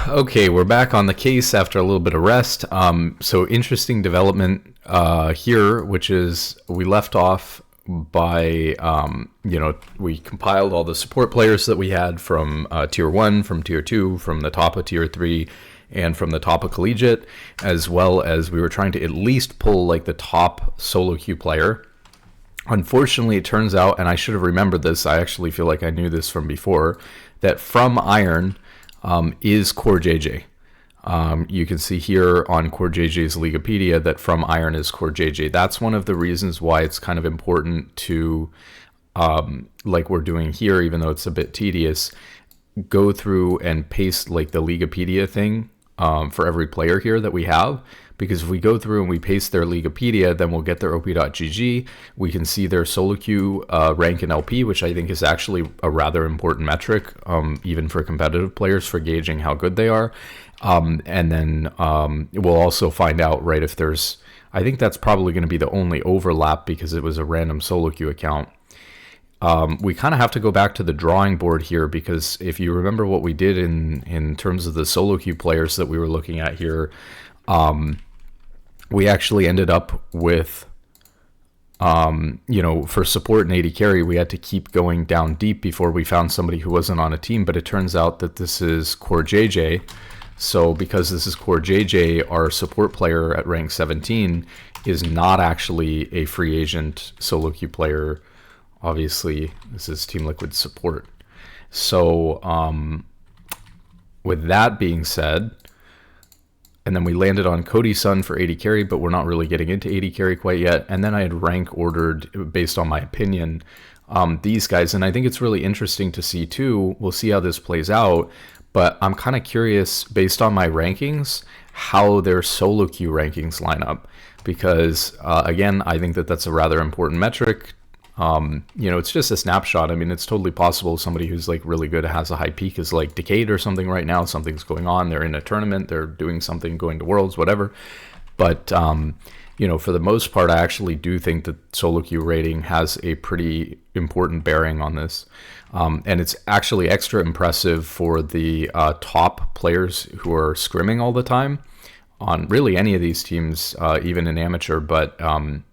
Okay, we're back on the case after a little bit of rest. So interesting development here, which is we left off by, we compiled all the support players that we had from Tier 1, from Tier 2, from the top of Tier 3, and from the top of Collegiate, as well as we were trying to at least pull like the top solo queue player. Unfortunately, it turns out, and I should have remembered this, I actually feel like I knew this from before, that from Iron is Core JJ. You can see here on Core JJ's Leaguepedia that from Iron is Core JJ. That's one of the reasons why it's kind of important to, like we're doing here, even though it's a bit tedious, go through and paste like the Leaguepedia thing for every player here that we have. Because if we go through and we paste their Leaguepedia, then we'll get their op.gg. We can see their solo queue rank in LP, which I think is actually a rather important metric, even for competitive players, for gauging how good they are. And then we'll also find out, right, if there's, I think that's probably going to be the only overlap because it was a random solo queue account. We kind of have to go back to the drawing board here because if you remember what we did in terms of the solo queue players that we were looking at here, we actually ended up with, for support and AD carry, we had to keep going down deep before we found somebody who wasn't on a team. But it turns out that this is Core JJ. So because this is Core JJ, our support player at rank 17 is not actually a free agent solo queue player. Obviously, this is Team Liquid support. So with that being said, and then we landed on Cody Sun for AD carry, but we're not really getting into AD carry quite yet. And then I had rank ordered based on my opinion these guys. And I think it's really interesting to see too. We'll see how this plays out. But I'm kind of curious, based on my rankings, how their solo queue rankings line up. Because, again, I think that that's a rather important metric. It's just a snapshot. I mean, it's totally possible somebody who's like really good, has a high peak, is like Decade or something right now. Something's going on. They're in a tournament. They're doing something, going to Worlds, whatever. But, for the most part, I actually do think that solo queue rating has a pretty important bearing on this. And it's actually extra impressive for the top players who are scrimming all the time on really any of these teams, even in amateur, but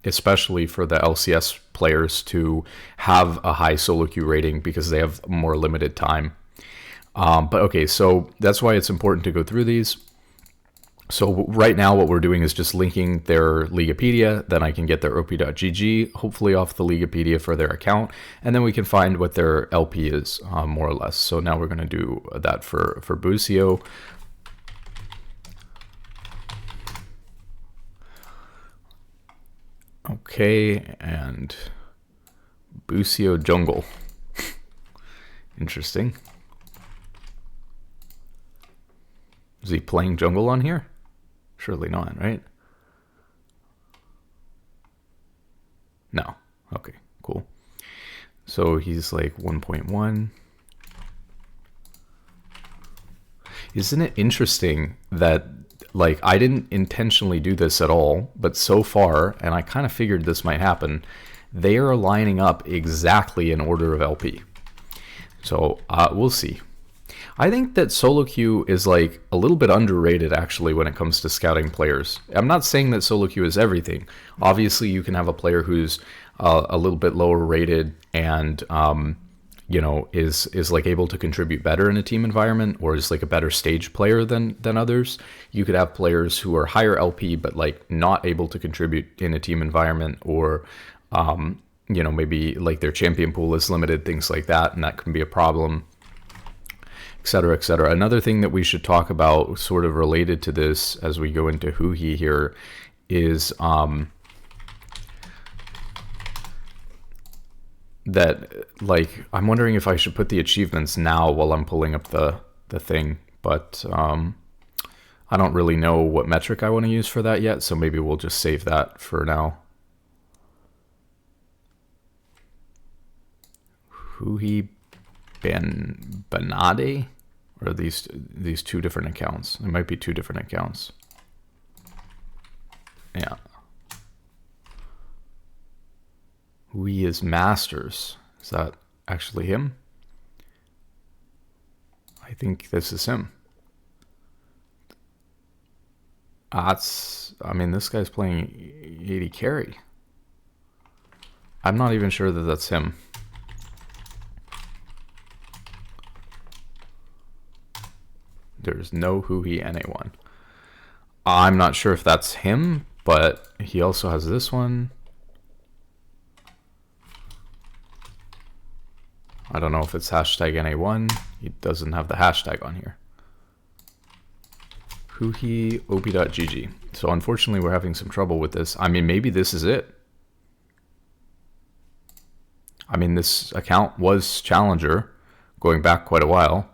especially for the LCS players to have a high solo queue rating because they have more limited time. But okay, so that's why it's important to go through these. So right now what we're doing is just linking their Leaguepedia, then I can get their op.gg, hopefully off the Leaguepedia for their account, and then we can find what their LP is, more or less. So now we're going to do that for Busio. Okay, and Busio Jungle. Interesting. Is he playing jungle on here? Surely not, right? No. Okay, cool. So he's like 1.1. Isn't it interesting that, like, I didn't intentionally do this at all, but so far, and I kind of figured this might happen, they are lining up exactly in order of LP. So we'll see. I think that solo queue is like a little bit underrated actually when it comes to scouting players. I'm not saying that solo queue is everything. Obviously, you can have a player who's a little bit lower rated and is like able to contribute better in a team environment, or is like a better stage player than others. You could have players who are higher LP but like not able to contribute in a team environment, or maybe like their champion pool is limited, things like that, and that can be a problem, etc., etc. Another thing that we should talk about, sort of related to this as we go into Huhi here, is that, like, I'm wondering if I should put the achievements now while I'm pulling up the thing, but I don't really know what metric I want to use for that yet, so maybe we'll just save that for now. Huhi Benade, or these two different accounts? It might be two different accounts. Yeah. Hui is Masters. Is that actually him? I think this is him. I mean, this guy's playing AD carry. I'm not even sure that that's him. There's no Huhi NA1. I'm not sure if that's him, but he also has this one. I don't know if it's hashtag NA1. He doesn't have the hashtag on here. Huhi ob.gg. So unfortunately, we're having some trouble with this. I mean, maybe this is it. I mean, this account was Challenger going back quite a while.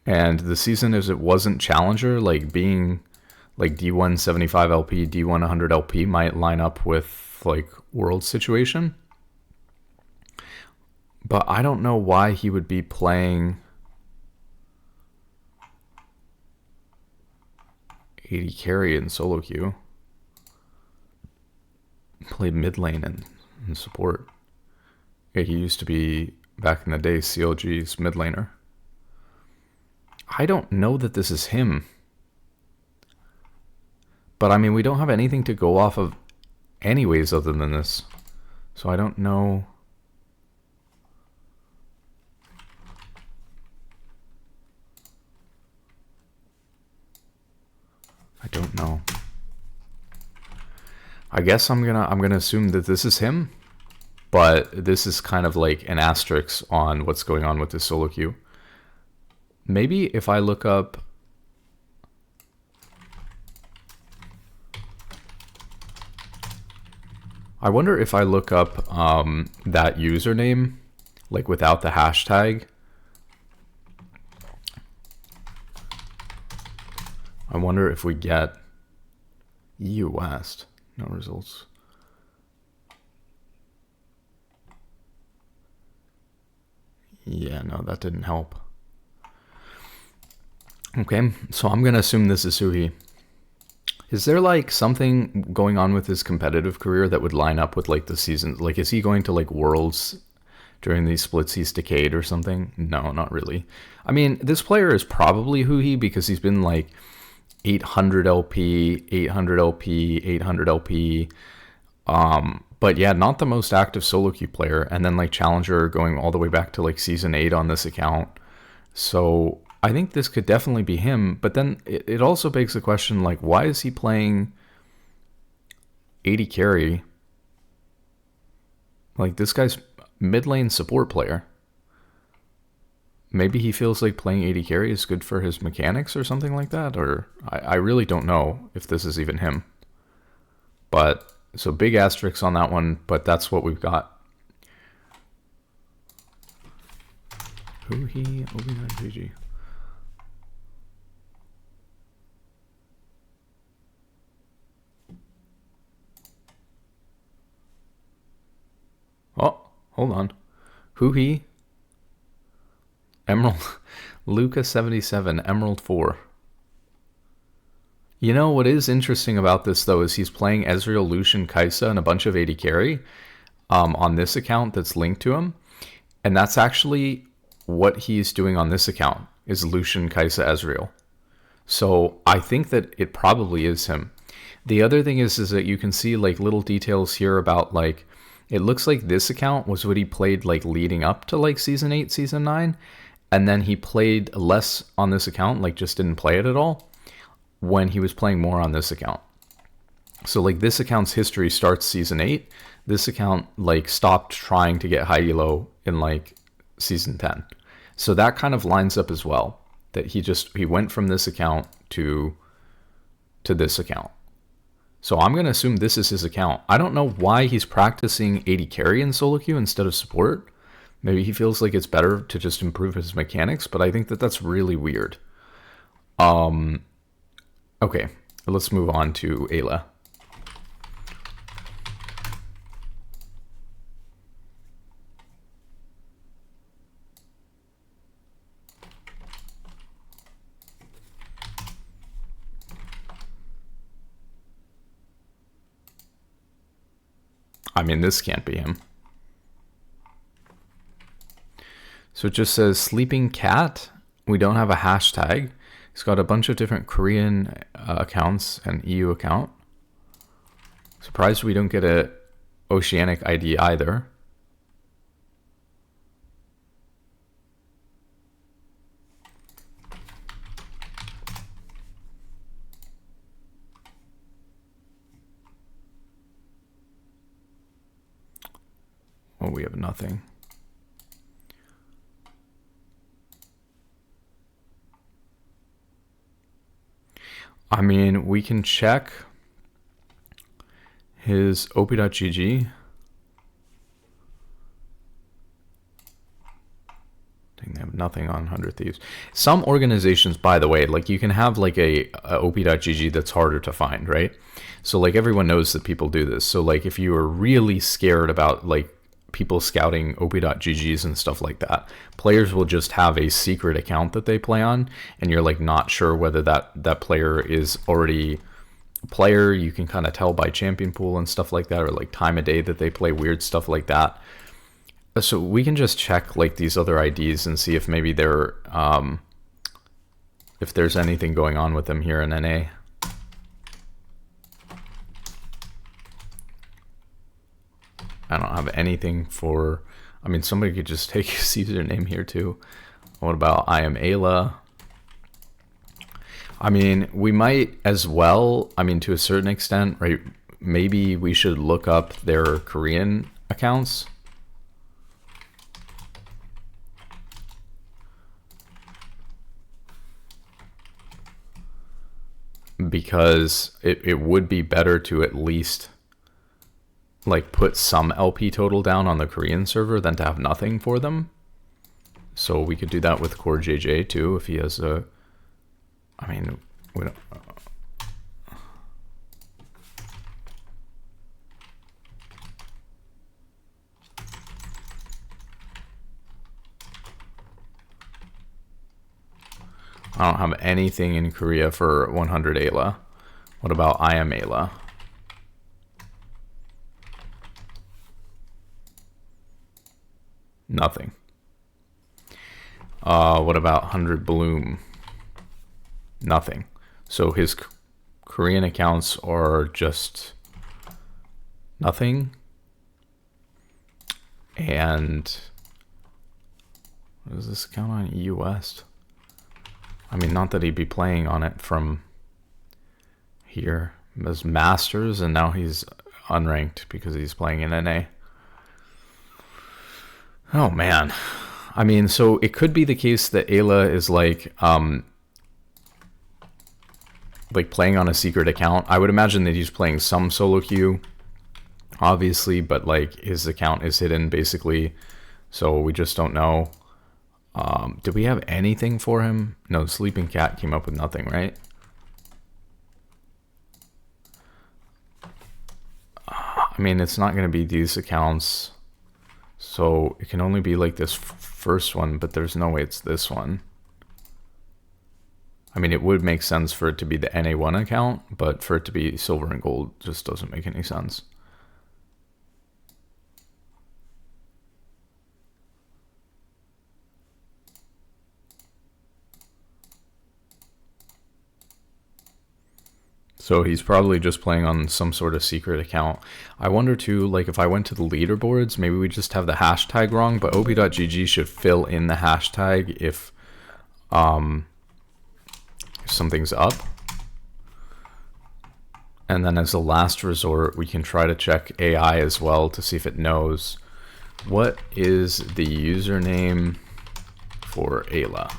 And the season, as it wasn't Challenger, like being like D175 LP, D100 LP might line up with like World situation. But I don't know why he would be playing AD carry in solo queue. Played mid lane and support. Yeah, he used to be, back in the day, CLG's mid laner. I don't know that this is him. But I mean, we don't have anything to go off of anyways other than this. So I don't know. I don't know. I guess I'm gonna assume that this is him, but this is kind of like an asterisk on what's going on with this solo queue. Maybe if I look up I wonder if I look up that username, like without the hashtag. I wonder if we get EU West. No results. Yeah, no, that didn't help. Okay, so I'm going to assume this is Suhi. Is there like something going on with his competitive career that would line up with like the seasons? Like, is he going to like Worlds during these splits he's decayed or something? No, not really. I mean, this player is probably Huhi because he's been like 800 LP, 800 LP, 800 LP. But yeah, not the most active solo queue player. And then like Challenger going all the way back to like season 8 on this account. So I think this could definitely be him. But then it also begs the question, like, why is he playing AD carry? Like, this guy's mid lane support player. Maybe he feels like playing AD carry is good for his mechanics or something like that. Or I really don't know if this is even him. But so big asterisks on that one, but that's what we've got. Huhi ob.gg. Oh, hold on. Huhi Emerald Luca 77 Emerald 4. You know what is interesting about this though is he's playing Ezreal, Lucian, Kai'Sa, and a bunch of AD carry on this account that's linked to him, and that's actually what he's doing on this account is Lucian, Kai'Sa, Ezreal. So I think that it probably is him. The other thing is that you can see like little details here about like it looks like this account was what he played like leading up to like season 8, season 9, and then he played less on this account, like just didn't play it at all when he was playing more on this account. So like this account's history starts season 8. This account like stopped trying to get high elo in like season 10. So that kind of lines up as well, that he went from this account to this account. So I'm going to assume this is his account. I don't know why he's practicing AD carry in solo queue instead of support. Maybe he feels like it's better to just improve his mechanics, but I think that that's really weird. Okay, let's move on to Ayla. I mean, this can't be him. So it just says sleeping cat. We don't have a hashtag. He's got a bunch of different Korean accounts and EU account. Surprised we don't get a Oceanic ID either. Oh, we have nothing. I mean, we can check his op.gg. They have nothing on 100 Thieves. Some organizations, by the way, like you can have like a op.gg that's harder to find, right? So like everyone knows that people do this. So like if you are really scared about like people scouting op.ggs and stuff like that, players will just have a secret account that they play on, and you're like not sure whether that player is already a player. You can kind of tell by champion pool and stuff like that, or like time of day that they play, weird stuff like that. So we can just check like these other IDs and see if maybe they're if there's anything going on with them here in NA. I don't have anything for, I mean, somebody could just take his username here too. What about I am Ayla? I mean, we might as well, I mean, to a certain extent, right? Maybe we should look up their Korean accounts. Because it would be better to at least like put some LP total down on the Korean server than to have nothing for them. So we could do that with Core JJ too if he has a, I mean, we don't, I don't have anything in Korea for 100 Ayla. What about I am Ayla? Nothing. What about 100 Bloom? Nothing. So his Korean accounts are just nothing. And what is this account on EU West? I mean, not that he'd be playing on it from here as Masters, and now he's unranked because he's playing in NA. Oh man. I mean, so it could be the case that Ayla is like playing on a secret account. I would imagine that he's playing some solo queue, obviously, but like his account is hidden basically, so we just don't know. Did we have anything for him? No, Sleeping Cat came up with nothing, right? I mean, it's not going to be these accounts, so it can only be like this first one, but there's no way it's this one. I mean, it would make sense for it to be the NA1 account, but for it to be silver and gold just doesn't make any sense. So he's probably just playing on some sort of secret account. I wonder too, like if I went to the leaderboards, maybe we just have the hashtag wrong, but op.gg should fill in the hashtag if something's up. And then as a last resort, we can try to check AI as well to see if it knows what is the username for Ayla.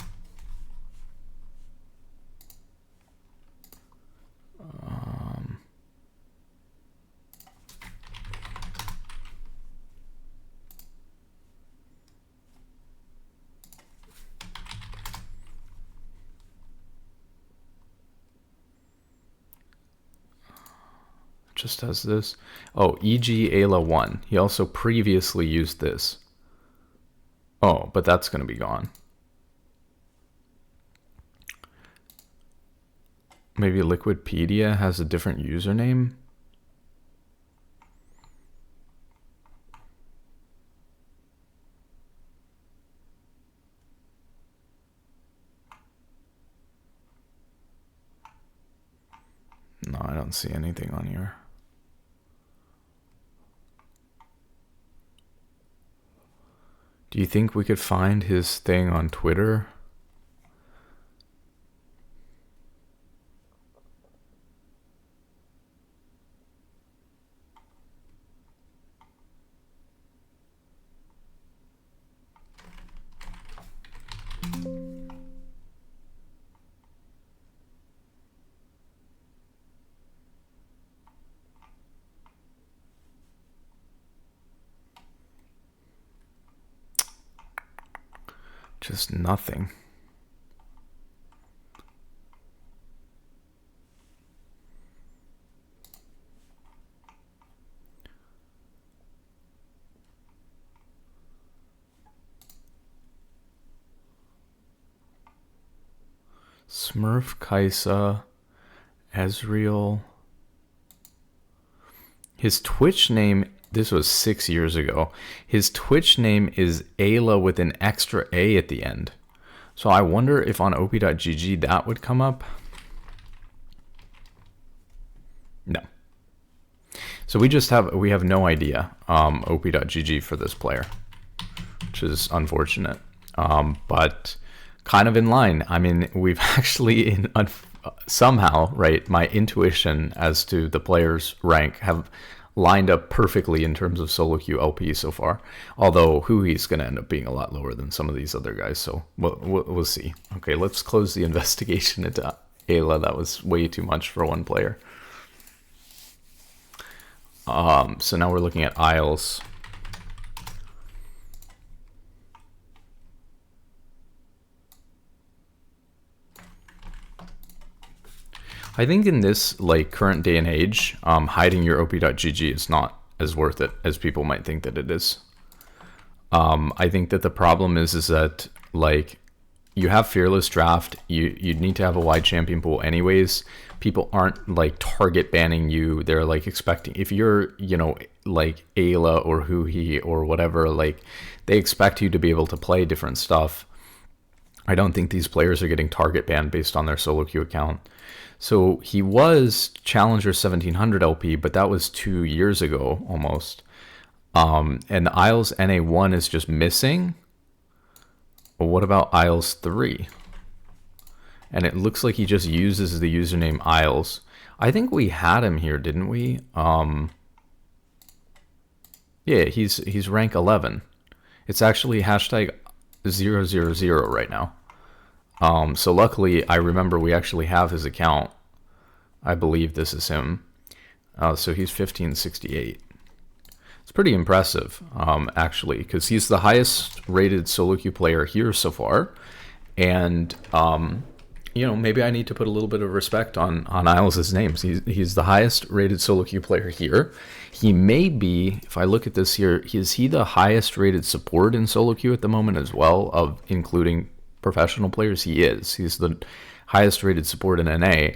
Just as this. Oh, EG Ayla 1. He also previously used this. Oh, but that's going to be gone. Maybe Liquidpedia has a different username. don't see anything on here. Do you think we could find his thing on Twitter? Just nothing. Smurf, Kaisa, Ezreal. His Twitch name, this was 6 years ago. His Twitch name is Ayla with an extra A at the end. So I wonder if on op.gg that would come up. No. So we have no idea op.gg for this player, which is unfortunate. But kind of in line. I mean, we've actually somehow, right, my intuition as to the player's rank have lined up perfectly in terms of solo queue LP so far. Although Hui's going to end up being a lot lower than some of these other guys, so we'll see. Okay, let's close the investigation into Ayla. That was way too much for one player. So now we're looking at Isles. I think in this like current day and age, hiding your op.gg is not as worth it as people might think that it is. I think that the problem is that like you have fearless draft, you need to have a wide champion pool anyways. People aren't like target banning you. They're like expecting, if you're, you know, like Ayla or Hui or whatever, like they expect you to be able to play different stuff. I don't think these players are getting target banned based on their solo queue account. So he was Challenger 1700 LP, but that was 2 years ago almost. And the Isles NA1 is just missing. But what about Isles 3? And it looks like he just uses the username Isles. I think we had him here, didn't we? Yeah, he's rank 11. It's actually hashtag 000 right now. So luckily, I remember we actually have his account. I believe this is him. So he's 1568. It's pretty impressive, actually, because he's the highest rated solo queue player here so far. And, you know, maybe I need to put a little bit of respect on Isles' names. He's the highest rated solo queue player here. He may be, if I look at this here, is he the highest rated support in solo queue at the moment as well, of including professional players? He is. He's the highest rated support in NA.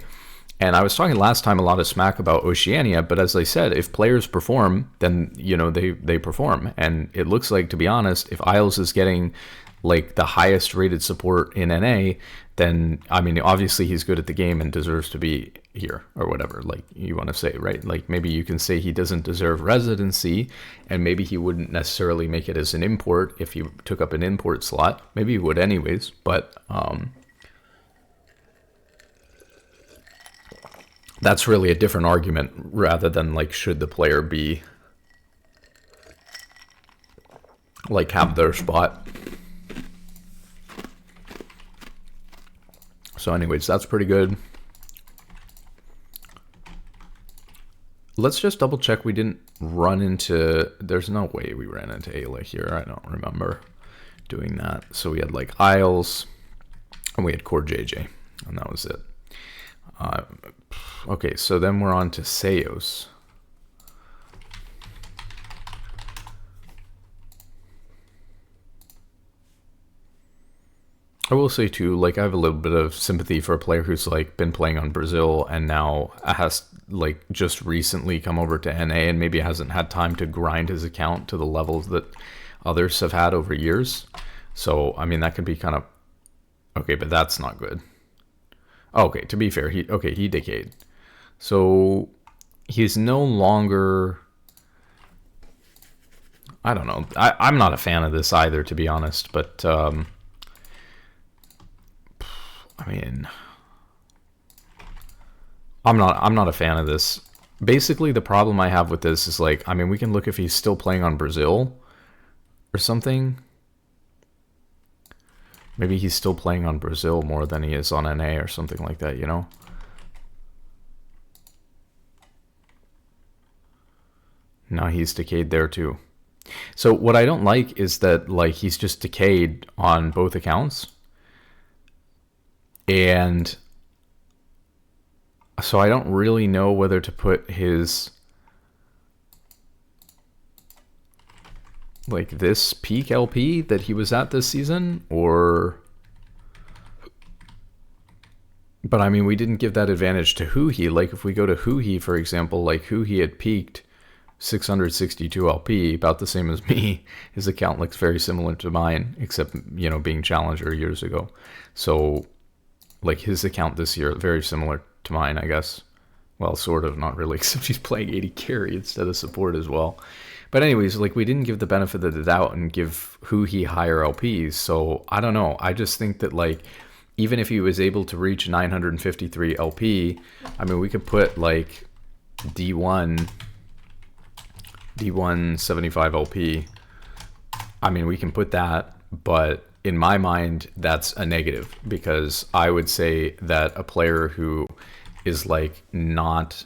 And I was talking last time a lot of smack about Oceania, but as I said, if players perform, then, you know, they perform. And it looks like, to be honest, if Isles is getting like the highest rated support in NA, then, I mean, obviously he's good at the game and deserves to be here, or whatever, like you want to say, right? Like maybe you can say he doesn't deserve residency, and maybe he wouldn't necessarily make it as an import if he took up an import slot. Maybe he would anyways, but that's really a different argument rather than like, should the player be like have their spot. So anyways, that's pretty good. Let's just double check we didn't run into, there's no way we ran into Ayla here. I don't remember doing that. So we had like Isles and we had Core JJ, and that was it. Okay, so then we're on to Seos. I will say too, like I have a little bit of sympathy for a player who's like been playing on Brazil and now has like just recently come over to NA and maybe hasn't had time to grind his account to the levels that others have had over years. So, I mean, that could be kind of, okay, but that's not good. Okay, to be fair, he decayed. So he's no longer... I don't know. I'm not a fan of this either, to be honest. But, I mean... I'm not a fan of this. Basically, the problem I have with this is, like, I mean, we can look if he's still playing on Brazil or something. Maybe he's still playing on Brazil more than he is on NA or something like that, you know? Now he's decayed there too. So what I don't like is that, like, he's just decayed on both accounts. And so I don't really know whether to put his, like, this peak LP that he was at this season, or... But I mean, we didn't give that advantage to Huhi. Like, if we go to Huhi, for example, like, Huhi had peaked 662 LP, about the same as me. His account looks very similar to mine, except, you know, being Challenger years ago. So, like, his account this year, very similar to mine, I guess. Well, sort of, not really, except he's playing 80 carry instead of support as well. But anyways, like, we didn't give the benefit of the doubt and give Huhi higher LPs. So, I don't know. I just think that, like, even if he was able to reach 953 LP, I mean, we could put, like, D1 75 LP. I mean, we can put that, but in my mind, that's a negative, because I would say that a player who is, like, not...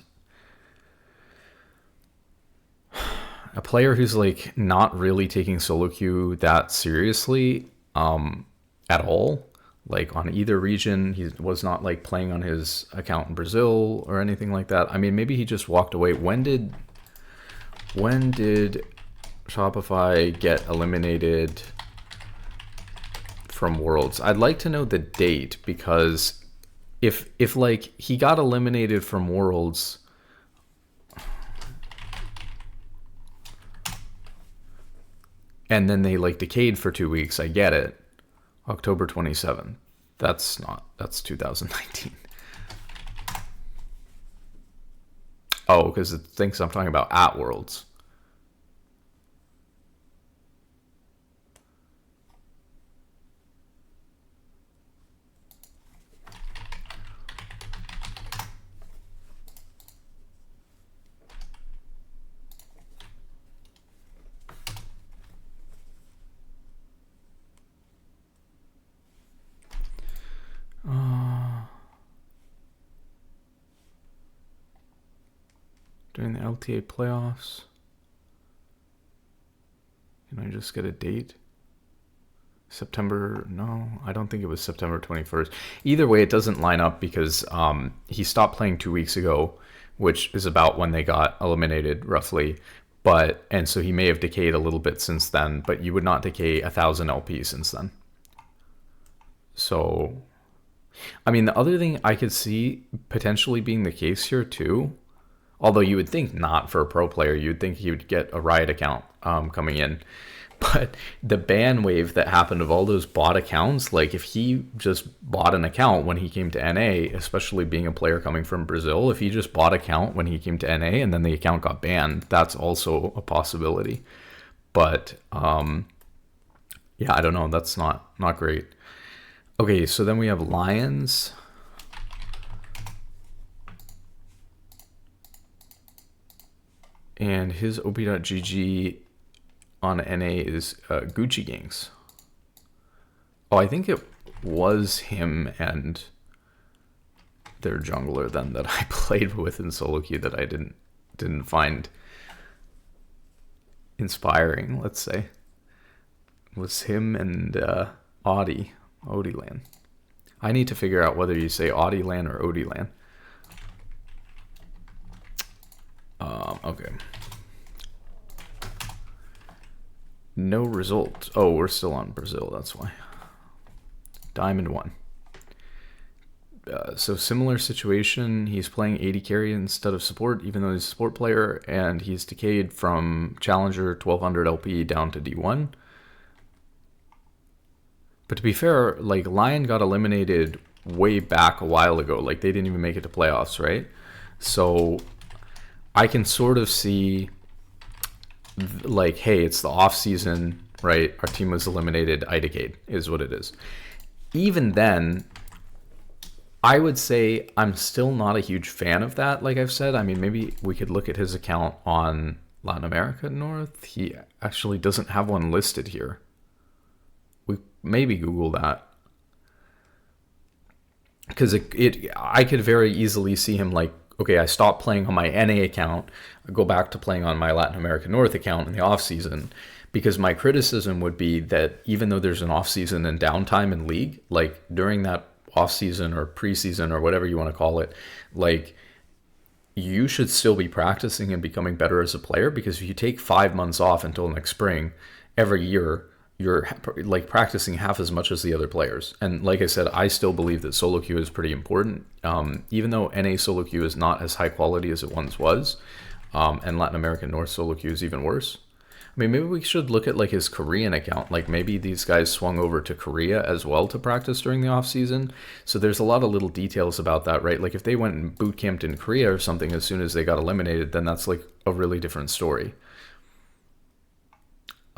A player who's, like, not really taking solo queue that seriously at all, like, on either region. He was not, like, playing on his account in Brazil or anything like that. I mean, maybe he just walked away. When did Shopify get eliminated from Worlds? I'd like to know the date, because if like, he got eliminated from Worlds, and then they, like, decayed for 2 weeks, I get it. October 27th. That's 2019. Oh, because it thinks I'm talking about at Worlds. During the LTA playoffs. Can I just get a date? September? No, I don't think it was September 21st. Either way, it doesn't line up, because he stopped playing 2 weeks ago, which is about when they got eliminated, roughly. And so he may have decayed a little bit since then, but you would not decay 1,000 LP since then. So, I mean, the other thing I could see potentially being the case here too, although you would think not for a pro player, you'd think he would get a Riot account coming in. But the ban wave that happened of all those bot accounts, like, if he just bought an account when he came to NA, especially being a player coming from Brazil, if he just bought an account when he came to NA and then the account got banned, that's also a possibility. But yeah, I don't know. That's not great. Okay, so then we have Lions. And his op.gg on NA is Gucci Gangs. Oh, I think it was him and their jungler then that I played with in solo queue that I didn't find inspiring, let's say. It was him and Odielan. I need to figure out whether you say Odielan or Odielan. Okay. No result. Oh, we're still on Brazil, that's why. Diamond 1. So similar situation. He's playing 80 carry instead of support, even though he's a support player, and he's decayed from Challenger 1200 LP down to D1. But to be fair, like, Lion got eliminated way back a while ago. Like, they didn't even make it to playoffs, right? So I can sort of see, like, hey, it's the off season, right? Our team was eliminated. I decayed is what it is. Even then, I would say I'm still not a huge fan of that. Like I've said, I mean, maybe we could look at his account on Latin America North. He actually doesn't have one listed here. We maybe Google that, because I could very easily see him like, okay, I stopped playing on my NA account, I go back to playing on my Latin America North account in the off season, because my criticism would be that even though there's an off season and downtime in league, like during that off season or preseason or whatever you want to call it, like you should still be practicing and becoming better as a player, because if you take 5 months off until next spring every year, you're like practicing half as much as the other players. And like I said, I still believe that solo queue is pretty important, even though NA solo queue is not as high quality as it once was, and Latin American North solo queue is even worse. I mean, maybe we should look at like his Korean account. Like maybe these guys swung over to Korea as well to practice during the off season. So there's a lot of little details about that, right? Like if they went and boot camped in Korea or something as soon as they got eliminated, then that's like a really different story.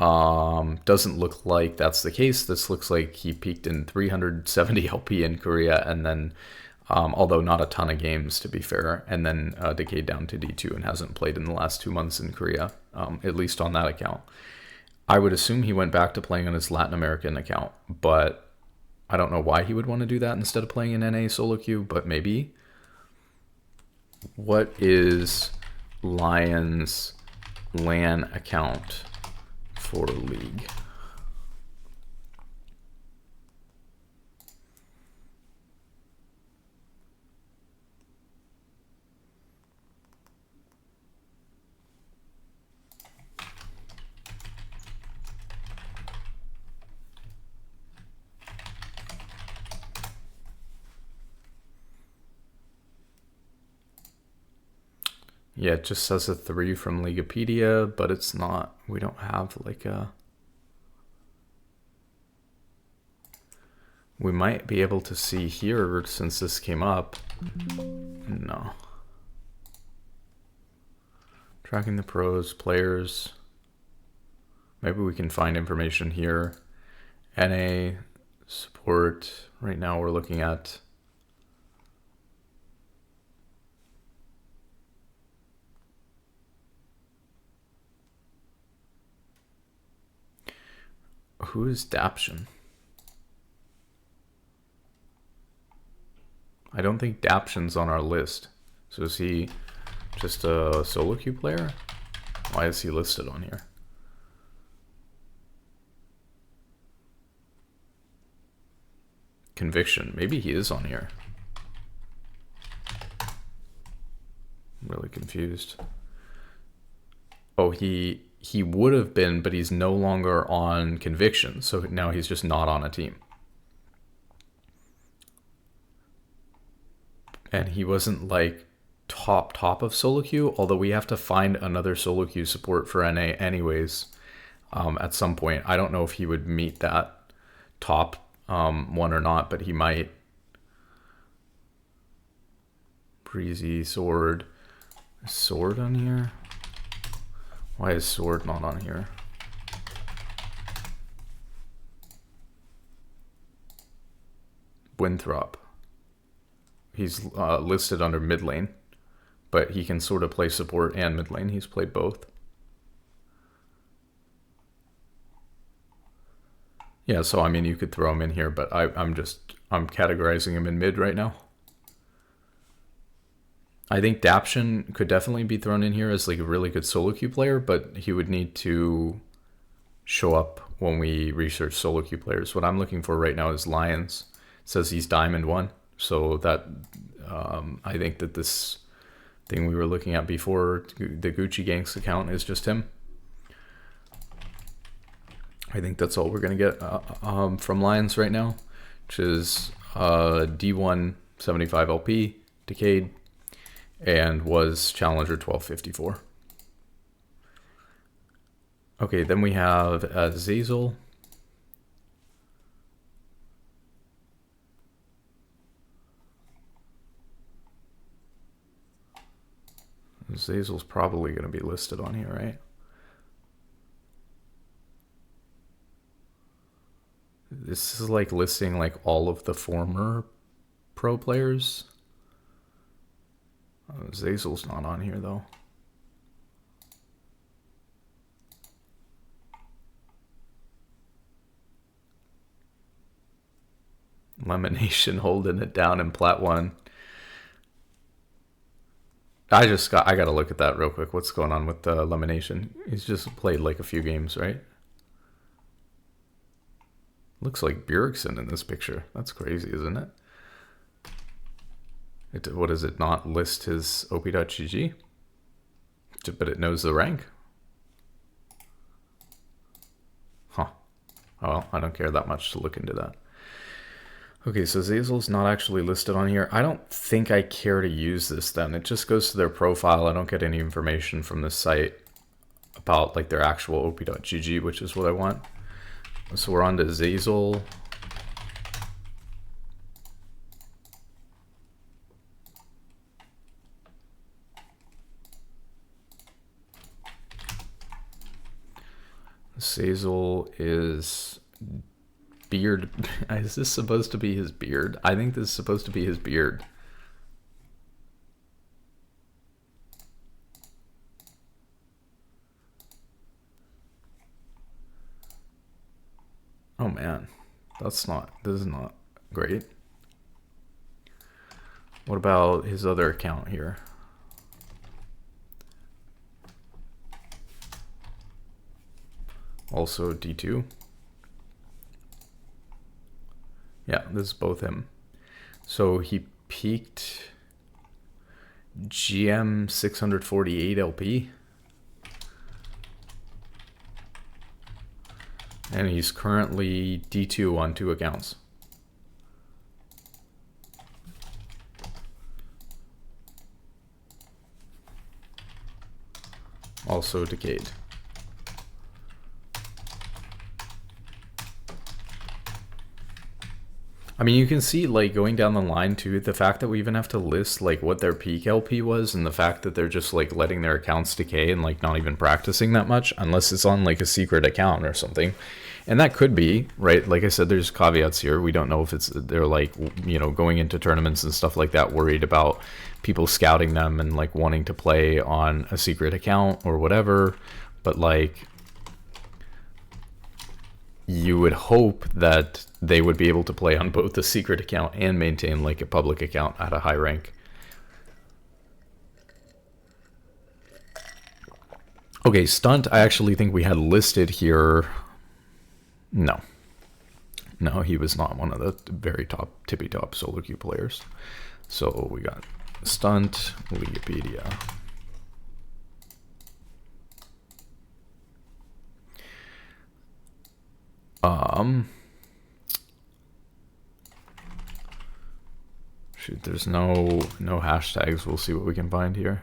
Doesn't look like that's the case. This looks like he peaked in 370 LP in Korea, and then, although not a ton of games to be fair, and then decayed down to D2 and hasn't played in the last 2 months in Korea, at least on that account. I would assume he went back to playing on his Latin American account, but I don't know why he would want to do that instead of playing in NA solo queue, but maybe. What is Lions LAN account for league? Yeah, it just says a 3 from Leaguepedia, but it's not. We don't have like a... We might be able to see here since this came up. No. Tracking the pros, players. Maybe we can find information here. NA support. Right now we're looking at... Who is Daption? I don't think Daption's on our list. So is he just a solo queue player? Why is he listed on here? Conviction. Maybe he is on here. I'm really confused. Oh, he would have been, but he's no longer on Conviction. So now he's just not on a team. And he wasn't like top of solo queue, although we have to find another solo queue support for NA anyways, at some point. I don't know if he would meet that top one or not, but he might. Breezy, Sword. Is Sword on here? Why is Sword not on here? Winthrop. He's listed under mid lane, but he can sort of play support and mid lane. He's played both. Yeah, so I mean, you could throw him in here, but I'm categorizing him in mid right now. I think Daption could definitely be thrown in here as like a really good solo queue player, but he would need to show up when we research solo queue players. What I'm looking for right now is Lions. It says he's Diamond 1. So that I think that this thing we were looking at before, the Gucci Gangs account, is just him. I think that's all we're going to get from Lions right now, which is D1 75 LP, decayed, and was Challenger 1254. Okay, then we have Zazel. Zazel's probably going to be listed on here, right? This is like listing like all of the former pro players. Zazel's not on here though. Lemonation holding it down in Plat 1. I gotta look at that real quick. What's going on with Lemonation? He's just played like a few games, right? Looks like Bjergsen in this picture. That's crazy, isn't it? What does it not list his op.gg? But it knows the rank. Huh. Oh, well, I don't care that much to look into that. Okay, so Zazel's not actually listed on here. I don't think I care to use this then. It just goes to their profile. I don't get any information from this site about like their actual op.gg, which is what I want. So we're on to Zazel. Zazel is beard. Is this supposed to be his beard? I think this is supposed to be his beard. Oh man, this is not great. What about his other account here? Also D2. Yeah, this is both him. So he peaked GM 648 LP. And he's currently D2 on 2 accounts. Also decayed. I mean, you can see, like, going down the line, too, the fact that we even have to list, like, what their peak LP was, and the fact that they're just, like, letting their accounts decay and, like, not even practicing that much, unless it's on, like, a secret account or something. And that could be, right? Like I said, there's caveats here. We don't know if they're, like, you know, going into tournaments and stuff like that, worried about people scouting them and, like, wanting to play on a secret account or whatever. But, like, you would hope that they would be able to play on both the secret account and maintain like a public account at a high rank. Okay, Stunt, I actually think we had listed here. No, he was not one of the very tippy top solo queue players. So we got Stunt, Wikipedia. Shoot, there's no hashtags. We'll see what we can find here.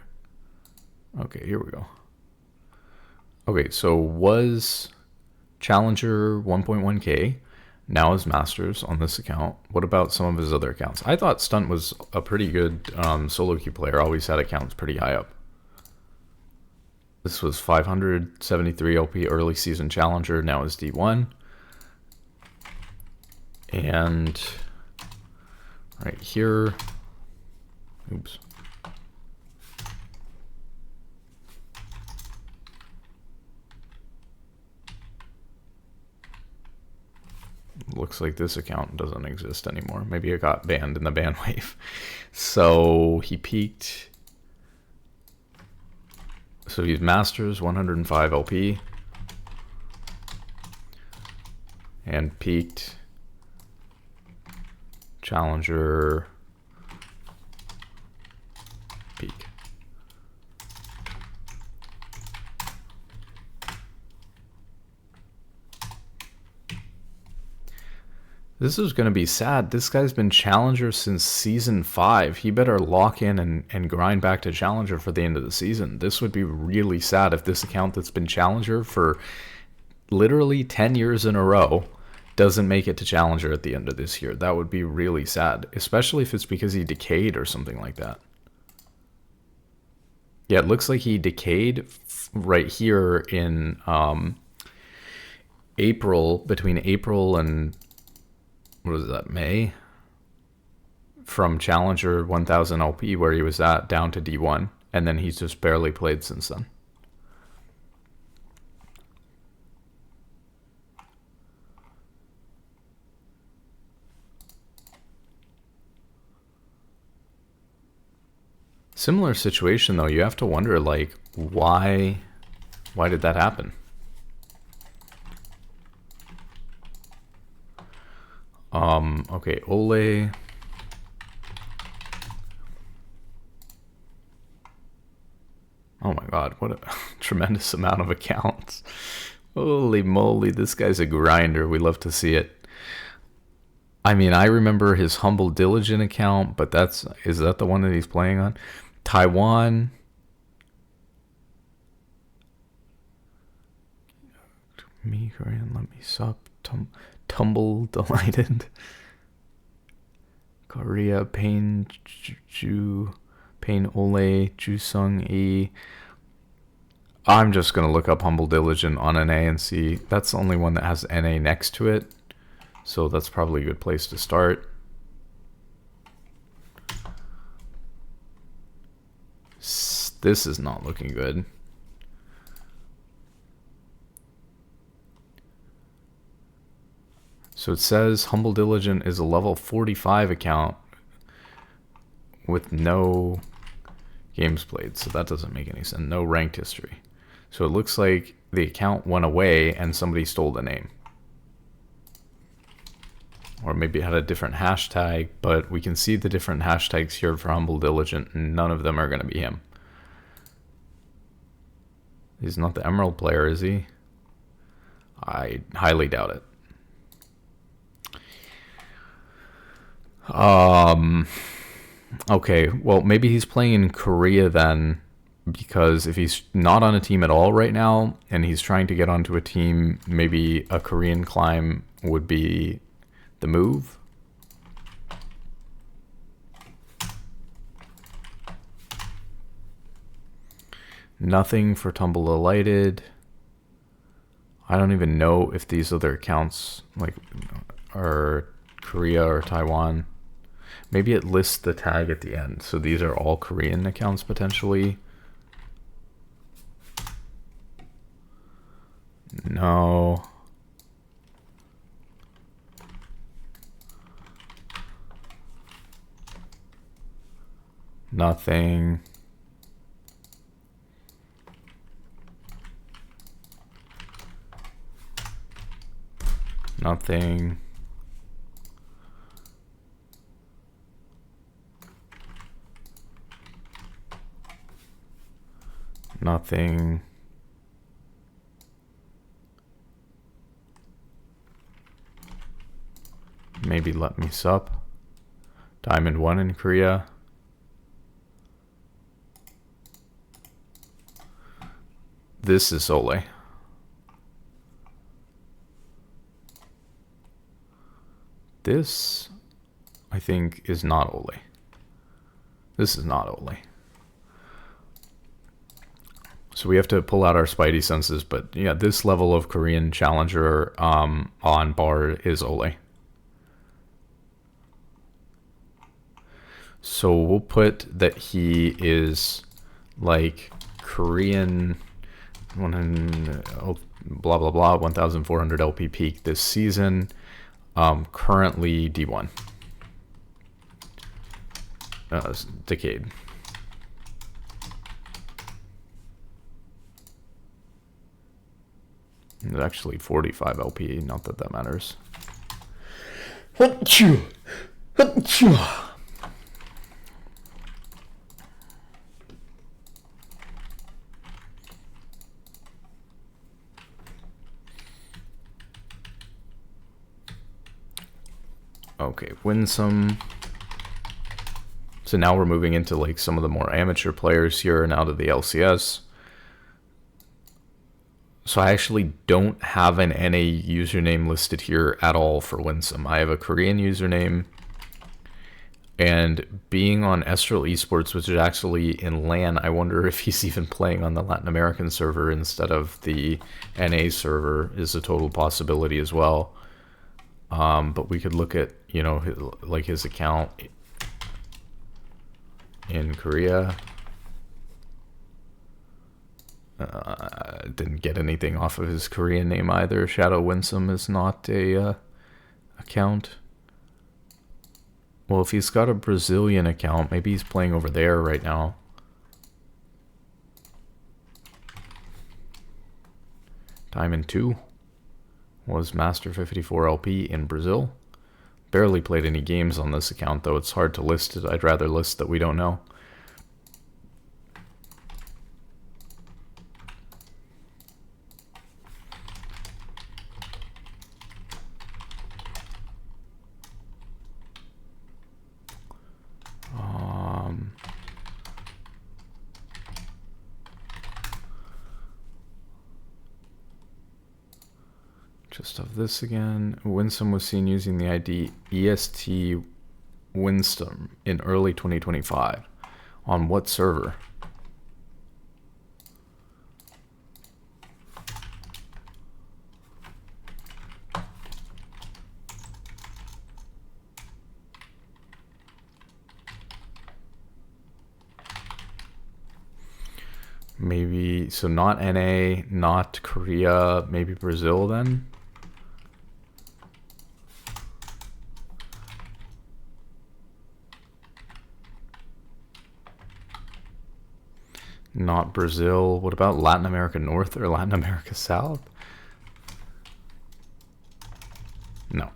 Okay, here we go. Okay, so was Challenger 1.1K, now is Masters on this account. What about some of his other accounts? I thought Stunt was a pretty good solo queue player, always had accounts pretty high up. This was 573 LP early season Challenger, now is D1. And right here, oops. Looks like this account doesn't exist anymore. Maybe it got banned in the ban wave. So he peaked. So he's Masters 105 LP. And peaked Challenger peak. This is going to be sad. This guy's been Challenger since Season 5. He better lock in and grind back to Challenger for the end of the season. This would be really sad if this account that's been Challenger for literally 10 years in a row doesn't make it to Challenger at the end of this year. That would be really sad, especially if it's because he decayed or something like that. Yeah, it looks like he decayed right here in April, between April and, what was that, May? From Challenger 1000 LP, where he was at, down to D1. And then he's just barely played since then. Similar situation, though. You have to wonder, like, why did that happen? Okay, Ole. Oh my god, what a tremendous amount of accounts. Holy moly, this guy's a grinder. We love to see it. I mean, I remember his Humble Diligent account, but is that the one that he's playing on? Taiwan. Me, Korean, let me sup. Tumble Delighted. Korea, Pain, Ju, Pain Ole, Jusung E. I'm just going to look up Humble Diligent on NA and see. That's the only one that has NA next to it. So that's probably a good place to start. This is not looking good. So it says Humble Diligent is a level 45 account with no games played. So that doesn't make any sense. No ranked history. So it looks like the account went away and somebody stole the name. Or maybe it had a different hashtag, but we can see the different hashtags here for Humble Diligent, and none of them are going to be him. He's not the Emerald player, is he? I highly doubt it. Okay, well, maybe he's playing in Korea then, because if he's not on a team at all right now, and he's trying to get onto a team, maybe a Korean climb would be the move. Nothing for Tumble Delighted. I don't even know if these other accounts like are Korea or Taiwan. Maybe it lists the tag at the end. So these are all Korean accounts potentially. No. Nothing. Nothing. Nothing. Maybe Let Me Sup. Diamond 1 in Korea. This is Ole. This, I think, is not Ole. This is not Ole. So we have to pull out our spidey senses, but yeah, this level of Korean challenger on bar is Ole. So we'll put that he is like Korean blah blah blah 1,400 LP peak this season. Currently D1. Decade. It's actually 45 LP, not that that matters. Okay, win some. So now we're moving into like some of the more amateur players here and out of the LCS. So I actually don't have an NA username listed here at all for Winsome. I have a Korean username. And being on Estral Esports, which is actually in LAN, I wonder if he's even playing on the Latin American server instead of the NA server is a total possibility as well. But we could look at, you know, his account in Korea. Didn't get anything off of his Korean name either. Shadow Winsome is not a account. Well, if he's got a Brazilian account, maybe he's playing over there right now. Diamond 2 was Master 54 LP in Brazil. Barely played any games on this account, though. It's hard to list it. I'd rather list that we don't know. Just of this again. Winsome was seen using the ID EST Winsome in early 2025. On what server? Maybe, so not NA, not Korea, maybe Brazil then? Not Brazil. What about Latin America North or Latin America South? No.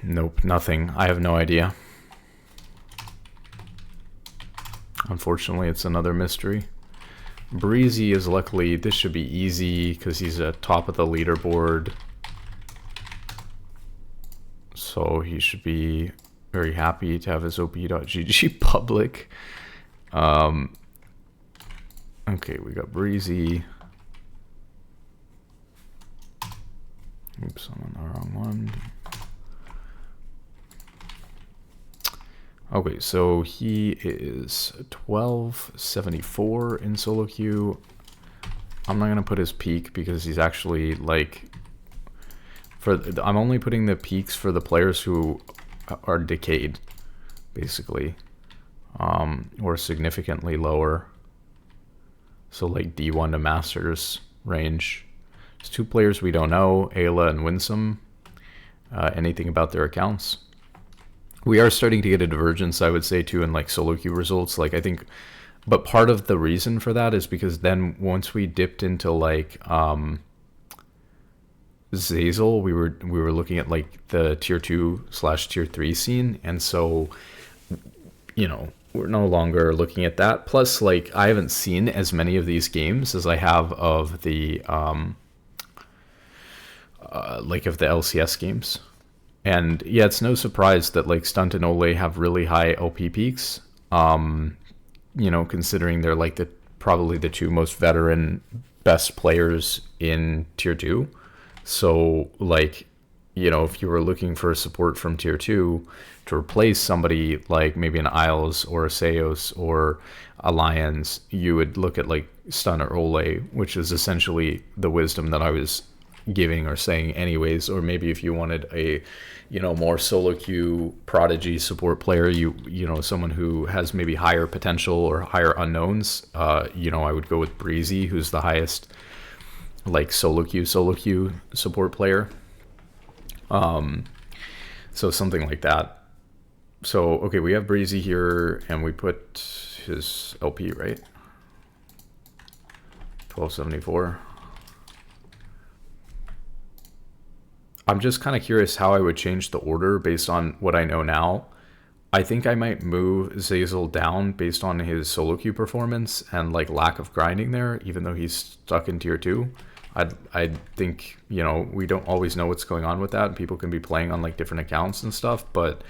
Nope, nothing. I have no idea. Unfortunately, it's another mystery. Breezy is luckily, this should be easy because he's at top of the leaderboard. So he should be very happy to have his op.gg public. Okay, we got Breezy. Oops, I'm on the wrong one. Okay, so he is 1274 in solo queue. I'm not gonna put his peak because he's actually like, I'm only putting the peaks for the players who are decayed, basically, or significantly lower. So like D1 to Masters range. There's two players we don't know, Ayla and Winsome. Anything about their accounts? We are starting to get a divergence, I would say, too, in like solo queue results. Like, I think, but part of the reason for that is because then once we dipped into like Zazel, we were looking at like the tier 2/tier 3 scene, and so, you know, we're no longer looking at that. Plus, like, I haven't seen as many of these games as I have of the of the LCS games. And yeah, it's no surprise that like Stunt and Ole have really high LP peaks. You know, considering they're like probably the two most veteran best players in tier 2. So like, you know, if you were looking for support from tier 2 to replace somebody like maybe an Isles or a Seos or a Lions, you would look at like Stun or Ole, which is essentially the wisdom that I was giving or saying anyways. Or maybe if you wanted a, you know, more solo queue prodigy support player, you know, someone who has maybe higher potential or higher unknowns, you know, I would go with Breezy, who's the highest like solo queue support player. So something like that. So okay, we have Breezy here, and we put his LP, right? 1274. I'm just kind of curious how I would change the order based on what I know now. I think I might move Zazel down based on his solo queue performance and like lack of grinding there, even though he's stuck in tier 2. I think, you know, we don't always know what's going on with that. People can be playing on like different accounts and stuff, but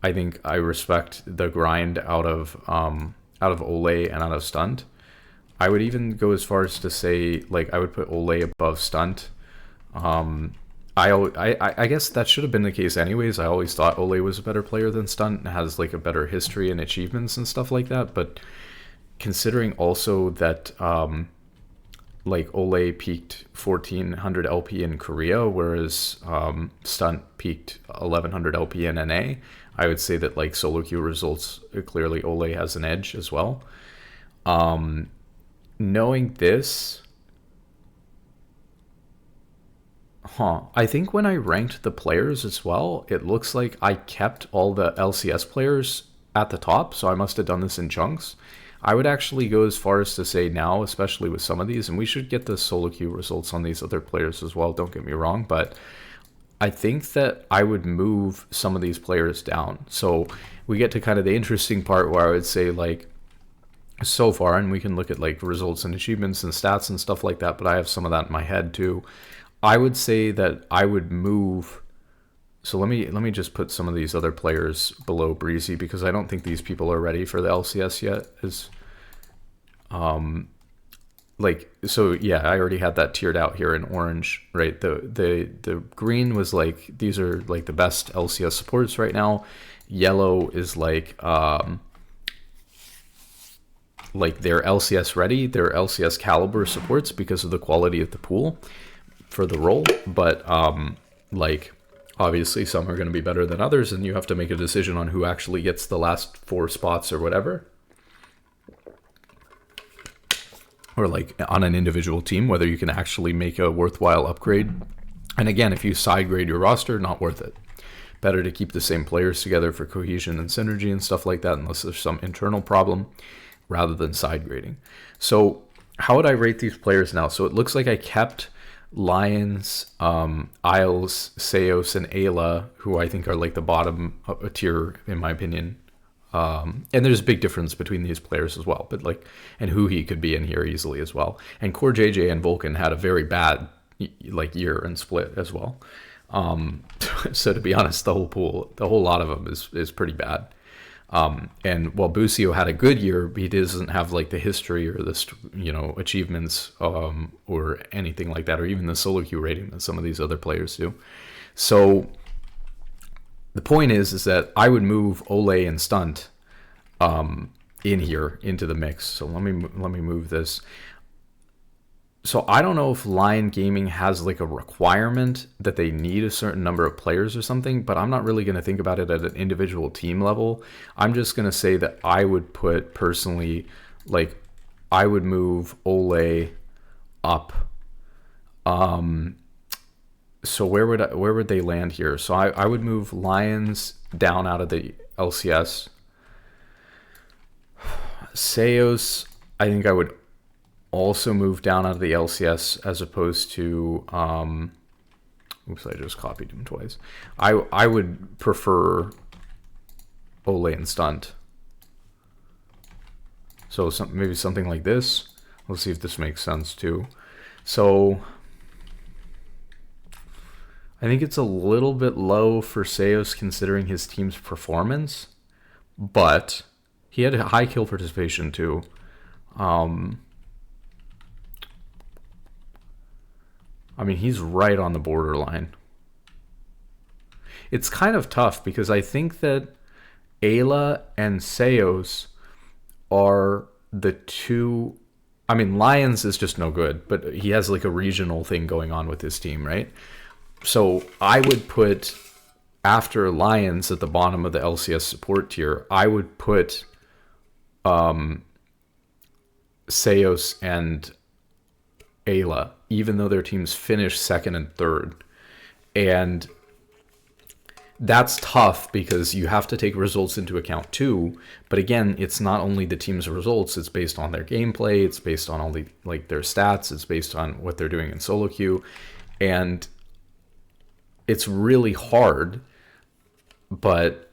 I think I respect the grind out of Ole and out of Stunt. I would even go as far as to say, like, I would put Ole above Stunt. I guess that should have been the case anyways. I always thought Ole was a better player than Stunt and has like a better history and achievements and stuff like that. But considering also that like Ole peaked 1400 LP in Korea, whereas Stunt peaked 1100 LP in NA, I would say that like solo queue results, clearly Ole has an edge as well. Knowing this, I think when I ranked the players as well, it looks like I kept all the LCS players at the top, so I must have done this in chunks. I would actually go as far as to say now, especially with some of these, and we should get the solo queue results on these other players as well, don't get me wrong, but I think that I would move some of these players down. So we get to kind of the interesting part where I would say, like, so far, and we can look at like results and achievements and stats and stuff like that, but I have some of that in my head too. I would say that I would move. So let me just put some of these other players below Breezy, because I don't think these people are ready for the LCS yet. Like, so yeah, I already had that tiered out here in orange, right? The green was like, these are like the best LCS supports right now. Yellow is like they're LCS ready, they're LCS caliber supports because of the quality of the pool for the role. But like, obviously some are going to be better than others, and you have to make a decision on who actually gets the last 4 spots or whatever, or like on an individual team, whether you can actually make a worthwhile upgrade. And again, if you side grade your roster, not worth it. Better to keep the same players together for cohesion and synergy and stuff like that, unless there's some internal problem, rather than side grading. So how would I rate these players now? So it looks like I kept Lions, Isles, Seos, and Ayla, who I think are like the bottom tier in my opinion. And there's a big difference between these players as well, but like, and who he could be in here easily as well. And Core JJ and Vulcan had a very bad like year and split as well. So to be honest, the whole lot of them is pretty bad. And while Busio had a good year, he doesn't have like the history or the, you know, achievements, or anything like that, or even the solo queue rating that some of these other players do. So the point is that I would move Ole and Stunt, in here into the mix. So let me move this. So I don't know if Lion Gaming has like a requirement that they need a certain number of players or something, but I'm not really going to think about it at an individual team level. I'm just going to say that I would put personally, like, I would move Ole up. So where would they land here? So I would move Lions down out of the LCS. Seos, I think I would also move down out of the LCS, as opposed to oops, I just copied him twice. I would prefer Ole and Stunt. So maybe something like this. Let's see if this makes sense too. So I think it's a little bit low for Seos considering his team's performance, but he had a high kill participation too. I mean, he's right on the borderline. It's kind of tough because I think that Ayla and Seos are the two. I mean, Lions is just no good, but he has like a regional thing going on with his team, right? So I would put, after Lions at the bottom of the LCS support tier, I would put Seos and Ayla, even though their teams finished second and third. And that's tough because you have to take results into account too. But again, it's not only the team's results, it's based on their gameplay, it's based on all the, like, their stats, it's based on what they're doing in solo queue. And it's really hard, but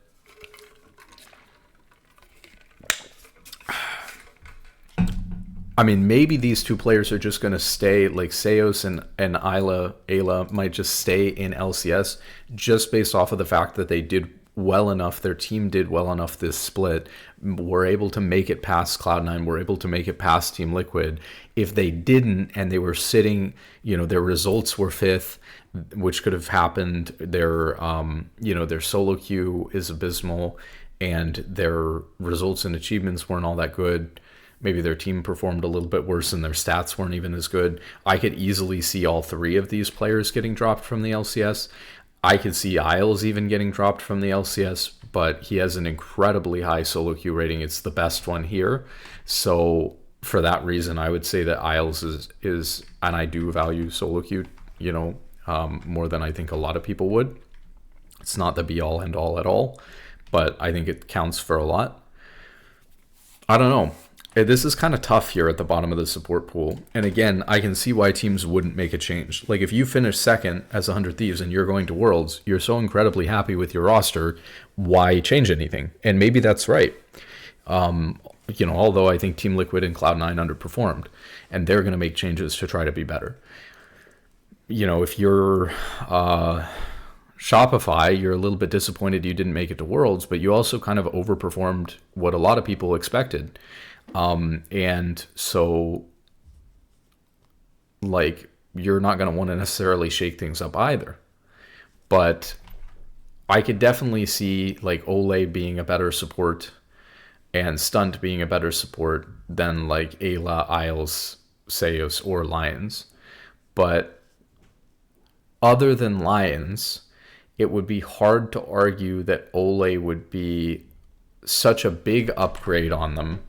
I mean, maybe these two players are just going to stay, like Seos and Ayla might just stay in LCS just based off of the fact that they did well enough, their team did well enough this split, were able to make it past Cloud9, were able to make it past Team Liquid. If they didn't and they were sitting, their results were fifth, which could have happened. Their solo queue is abysmal and their results and achievements weren't all that good. Maybe their team performed a little bit worse and their stats weren't even as good. I could easily see all three of these players getting dropped from the LCS. I could see Isles even getting dropped from the LCS, but he has an incredibly high solo queue rating. It's the best one here. So for that reason, I would say that Isles is and I do value solo queue, more than I think a lot of people would. It's not the be all end all at all, but I think it counts for a lot. I don't know. This is kind of tough here at the bottom of the support pool. And again, I can see why teams wouldn't make a change. Like if you finish second as 100 Thieves and you're going to Worlds, you're so incredibly happy with your roster, why change anything? And maybe that's right. Although I think Team Liquid and Cloud9 underperformed, and they're going to make changes to try to be better. If you're Shopify, you're a little bit disappointed you didn't make it to Worlds, but you also kind of overperformed what a lot of people expected. And so you're not going to want to necessarily shake things up either, but I could definitely see Ole being a better support and Stunt being a better support than Ayla, Isles, Seos, or Lions. But other than Lions, it would be hard to argue that Ole would be such a big upgrade on them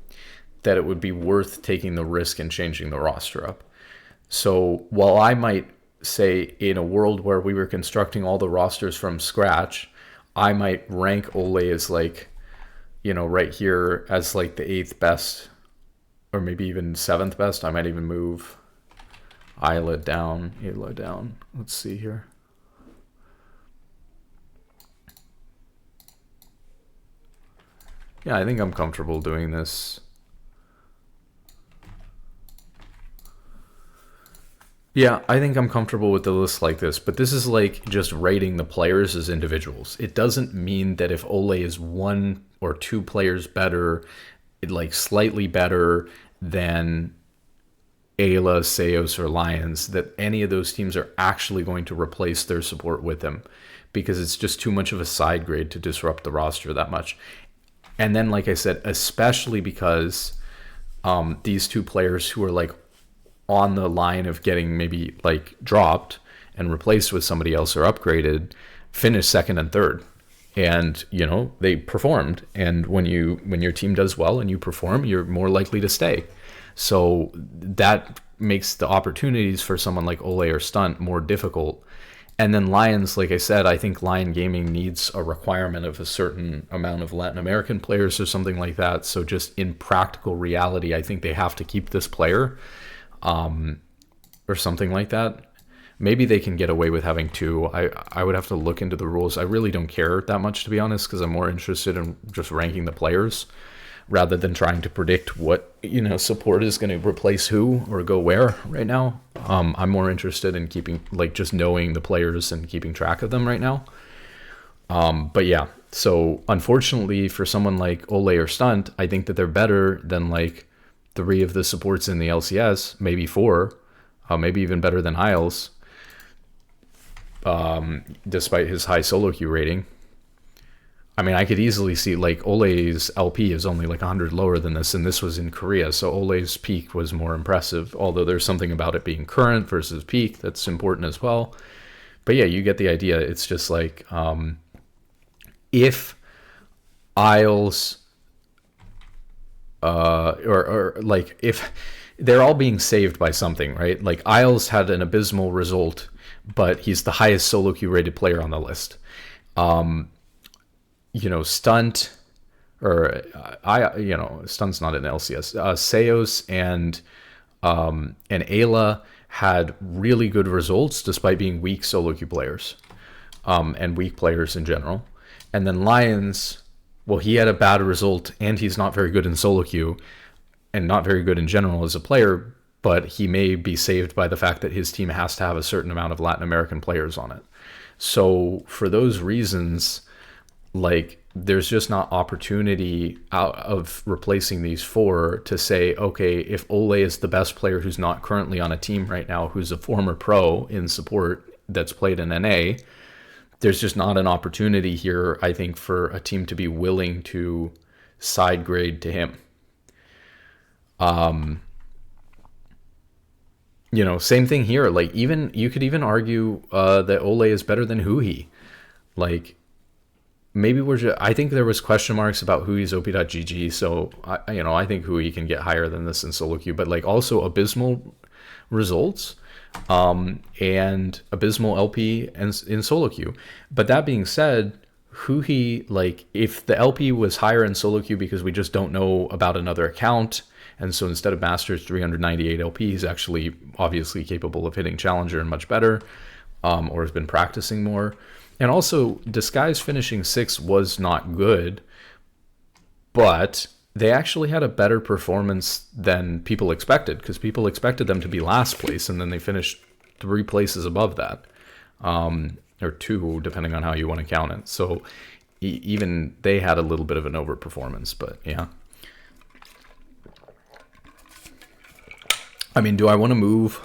that it would be worth taking the risk and changing the roster up. So while I might say in a world where we were constructing all the rosters from scratch, I might rank Ole as right here as the 8th best, or maybe even 7th best. I might even move Ayla down. Let's see here. Yeah, I think I'm comfortable doing this. Yeah, I think I'm comfortable with the list like this, but this is just rating the players as individuals. It doesn't mean that if Ole is 1 or 2 players better, slightly better than Ayla, Seos, or Lions, that any of those teams are actually going to replace their support with him, because it's just too much of a side grade to disrupt the roster that much. And then, like I said, especially because these two players who are on the line of getting maybe dropped and replaced with somebody else or upgraded, finished second and third, and they performed. And when your team does well and you perform, you're more likely to stay. So that makes the opportunities for someone like Ole or Stunt more difficult. And then Lions, like I said, I think Lion Gaming needs a requirement of a certain amount of Latin American players or something like that. So just in practical reality, I think they have to keep this player. Or something like that. Maybe they can get away with having 2. I would have to look into the rules. I really don't care that much, to be honest, because I'm more interested in just ranking the players rather than trying to predict what support is going to replace who or go where right now. I'm more interested in keeping just knowing the players and keeping track of them right now. But yeah, so unfortunately for someone like Ole or Stunt, I think that they're better than 3 of the supports in the LCS, maybe 4, maybe even better than Isles, despite his high solo queue rating. I mean, I could easily see Ole's LP is only 100 lower than this, and this was in Korea, so Ole's peak was more impressive, although there's something about it being current versus peak that's important as well. But yeah, you get the idea. It's just if Isles... if they're all being saved by something, right? Isles had an abysmal result, but he's the highest solo queue rated player on the list. Stunt, or Stunt's not an LCS. Seos and Ayla had really good results despite being weak solo queue players. and weak players in general. And then Lions, well, he had a bad result, and he's not very good in solo queue, and not very good in general as a player, but he may be saved by the fact that his team has to have a certain amount of Latin American players on it. So for those reasons, like, there's just not opportunity out of replacing these four to say, okay, if Ole is the best player who's not currently on a team right now, who's a former pro in support that's played in NA, there's just not an opportunity here, I think, for a team to be willing to side grade to him. Same thing here. Like, even you could even argue that Ole is better than Huhi. Like, maybe I think there was question marks about Hui's OP.GG, so I think Hui can get higher than this in solo queue, but like also abysmal results, and abysmal LP and in solo queue. But that being said, Hui, like, if the LP was higher in solo queue because we just don't know about another account, and so instead of Masters 398 LP, he's actually obviously capable of hitting Challenger and much better, or has been practicing more. And also, Disguise finishing 6th was not good, but they actually had a better performance than people expected, because people expected them to be last place, and then they finished 3 places above that, or 2, depending on how you want to count it. So even they had a little bit of an overperformance, but yeah. I mean, do I want to move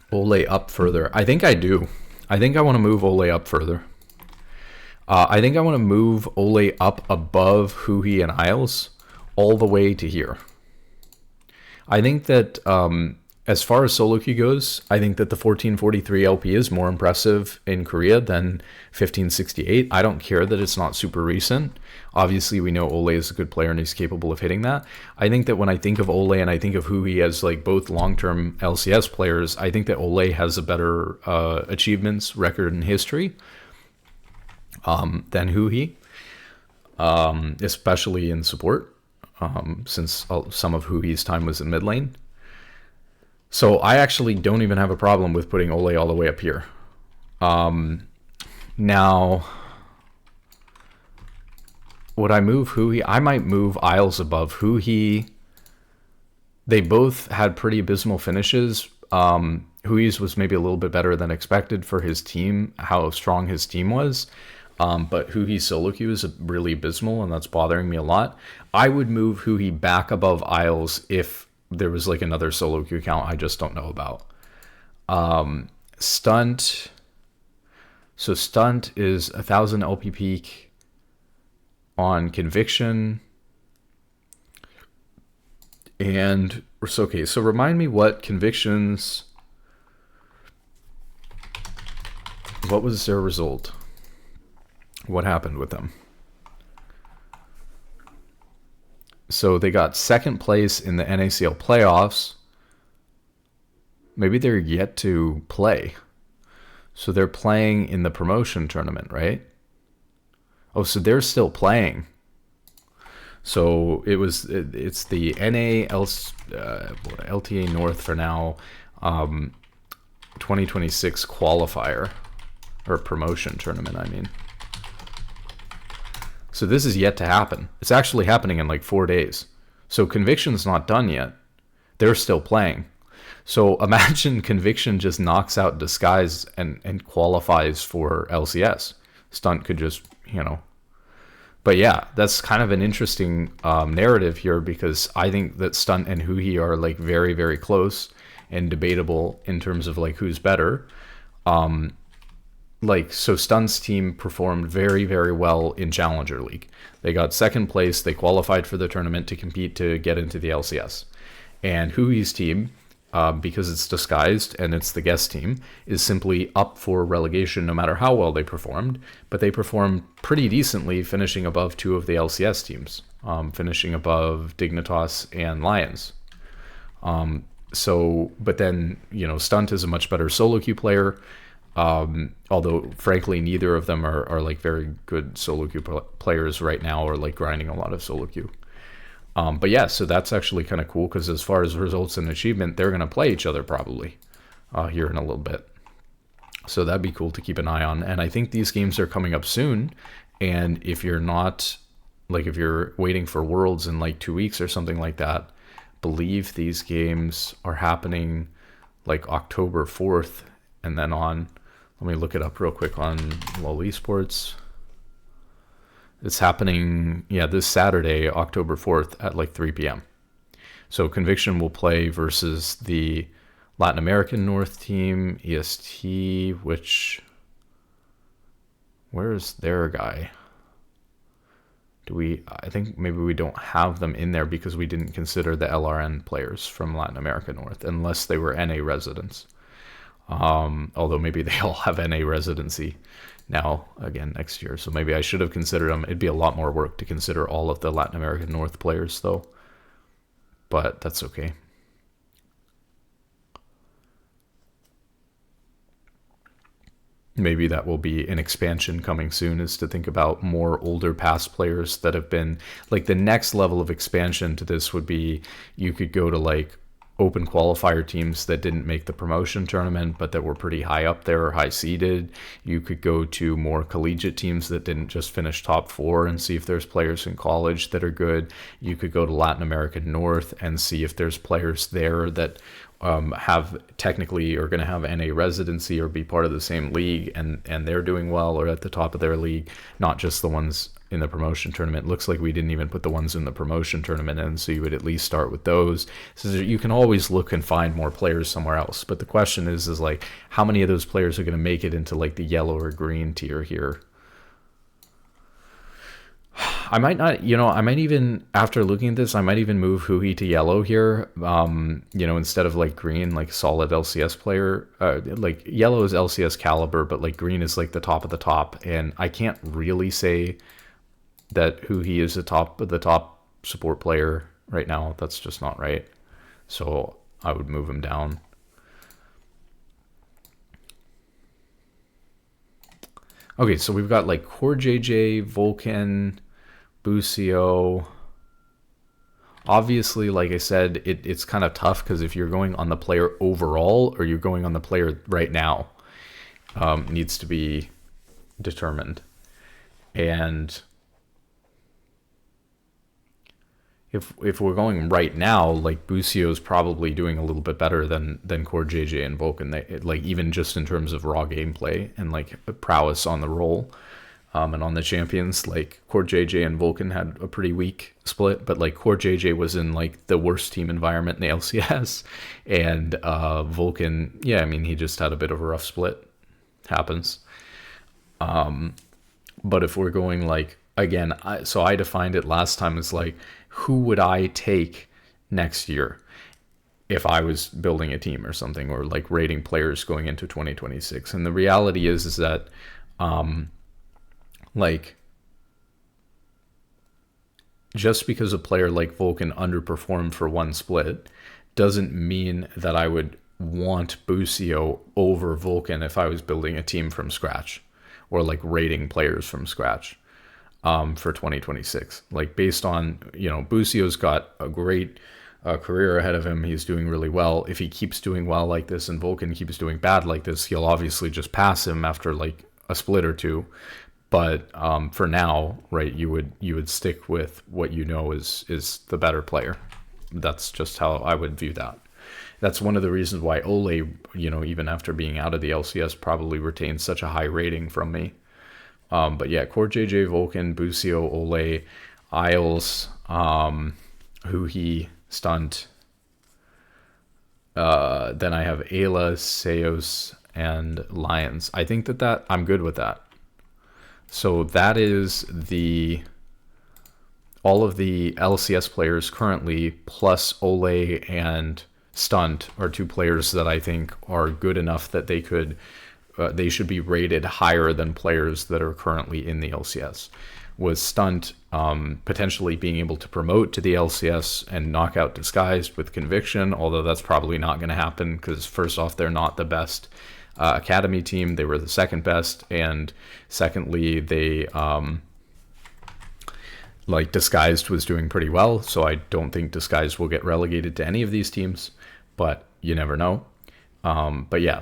Ole up further? I think I do. I think I want to move Ole up further. I think I want to move Ole up above Huhi and Isles all the way to here. I think that as far as solo queue goes, I think that the 1443 LP is more impressive in Korea than 1568. I don't care that it's not super recent. Obviously, we know Ole is a good player and he's capable of hitting that. I think that when I think of Ole and I think of Huhi as like both long-term LCS players, I think that Ole has a better achievements record in history than Huhi, especially in support, since some of Huhi's time was in mid lane. So I actually don't even have a problem with putting Ole all the way up here. Now, would I move Huhi? I might move Isles above Huhi. They both had pretty abysmal finishes. Hui's was maybe a little bit better than expected for his team, how strong his team was. But Huhi's solo queue is really abysmal, and that's bothering me a lot. I would move Huhi back above Isles if there was like another solo queue count I just don't know about. Stunt. So Stunt is 1,000 LP peak on Conviction. And okay, so remind me what Convictions, what was their result? What happened with them? So they got second place in the NACL playoffs. Maybe they're yet to play. So they're playing in the promotion tournament, right? Oh, so they're still playing. So it's the LTA North for now, 2026 qualifier, or promotion tournament, I mean. So this is yet to happen. It's actually happening in like 4 days. So Conviction's not done yet. They're still playing. So imagine Conviction just knocks out Disguise and qualifies for LCS. Stunt could just, But yeah, that's kind of an interesting narrative here, because I think that Stunt and Huhi are like very, very close and debatable in terms of like who's better. So Stunt's team performed very, very well in Challenger League. They got second place. They qualified for the tournament to compete to get into the LCS. And Hui's team, because it's disguised and it's the guest team, is simply up for relegation no matter how well they performed. But they performed pretty decently, finishing above 2 of the LCS teams, finishing above Dignitas and Lions. But then, Stunt is a much better solo queue player. Although frankly neither of them are like very good solo queue players right now, or like grinding a lot of solo queue. But yeah, so that's actually kind of cool, because as far as results and achievement, they're going to play each other probably here in a little bit. So that'd be cool to keep an eye on. And I think these games are coming up soon. And if you're not, like, if you're waiting for Worlds in like 2 weeks or something like that, believe these games are happening like October 4th and then on. Let me look it up real quick on LoL Esports. It's happening, this Saturday, October 4th at like 3 p.m. So Conviction will play versus the Latin American North team, EST, where's their guy? I think maybe we don't have them in there because we didn't consider the LRN players from Latin America North, unless they were NA residents. Although maybe they all have NA residency now again next year. So maybe I should have considered them. It'd be a lot more work to consider all of the Latin American North players though. But that's okay. Maybe that will be an expansion coming soon, is to think about more older past players that have been like the next level of expansion to this would be you could go to like open qualifier teams that didn't make the promotion tournament but that were pretty high up there or high seeded. You could go to more collegiate teams that didn't just finish top 4 and see if there's players in college that are good. You could go to Latin American North and see if there's players there that have technically are going to have NA residency or be part of the same league and they're doing well or at the top of their league, not just the ones in the promotion tournament. Looks like we didn't even put the ones in the promotion tournament in, so you would at least start with those. So you can always look and find more players somewhere else. But the question is like how many of those players are going to make it into like the yellow or green tier here? I might not, I might even, after looking at this, I might even move Huhi to yellow here, instead of like green, like solid LCS player. Like yellow is LCS caliber, but like green is like the top of the top. And I can't really say that Huhi is the top support player right now. That's just not right. So I would move him down. Okay, so we've got like Core JJ, Vulcan, Busio. Obviously, like I said, it's kind of tough because if you're going on the player overall or you're going on the player right now, needs to be determined. And if we're going right now, like Busio's probably doing a little bit better than Core JJ and Vulcan. Like even just in terms of raw gameplay and like prowess on the roll. And on the champions, like Core JJ and Vulcan had a pretty weak split, but like Core JJ was in like the worst team environment in the LCS, and Vulcan, he just had a bit of a rough split. Happens. But if we're going like again, I defined it last time as like who would I take next year if I was building a team or something, or like rating players going into 2026, and the reality is that. Like, just because a player like Vulcan underperformed for one split doesn't mean that I would want Busio over Vulcan if I was building a team from scratch or like rating players from scratch for 2026. Like based on, Busio's got a great career ahead of him. He's doing really well. If he keeps doing well like this and Vulcan keeps doing bad like this, he'll obviously just pass him after like a split or two. But for now, right, you would stick with what is the better player. That's just how I would view that. That's one of the reasons why Ole, even after being out of the LCS, probably retains such a high rating from me. But yeah, Core JJ, Vulcan, Busio, Ole, Isles, Huhi, Stunt. Then I have Ayla, Seos, and Lions. I think that I'm good with that. So that is all of the LCS players currently, plus Ole and Stunt are two players that I think are good enough that they should be rated higher than players that are currently in the LCS. With Stunt potentially being able to promote to the LCS and knock out Disguised with Conviction, although that's probably not going to happen because first off, they're not the best academy team. They were the second best, and secondly, they like Disguised was doing pretty well, so I don't think Disguised will get relegated to any of these teams, but you never know. But yeah,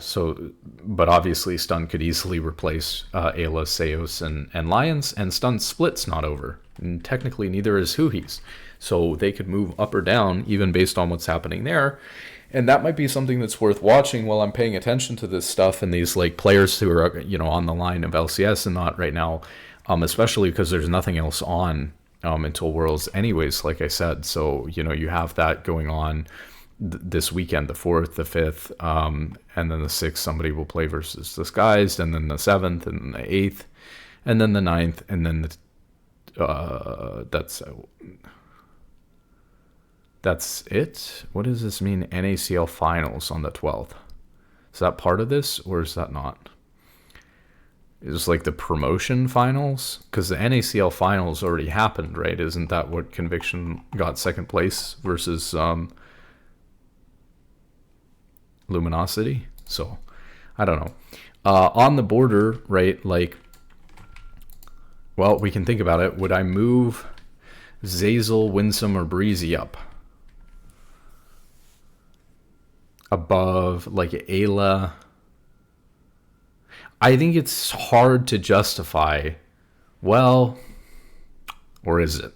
but obviously Stun could easily replace Ayla, Seos, and Lions, and Stun split's not over. And technically, neither is Huhi's. So they could move up or down even based on what's happening there. And that might be something that's worth watching while I'm paying attention to this stuff and these like players who are on the line of LCS and not right now, especially because there's nothing else on until Worlds anyways, like I said. So you have that going on this weekend, the 4th, the 5th, and then the 6th somebody will play versus Disguised, and then the 7th and the 8th, and then the 9th, and then that's it. What does this mean? NACL finals on the 12th. Is that part of this, or is that not? Is like the promotion finals? Because the NACL finals already happened, right? Isn't that what Conviction got second place versus Luminosity? So I don't know. On the border, right? Like, well, we can think about it. Would I move Zazel, Winsome, or Breezy up above like Ayla? I think it's hard to justify. Well, or is it?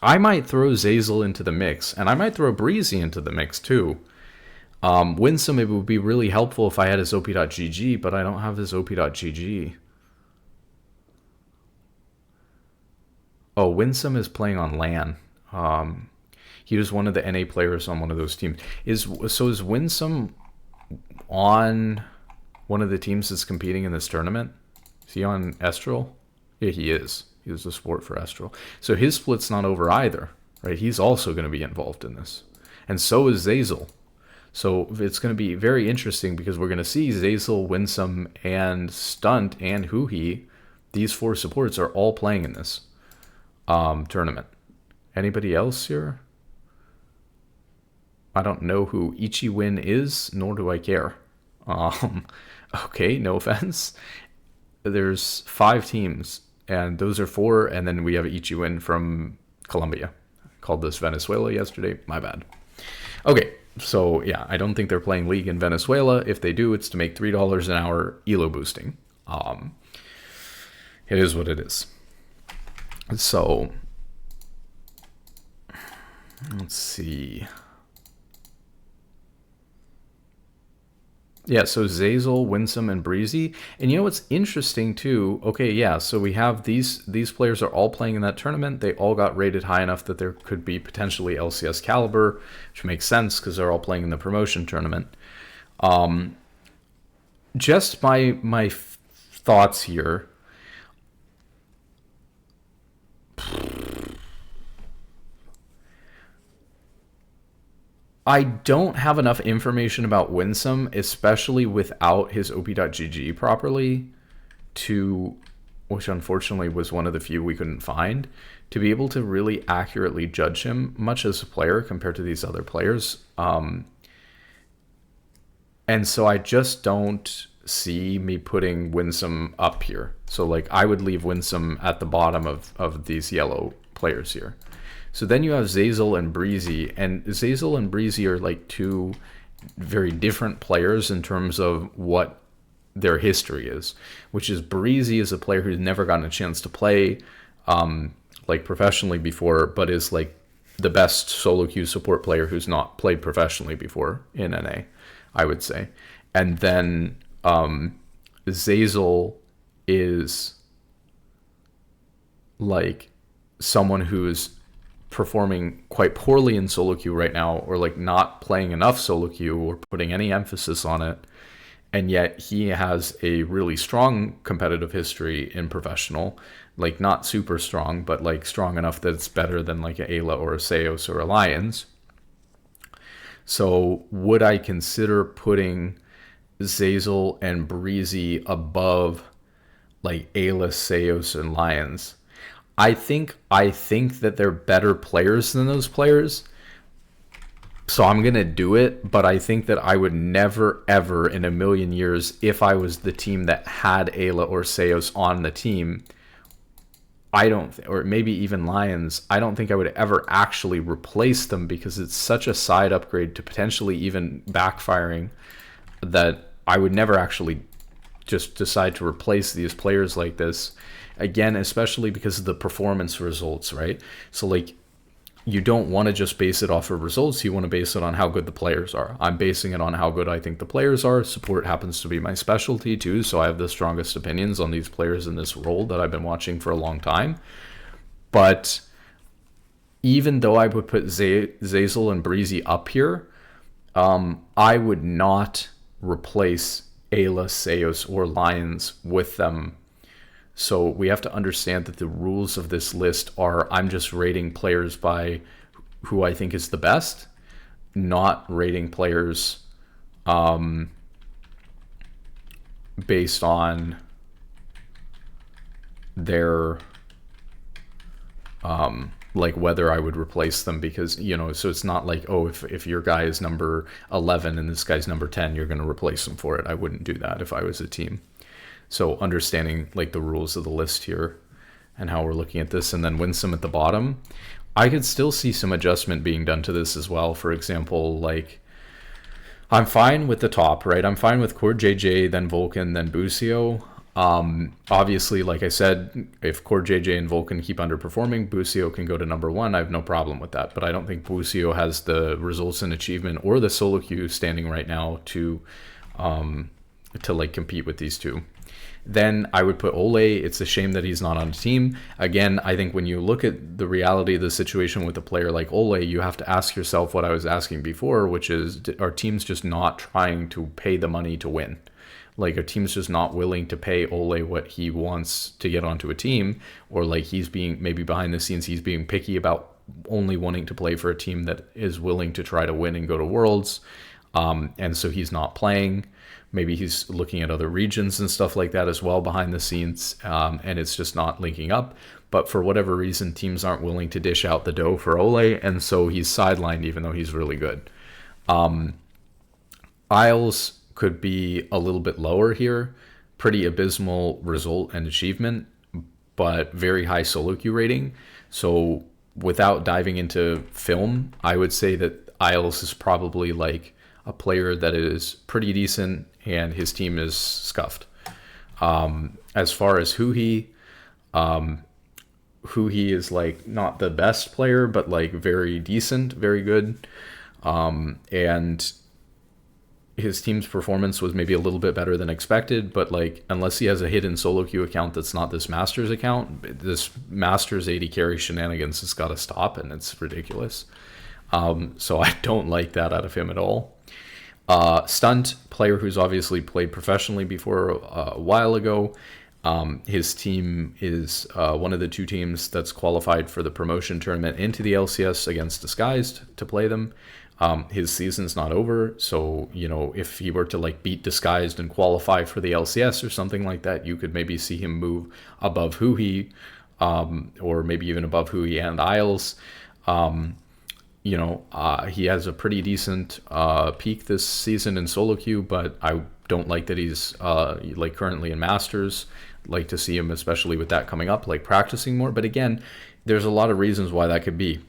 I might throw Zazel into the mix, and I might throw Breezy into the mix too. Winsome, it would be really helpful if I had his op.gg, but I don't have his op.gg. Oh, Winsome is playing on LAN. He was one of the NA players on one of those teams. Is Winsome on one of the teams that's competing in this tournament? Is he on Estral? Yeah, he is. He was a sport for Estral. So his split's not over either, right? He's also going to be involved in this. And so is Zazel. So it's going to be very interesting because we're going to see Zazel, Winsome, and Stunt, and Huhi. These 4 supports are all playing in this tournament. Anybody else here? I don't know who Ichiwin is, nor do I care. Okay, no offense. There's 5 teams, and those are 4, and then we have Ichiwin from Colombia. Called this Venezuela yesterday. My bad. Okay, so yeah, I don't think they're playing League in Venezuela. If they do, it's to make $3 an hour ELO boosting. It is what it is. So, let's see. Yeah, so Zazel, Winsome, and Breezy. And you know what's interesting too? Okay, yeah, so we have these players are all playing in that tournament. They all got rated high enough that there could be potentially LCS caliber, which makes sense because they're all playing in the promotion tournament. Just my thoughts here. I don't have enough information about Winsome, especially without his op.gg properly, which unfortunately was one of the few we couldn't find, to be able to really accurately judge him, much as a player compared to these other players. And so I just don't see me putting Winsome up here. So like I would leave Winsome at the bottom of these yellow players here. So then you have Zazel and Breezy, and Zazel and Breezy are like 2 very different players in terms of what their history is, which is Breezy is a player who's never gotten a chance to play like professionally before, but is like the best solo queue support player who's not played professionally before in NA, I would say. And then Zazel is like someone who's performing quite poorly in solo queue right now, or like not playing enough solo queue or putting any emphasis on it, and yet he has a really strong competitive history in professional, like not super strong, but like strong enough that it's better than like a Ayla or a Seos or a Lions. So would I consider putting Zazel and Breezy above like Ayla, Seos, and Lions? I think that they're better players than those players, so I'm going to do it, but I think that I would never, ever in a million years, if I was the team that had Ayla or Seos on the team, or maybe even Lions, I don't think I would ever actually replace them because it's such a side upgrade to potentially even backfiring that I would never actually just decide to replace these players like this. Again, especially because of the performance results, right? So like, you don't want to just base it off of results. You want to base it on how good the players are. I'm basing it on how good I think the players are. Support happens to be my specialty too, so I have the strongest opinions on these players in this role that I've been watching for a long time. But even though I would put Zazel and Breezy up here, I would not replace Ayla, Seos, or Lions with them. So we have to understand that the rules of this list are, I'm just rating players by who I think is the best, not rating players based on their like whether I would replace them, because, you know, so it's not like, oh, if your guy is number 11 and this guy's number 10, you're going to replace him for it. I wouldn't do that if I was a team. So understanding like the rules of the list here and how we're looking at this, and then Winsome at the bottom, I could still see some adjustment being done to this as well. For example, like, I'm fine with the top, right? I'm fine with Cord JJ, then Vulcan, then Busio. Obviously, like I said, if Cord JJ and Vulcan keep underperforming, Busio can go to number 1. I have no problem with that. But I don't think Busio has the results and achievement or the solo queue standing right now to like compete with these two. Then I would put Ole. It's a shame that he's not on a team. Again, I think when you look at the reality of the situation with a player like Ole, you have to ask yourself what I was asking before, which is, are teams just not trying to pay the money to win? Like, are teams just not willing to pay Ole what he wants to get onto a team? Or like, he's being, maybe behind the scenes, he's being picky about only wanting to play for a team that is willing to try to win and go to Worlds. And so he's not playing. Maybe he's looking at other regions and stuff like that as well behind the scenes, and it's just not linking up. But for whatever reason, teams aren't willing to dish out the dough for Ole, and so he's sidelined even though he's really good. Isles could be a little bit lower here. Pretty abysmal result and achievement, but very high solo queue rating. So without diving into film, I would say that Isles is probably like a player that is pretty decent, and his team is scuffed. As far as Huhi is like not the best player, but like very decent, very good. And his team's performance was maybe a little bit better than expected, but like, unless he has a hidden solo queue account that's not this Masters account, this Masters 80 carry shenanigans has got to stop, and it's ridiculous. So I don't like that out of him at all. Stunt, player who's obviously played professionally before a while ago. His team is one of the 2 teams that's qualified for the promotion tournament into the LCS against Disguised to play them. His season's not over, so, you know, if he were to like beat Disguised and qualify for the LCS or something like that, you could maybe see him move above Huhi, or maybe even above Huhi and Isles. You know, he has a pretty decent peak this season in solo queue, but I don't like that he's like currently in Masters. Like to see him, especially with that coming up, like practicing more. But again, there's a lot of reasons why that could be.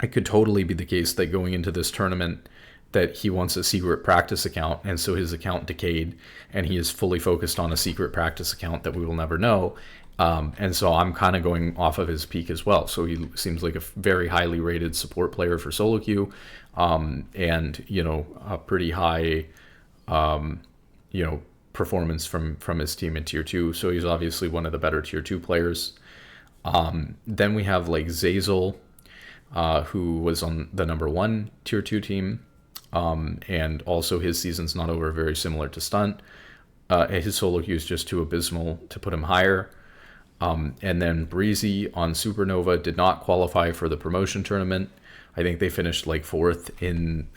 It could totally be the case that going into this tournament that he wants a secret practice account, and so his account decayed, and he is fully focused on a secret practice account that we will never know. And so I'm kind of going off of his peak as well. So he seems like a very highly rated support player for solo queue, and, you know, a pretty high, you know, performance from his team in tier 2. So he's obviously one of the better tier 2 players. Then we have like Zazel, who was on the number 1 tier 2 team. And also his season's not over, very similar to Stunt. His solo queue is just too abysmal to put him higher. And then Breezy on Supernova did not qualify for the promotion tournament. I think they finished like 4th in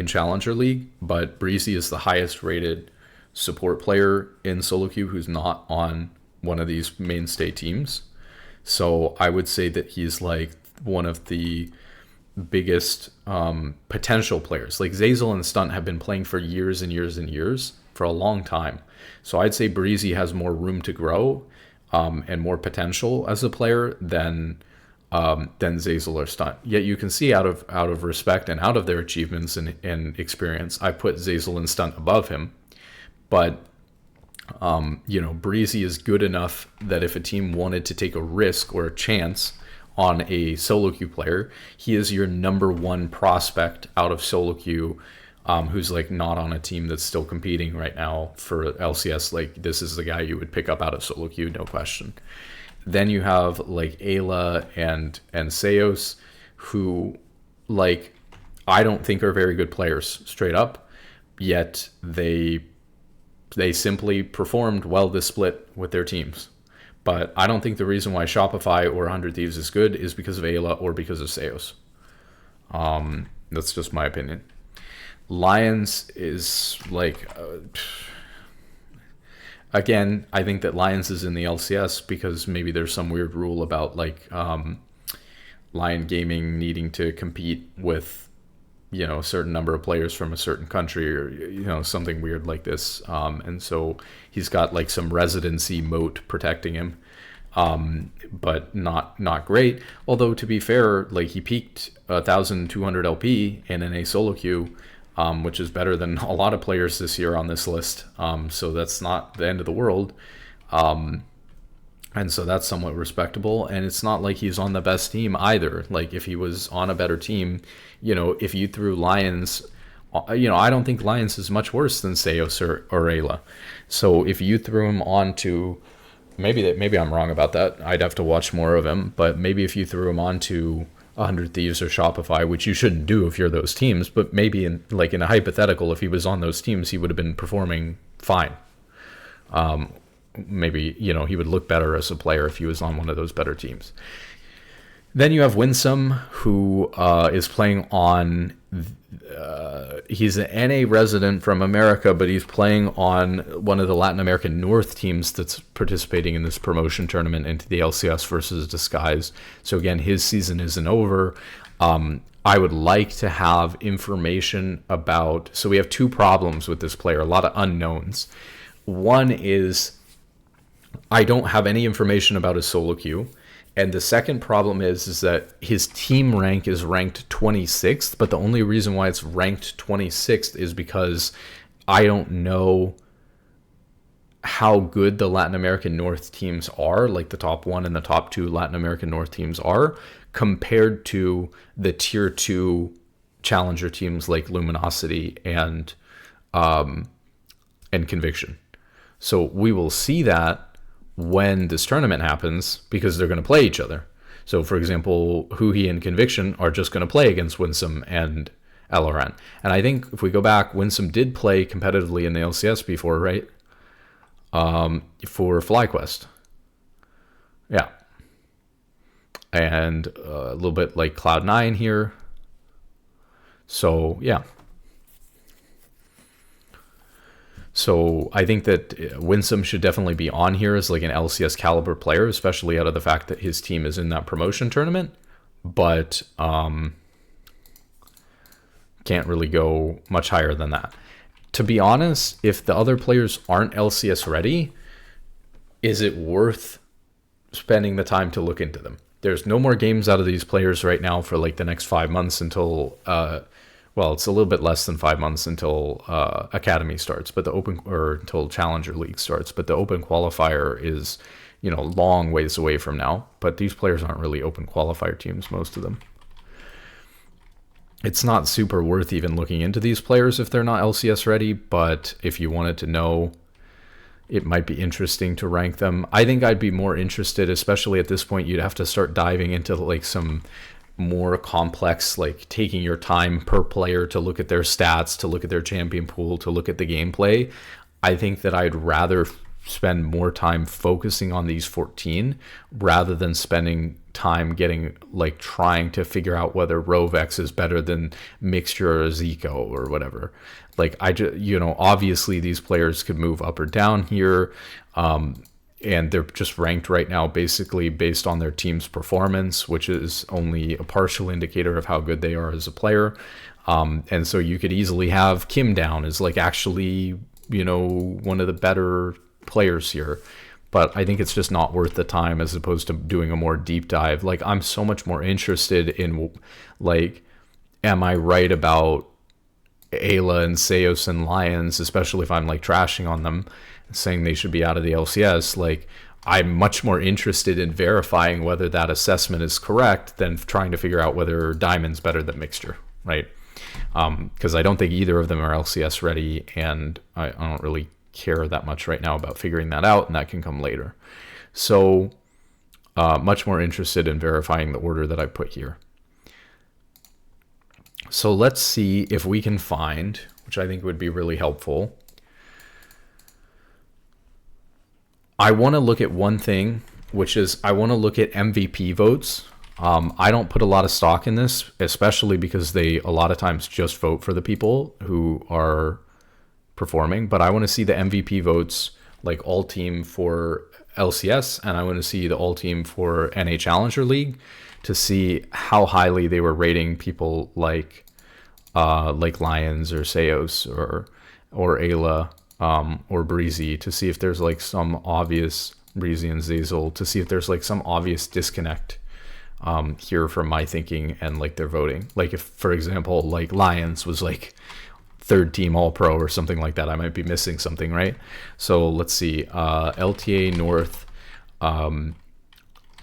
Challenger League, but Breezy is the highest rated support player in solo queue who's not on one of these mainstay teams. So I would say that he's like one of the biggest potential players. Like Zazel and Stunt have been playing for years and years and years, for a long time. So I'd say Breezy has more room to grow and more potential as a player than than Zazel or Stunt. Yet you can see out of respect and out of their achievements and experience, I put Zazel and Stunt above him. But Breezy is good enough that if a team wanted to take a risk or a chance on a solo queue player, he is your number one prospect out of solo queue, who's like not on a team that's still competing right now for LCS. Like, this is the guy you would pick up out of solo queue, no question. Then you have like Ayla and Seos, who, like, I don't think are very good players straight up, yet they simply performed well this split with their teams. But I don't think the reason why Shopify or 100 Thieves is good is because of Ayla or because of Seos. That's just my opinion. Lions is like... again, I think that Lions is in the LCS because maybe there's some weird rule about like Lion Gaming needing to compete with, a certain number of players from a certain country, or something weird like this, and so he's got like some residency moat protecting him, but not great. Although, to be fair, like, he peaked 1,200 LP in a solo queue, which is better than a lot of players this year on this list, so that's not the end of the world, and so that's somewhat respectable. And it's not like he's on the best team either. Like, if he was on a better team, if you threw Lions, I don't think Lions is much worse than Seos or Ayla. So if you threw him onto, maybe I'm wrong about that, I'd have to watch more of him, but maybe if you threw him onto 100 Thieves or Shopify, which you shouldn't do if you're those teams, but maybe in a hypothetical, if he was on those teams, he would have been performing fine. Maybe, he would look better as a player if he was on one of those better teams. Then you have Winsome, who is playing on... he's an NA resident from America, but he's playing on one of the Latin American North teams that's participating in this promotion tournament into the LCS versus Disguise. So again, his season isn't over. I would like to have information about... So we have two problems with this player, a lot of unknowns. One is I don't have any information about his solo queue. And the second problem is that his team rank is ranked 26th, but the only reason why it's ranked 26th is because I don't know how good the Latin American North teams are, like the top one and the top two Latin American North teams are, compared to the tier 2 challenger teams like Luminosity and Conviction. So we will see that when this tournament happens, because they're going to play each other. So, for example, Huhi and Conviction are just going to play against Winsome and LRN. And I think if we go back, Winsome did play competitively in the LCS before, right? For FlyQuest. Yeah. And a little bit like Cloud9 here. So, yeah. So I think that Winsome should definitely be on here as like an LCS caliber player, especially out of the fact that his team is in that promotion tournament. But can't really go much higher than that. To be honest, if the other players aren't LCS ready, is it worth spending the time to look into them? There's no more games out of these players right now for like the next 5 months until... well, it's a little bit less than 5 months until Academy starts, but until Challenger League starts. But the Open Qualifier is, long ways away from now. But these players aren't really Open Qualifier teams, most of them. It's not super worth even looking into these players if they're not LCS ready. But if you wanted to know, it might be interesting to rank them. I think I'd be more interested, especially at this point. You'd have to start diving into like some more complex, like taking your time per player to look at their stats, to look at their champion pool, to look at the gameplay. I think that I'd rather spend more time focusing on these 14 rather than spending time trying to figure out whether Rovex is better than Mixture or Zico or whatever. Like, obviously these players could move up or down here. And they're just ranked right now basically based on their team's performance, which is only a partial indicator of how good they are as a player. And so you could easily have Kim down as like actually, one of the better players here. but I think it's just not worth the time as opposed to doing a more deep dive. Like, I'm so much more interested in, like, am I right about Ayla and Seos and Lions, especially if I'm like trashing on them, saying they should be out of the LCS. Like, I'm much more interested in verifying whether that assessment is correct than trying to figure out whether Diamond's better than Mixture, right? Because I don't think either of them are LCS ready, and I don't really care that much right now about figuring that out, and that can come later. So much more interested in verifying the order that I put here. So let's see if we can find, which I think would be really helpful. I want to look at one thing, which is I want to look at MVP votes. I don't put a lot of stock in this, especially because they a lot of times just vote for the people who are performing. But I want to see the MVP votes, like all team for LCS, and I want to see the all team for NA Challenger League to see how highly they were rating people like Lions or Seos or Ayla or Breezy, to see if there's like some obvious Breezy and Zazel, to see if there's like some obvious disconnect here from my thinking and like their voting. Like if, for example, like Lions was like third team all pro or something like that, I might be missing something, right? So let's see, LTA North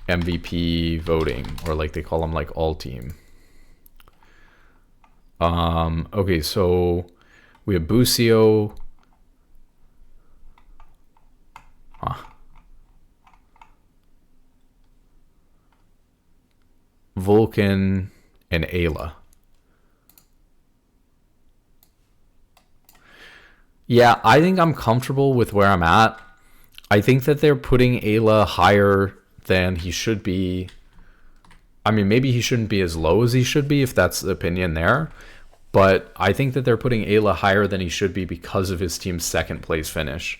MVP voting, or like they call them like all team. Okay, so we have Busio. Vulcan and Ayla. Yeah, I think I'm comfortable with where I'm at. I think that they're putting Ayla higher than he should be. I mean, maybe he shouldn't be as low as he should be, if that's the opinion there. But I think that they're putting Ayla higher than he should be because of his team's second place finish.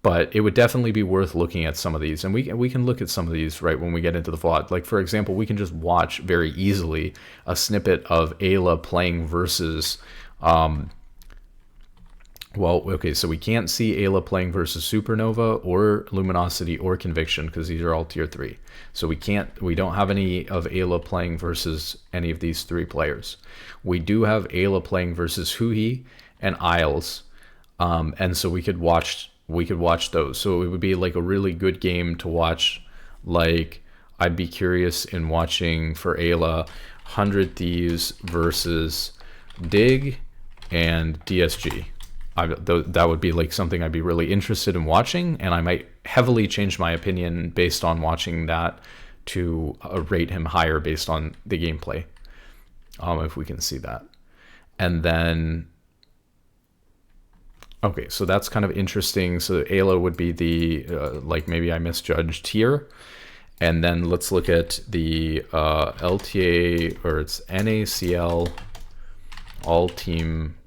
But it would definitely be worth looking at some of these. And we can look at some of these right when we get into the VOD. Like, for example, we can just watch very easily a snippet of Ayla playing versus... well, okay, so we can't see Ayla playing versus Supernova or Luminosity or Conviction because these are all tier 3. So we don't have any of Ayla playing versus any of these 3 players. We do have Ayla playing versus Huhi and Isles. And so we could watch those. So it would be like a really good game to watch. Like, I'd be curious in watching for Ayla 100 Thieves versus Dig and DSG. That would be like something I'd be really interested in watching, and I might heavily change my opinion based on watching that to rate him higher based on the gameplay, if we can see that. And then, okay, so that's kind of interesting. So Ayla would be the, like maybe I misjudged here. And then let's look at the LTA, or it's NACL all team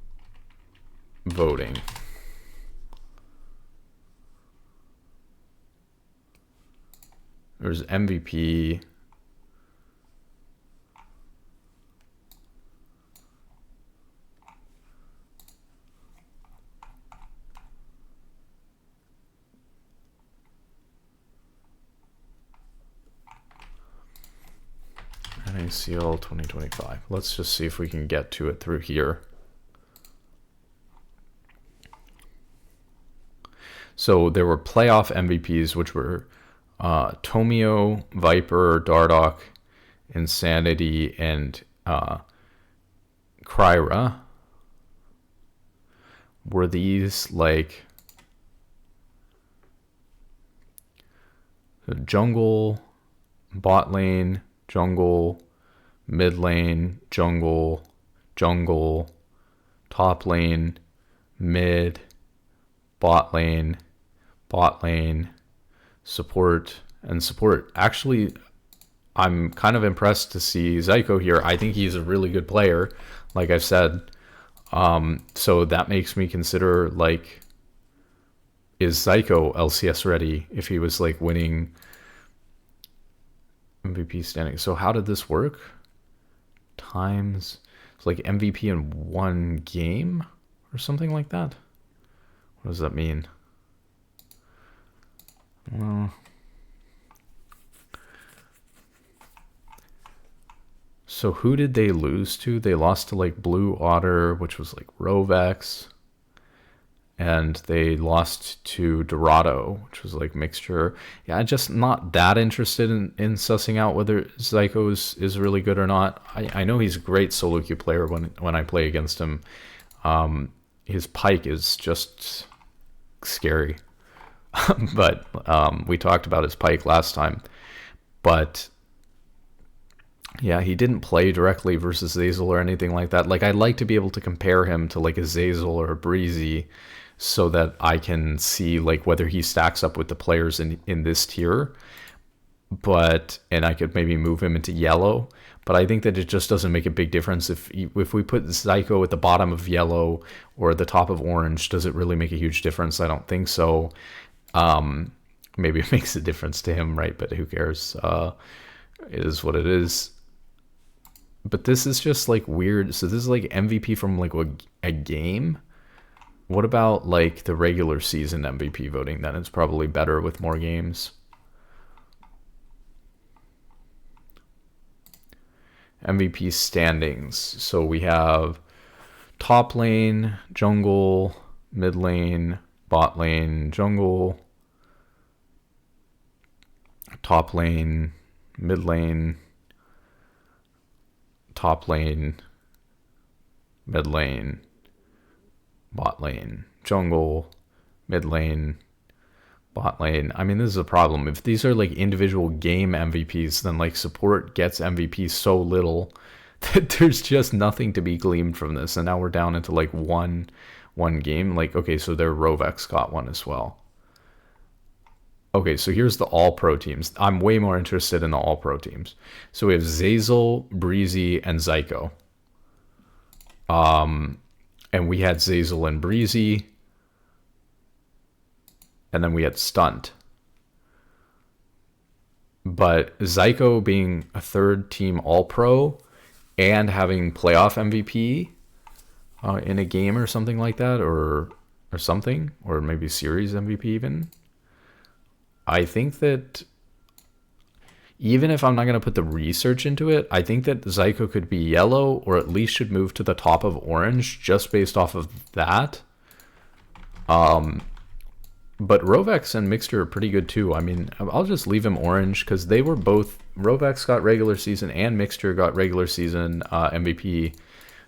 voting. There's MVP. NACL 2025. Let's just see if we can get to it through here. So there were playoff MVPs, which were Tomio, Viper, Dardoch, Insanity, and Kryra. Were these like jungle, bot lane, jungle, mid lane, jungle, top lane, mid, bot lane, support, and support. Actually, I'm kind of impressed to see Zyko here. I think he's a really good player, like I've said. So that makes me consider, like, is Zyko LCS ready if he was like winning MVP standing? So how did this work? Times, it's like MVP in one game or something like that. What does that mean? Well, so who did they lose to? They lost to like Blue Otter, which was like Rovex. And they lost to Dorado, which was like Mixture. Yeah, I'm just not that interested in sussing out whether Zyko is really good or not. I know he's a great solo queue player when I play against him. His pike is just scary. But we talked about his pike last time. But yeah, he didn't play directly versus Zazel or anything like that. Like, I'd like to be able to compare him to like a Zazel or a Breezy, so that I can see like whether he stacks up with the players in this tier. And I could maybe move him into yellow. But I think that it just doesn't make a big difference if we put Zyko at the bottom of yellow or the top of orange. Does it really make a huge difference? I don't think so. Maybe it makes a difference to him, right? But who cares? It is what it is. But this is just like weird. So this is like MVP from like a game. What about like the regular season MVP voting then? It's probably better with more games. MVP standings. So we have top lane, jungle, mid lane, bot lane, jungle, top lane, mid lane, top lane, mid lane, bot lane, jungle, mid lane, bot lane. I mean, this is a problem. If these are like individual game MVPs, then like support gets MVP so little that there's just nothing to be gleaned from this. And now we're down into like one game. Like, okay, so their Rovex got one as well. Okay, so here's the all-pro teams. I'm way more interested in the all-pro teams. So we have Zazel, Breezy, and Zyko. And we had Zazel and Breezy. And then we had Stunt. But Zyko being a third team All-Pro and having playoff MVP in a game or something like that, or something, or maybe series MVP even. I think that even if I'm not going to put the research into it, I think that Zyko could be yellow or at least should move to the top of orange just based off of that. But Rovex and Mixture are pretty good too. I mean, I'll just leave him orange because they were both, Rovex got regular season and Mixture got regular season MVP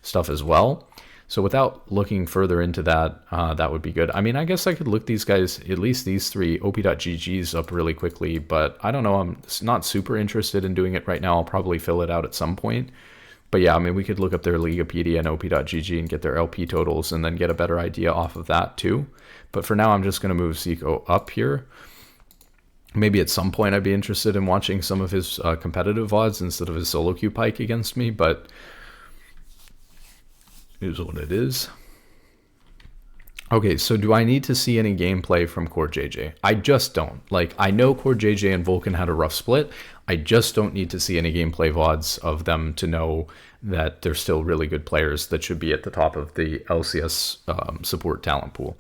stuff as well. So without looking further into that, that would be good. I mean, I guess I could look these guys, at least these three op.gg's up really quickly, but I don't know. I'm not super interested in doing it right now. I'll probably fill it out at some point. But yeah, I mean, we could look up their Ligapedia and op.gg and get their LP totals and then get a better idea off of that too. But for now, I'm just going to move Zico up here. Maybe at some point I'd be interested in watching some of his competitive VODs instead of his solo queue pike against me, but it is what it is. Okay, so do I need to see any gameplay from Core JJ? I just don't. Like, I know Core JJ and Vulcan had a rough split. I just don't need to see any gameplay VODs of them to know that they're still really good players that should be at the top of the LCS support talent pool.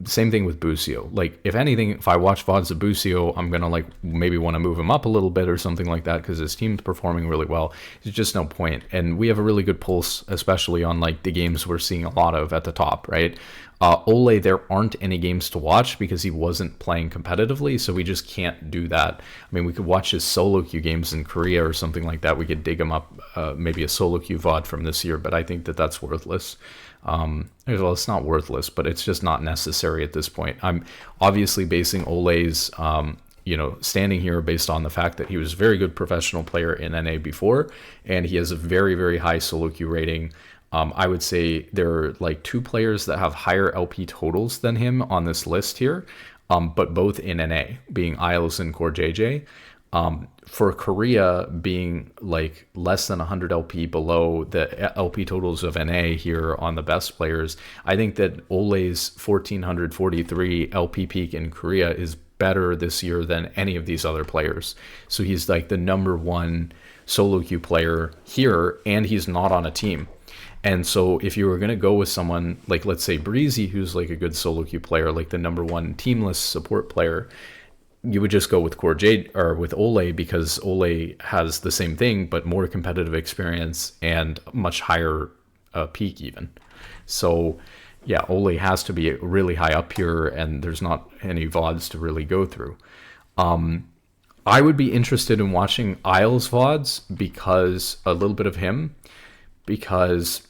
Same thing with Busio. Like, if anything, if I watch VODs of Busio, I'm going to like maybe want to move him up a little bit or something like that because his team's performing really well. There's just no point. And we have a really good pulse, especially on like the games we're seeing a lot of at the top, right? Ole, there aren't any games to watch because he wasn't playing competitively, so we just can't do that. I mean, we could watch his solo queue games in Korea or something like that. We could dig him up, maybe a solo queue VOD from this year, but I think that that's worthless. Well, it's not worthless, but it's just not necessary at this point. I'm obviously basing Ole's, standing here based on the fact that he was a very good professional player in NA before, and he has a very, very high solo queue rating. I would say there are like two players that have higher LP totals than him on this list here, but both in NA, being Isles and Core JJ. For Korea being like less than 100 LP below the LP totals of NA here on the best players, I think that Ole's 1443 LP peak in Korea is better this year than any of these other players. So he's like the number one solo queue player here, and he's not on a team. And so if you were going to go with someone like, let's say Breezy, who's like a good solo queue player, like the number one teamless support player, you would just go with Core J or with Ole because Ole has the same thing but more competitive experience and much higher peak even. So yeah, Ole has to be really high up here, and there's not any VODs to really go through. I would be interested in watching Isles VODs because a little bit of him, because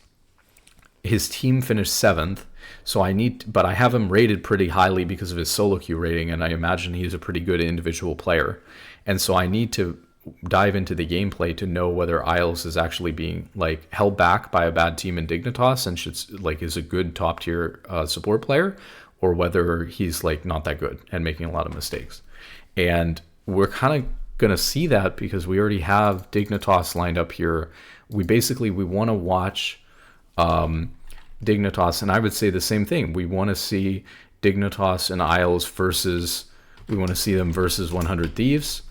his team finished 7th. So but I have him rated pretty highly because of his solo queue rating, and I imagine he's a pretty good individual player. And so I need to dive into the gameplay to know whether Isles is actually being like held back by a bad team in Dignitas and is a good top tier support player, or whether he's like not that good and making a lot of mistakes. And we're kind of gonna see that because we already have Dignitas lined up here. We want to watch Dignitas, and I would say the same thing. We want to see Dignitas and Isles we want to see them versus 100 Thieves.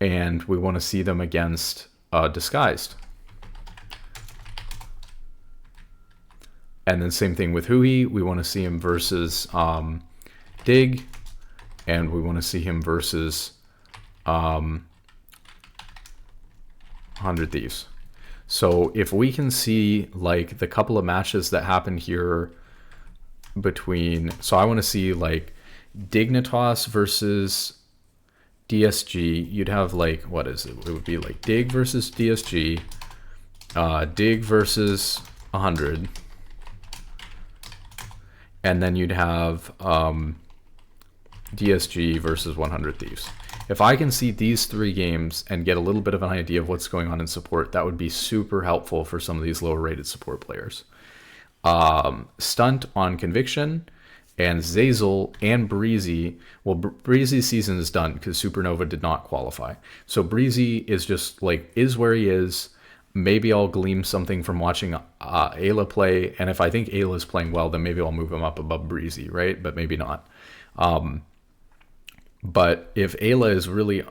And we want to see them against Disguised. And then same thing with Hui. We want to see him versus Dig, and we want to see him versus 100 Thieves. So if we can see like the couple of matches that happened here so I want to see like Dignitas versus DSG. You'd have like, what is it? It would be like Dig versus DSG, Dig versus 100, and then you'd have DSG versus 100 Thieves. If I can see these 3 games and get a little bit of an idea of what's going on in support, that would be super helpful for some of these lower rated support players. Stunt on Conviction and Zazel and Breezy. Well, Breezy's season is done because Supernova did not qualify. So Breezy is just like, is where he is. Maybe I'll glean something from watching Ayla play. And if I think Ayla is playing well, then maybe I'll move him up above Breezy, right? But maybe not. But if Ayla is really,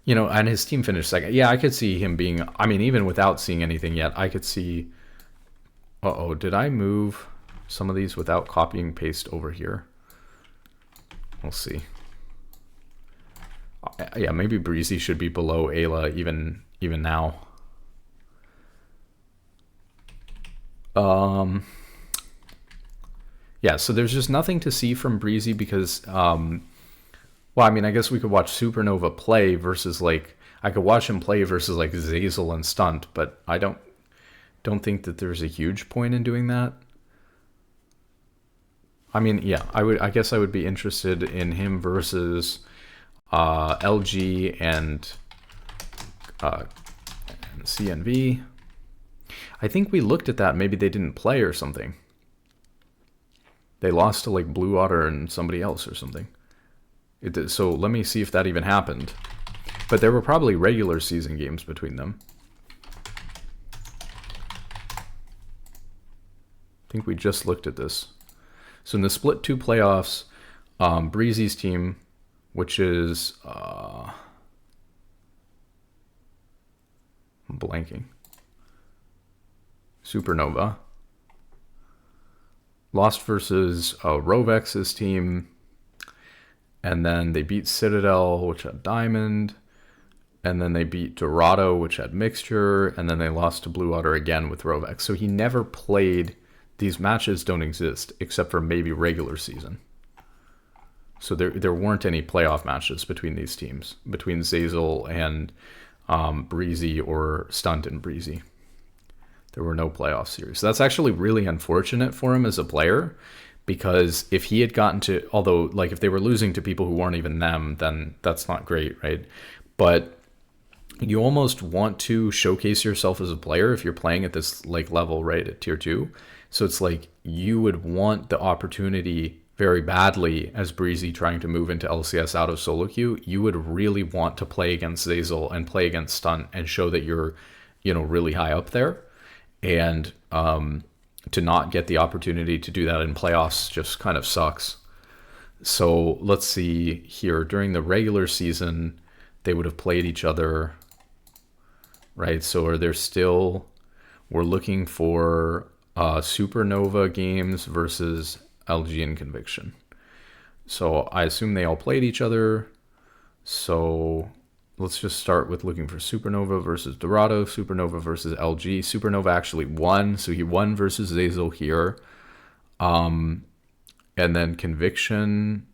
and his team finished 2nd, yeah, I could see him being, even without seeing anything yet, I could see, did I move some of these without copying paste over here? We'll see. Yeah, maybe Breezy should be below Ayla even now. Yeah, so there's just nothing to see from Breezy because, I guess we could watch Supernova play versus I could watch him play versus Zazel and Stunt, but I don't think that there's a huge point in doing that. Yeah, I guess I would be interested in him versus LG and CNV. I think we looked at that. Maybe they didn't play or something. They lost to Blue Otter and somebody else or something. So let me see if that even happened. But there were probably regular season games between them. I think we just looked at this. So in the split 2 playoffs, Breezy's team, which is I'm blanking. Supernova lost versus Rovex's team, and then they beat Citadel, which had Diamond, and then they beat Dorado, which had Mixture, and then they lost to Blue Otter again with Rovex. So he never played. These matches don't exist except for maybe regular season. So there weren't any playoff matches between these teams, between Zazel and Breezy or Stunt and Breezy. There were no playoff series. So that's actually really unfortunate for him as a player, because if he had gotten to, although if they were losing to people who weren't even them, then that's not great, right? But you almost want to showcase yourself as a player if you're playing at this level, right, at tier 2. So it's you would want the opportunity very badly as Breezy trying to move into LCS out of solo queue. You would really want to play against Zazel and play against Stunt and show that you're, really high up there. And to not get the opportunity to do that in playoffs just kind of sucks. So let's see here. During the regular season, they would have played each other, right? So we're looking for Supernova games versus LG and Conviction. So I assume they all played each other. So let's just start with looking for Supernova versus Dorado, Supernova versus LG. Supernova actually won, so he won versus Zazel here. And then Conviction,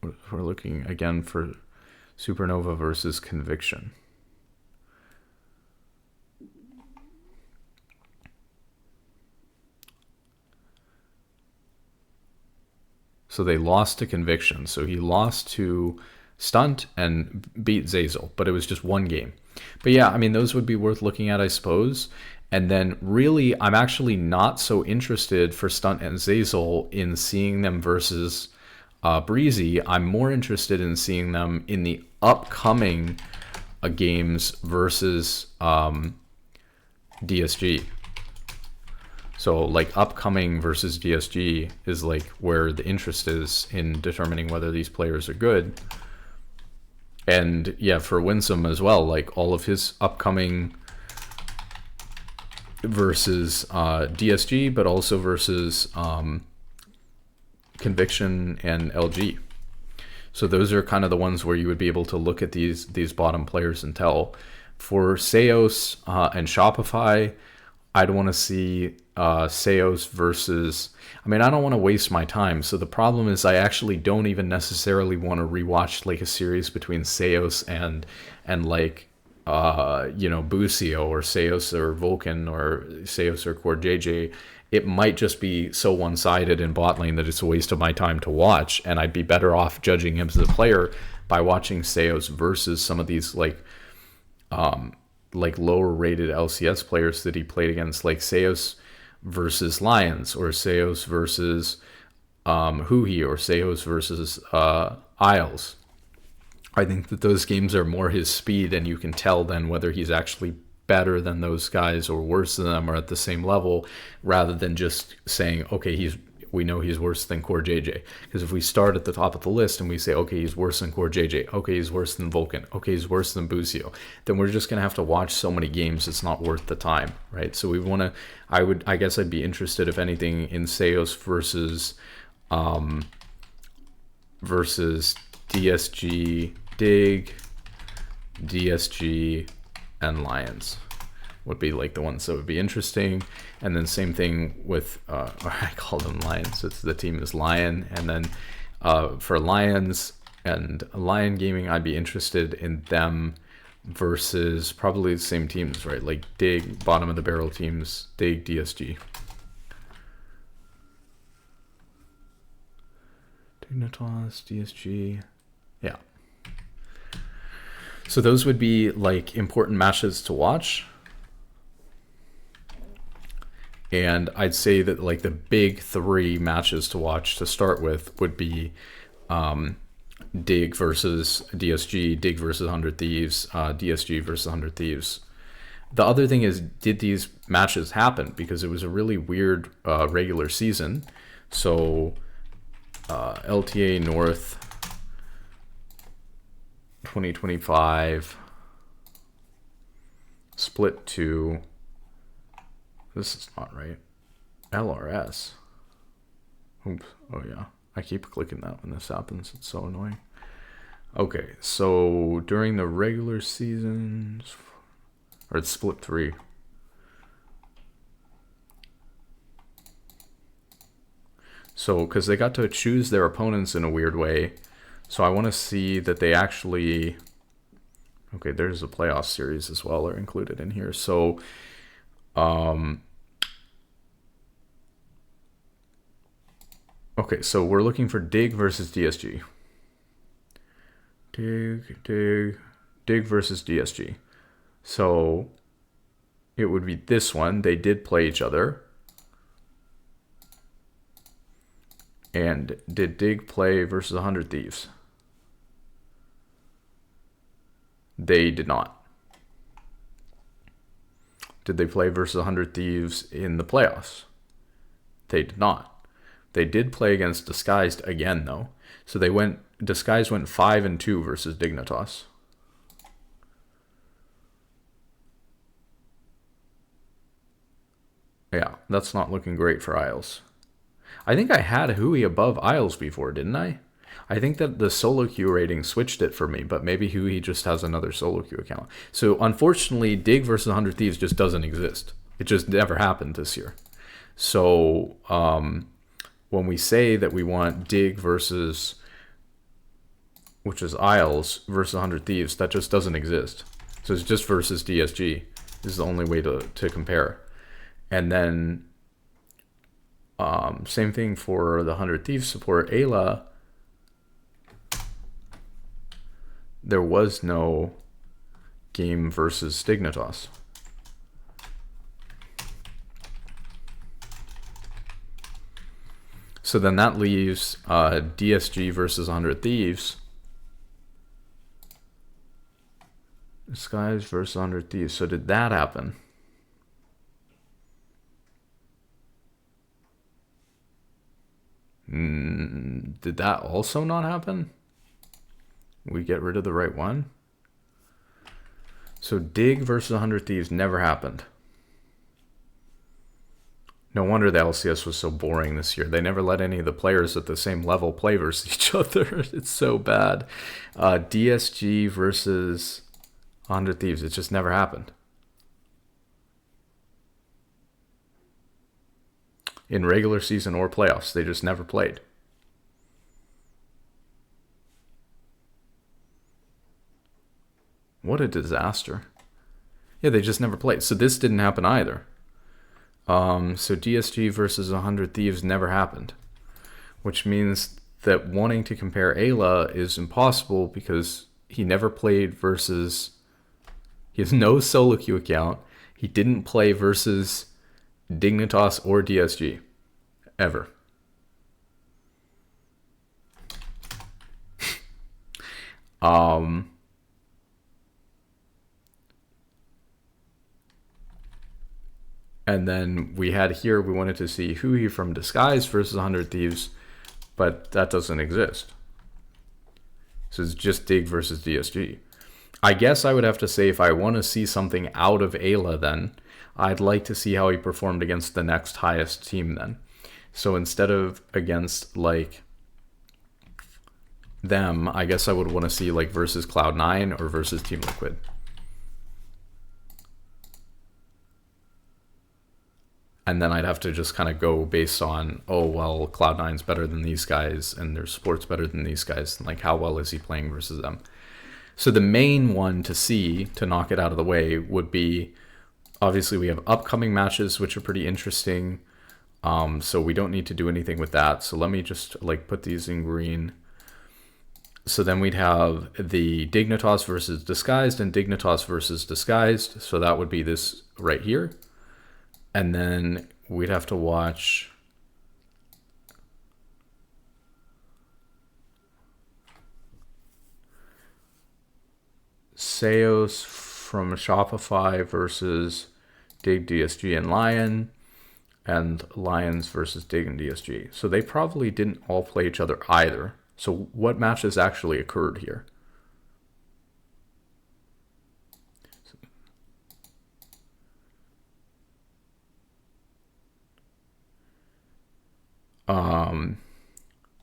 we're looking again for Supernova versus Conviction. So they lost to Conviction. So he lost to Stunt and beat Zazel, but it was just one game. But yeah, I mean, those would be worth looking at, I suppose. And then really, I'm actually not so interested for Stunt and Zazel in seeing them versus Breezy. I'm more interested in seeing them in the upcoming games versus DSG. So like upcoming versus DSG is like where the interest is in determining whether these players are good. And yeah, for Winsome as well, like all of his upcoming versus DSG, but also versus Conviction and LG. So those are kind of the ones where you would be able to look at these bottom players and tell. For Seos and Shopify, I'd want to see Seos versus... I mean, I don't want to waste my time. So the problem is I actually don't even necessarily want to rewatch like a series between Seos and like, Busio or Seos or Vulcan or Seos or Core JJ. It might just be so one-sided in bot lane that it's a waste of my time to watch. And I'd be better off judging him as a player by watching Seos versus some of these like lower rated LCS players that he played against, like Seos versus Lions or Seos versus Huhi or Seos versus Isles. I think that those games are more his speed, and you can tell then whether he's actually better than those guys or worse than them or at the same level, rather than just saying, okay, we know he's worse than Core JJ. Because if we start at the top of the list and we say, okay, he's worse than Core JJ, okay, he's worse than Vulcan, okay, he's worse than Busio, then we're just going to have to watch so many games, it's not worth the time, right? So we want to, I guess I'd be interested, if anything, in Seos versus DSG, Dig, DSG, and Lions would be like the ones that would be interesting. And then same thing with I call them Lions, it's the team is Lion. And then for Lions and Lion Gaming, I'd be interested in them versus probably the same teams, right? Like Dig, bottom of the barrel teams, Dig, DSG. Dignitas, DSG, yeah. So those would be like important matches to watch. And I'd say that like the big three matches to watch to start with would be Dig versus DSG, Dig versus 100 Thieves, DSG versus 100 Thieves. The other thing is, did these matches happen? Because it was a really weird regular season. So LTA North 2025 split 2. This is not right. LRS. Oops. Oh yeah. I keep clicking that when this happens. It's so annoying. Okay, so during the regular seasons, or it's split 3. So, because they got to choose their opponents in a weird way. So I want to see that they actually... Okay, there's a playoff series as well are included in here. So, okay, so we're looking for Dig versus DSG. Dig versus DSG. So it would be this one. They did play each other. And did Dig play versus 100 Thieves? They did not. Did they play versus 100 Thieves in the playoffs? They did not. They did play against Disguised again, though. So Disguised went 5-2 versus Dignitas. Yeah, that's not looking great for Isles. I think I had Hui above Isles before, didn't I? I think that the solo queue rating switched it for me, but maybe Hui just has another solo queue account. So unfortunately, Dig versus 100 Thieves just doesn't exist. It just never happened this year. So when we say that we want Dig versus, which is Isles versus 100 Thieves, that just doesn't exist. So it's just versus DSG. This is the only way to compare. And then same thing for the 100 Thieves support. Ayla, there was no game versus Dignitas. So then that leaves DSG versus 100 Thieves. Skies versus 100 Thieves. So did that happen? Did that also not happen? We get rid of the right one? So Dig versus 100 Thieves never happened. No wonder the LCS was so boring this year. They never let any of the players at the same level play versus each other. It's so bad. DSG versus 100 Thieves. It just never happened. In regular season or playoffs, they just never played. What a disaster. Yeah, they just never played. So this didn't happen either. So DSG versus 100 Thieves never happened, which means that wanting to compare Ayla is impossible because he never played versus... He has no solo queue account. He didn't play versus Dignitas or DSG ever. And then we had here, we wanted to see Hui from Disguise versus 100 Thieves, but that doesn't exist. So it's just Dig versus DSG. I guess I would have to say if I want to see something out of Ayla then, I'd like to see how he performed against the next highest team then. So instead of against like them, I guess I would want to see like versus Cloud9 or versus Team Liquid. And then I'd have to just kind of go based on, oh, well, Cloud9's better than these guys and their support's better than these guys. And like, how well is he playing versus them? So the main one to see, to knock it out of the way, would be, obviously we have upcoming matches, which are pretty interesting. So we don't need to do anything with that. So let me just like put these in green. So then we'd have the Dignitas versus Disguised and Dignitas versus Disguised. So that would be this right here. And then we'd have to watch Seos from Shopify versus Dig DSG and Lion, and Lions versus Dig and DSG. So they probably didn't all play each other either. So what matches actually occurred here?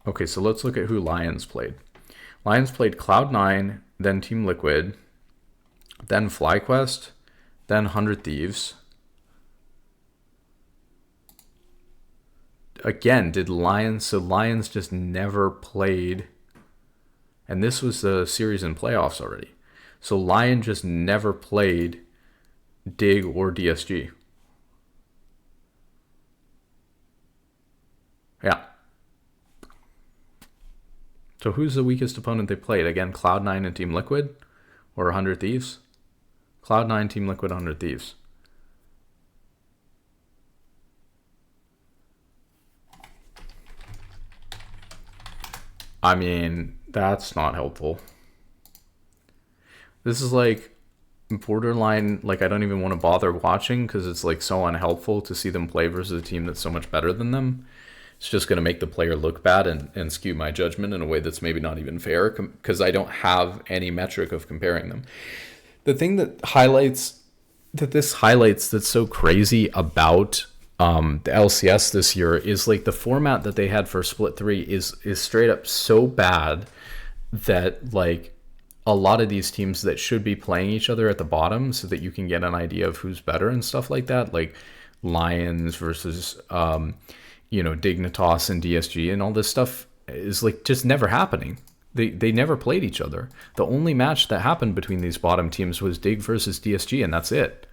Okay, so let's look at who Lions played. Lions played Cloud9, then Team Liquid, then FlyQuest, then 100 Thieves. Again, did Lions... So Lions just never played... And this was the series in playoffs already. So Lion just never played Dig or DSG. Yeah. So who's the weakest opponent they played? Again, Cloud9 and Team Liquid? Or 100 Thieves? Cloud9, Team Liquid, 100 Thieves. I mean, that's not helpful. This is like borderline, like I don't even want to bother watching because it's like so unhelpful to see them play versus a team that's so much better than them. It's just going to make the player look bad and skew my judgment in a way that's maybe not even fair because I don't have any metric of comparing them. The thing that highlights that's so crazy about The LCS this year is like the format that they had for Split 3 is straight up so bad that like a lot of these teams that should be playing each other at the bottom so that you can get an idea of who's better and stuff like that, like Lions versus Dignitas and DSG and all this stuff is like just never happening. They never played each other. The only match that happened between these bottom teams was Dig versus DSG, and that's it.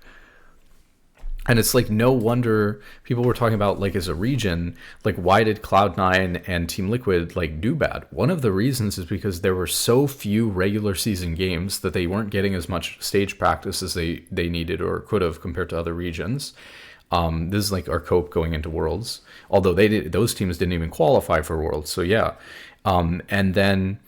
And it's like no wonder people were talking about, like, as a region, like, why did Cloud9 and Team Liquid like do bad? One of the reasons is because there were so few regular season games that they weren't getting as much stage practice as they needed or could have compared to other regions. This is like our cope going into Worlds, although those teams didn't even qualify for Worlds. So yeah, and then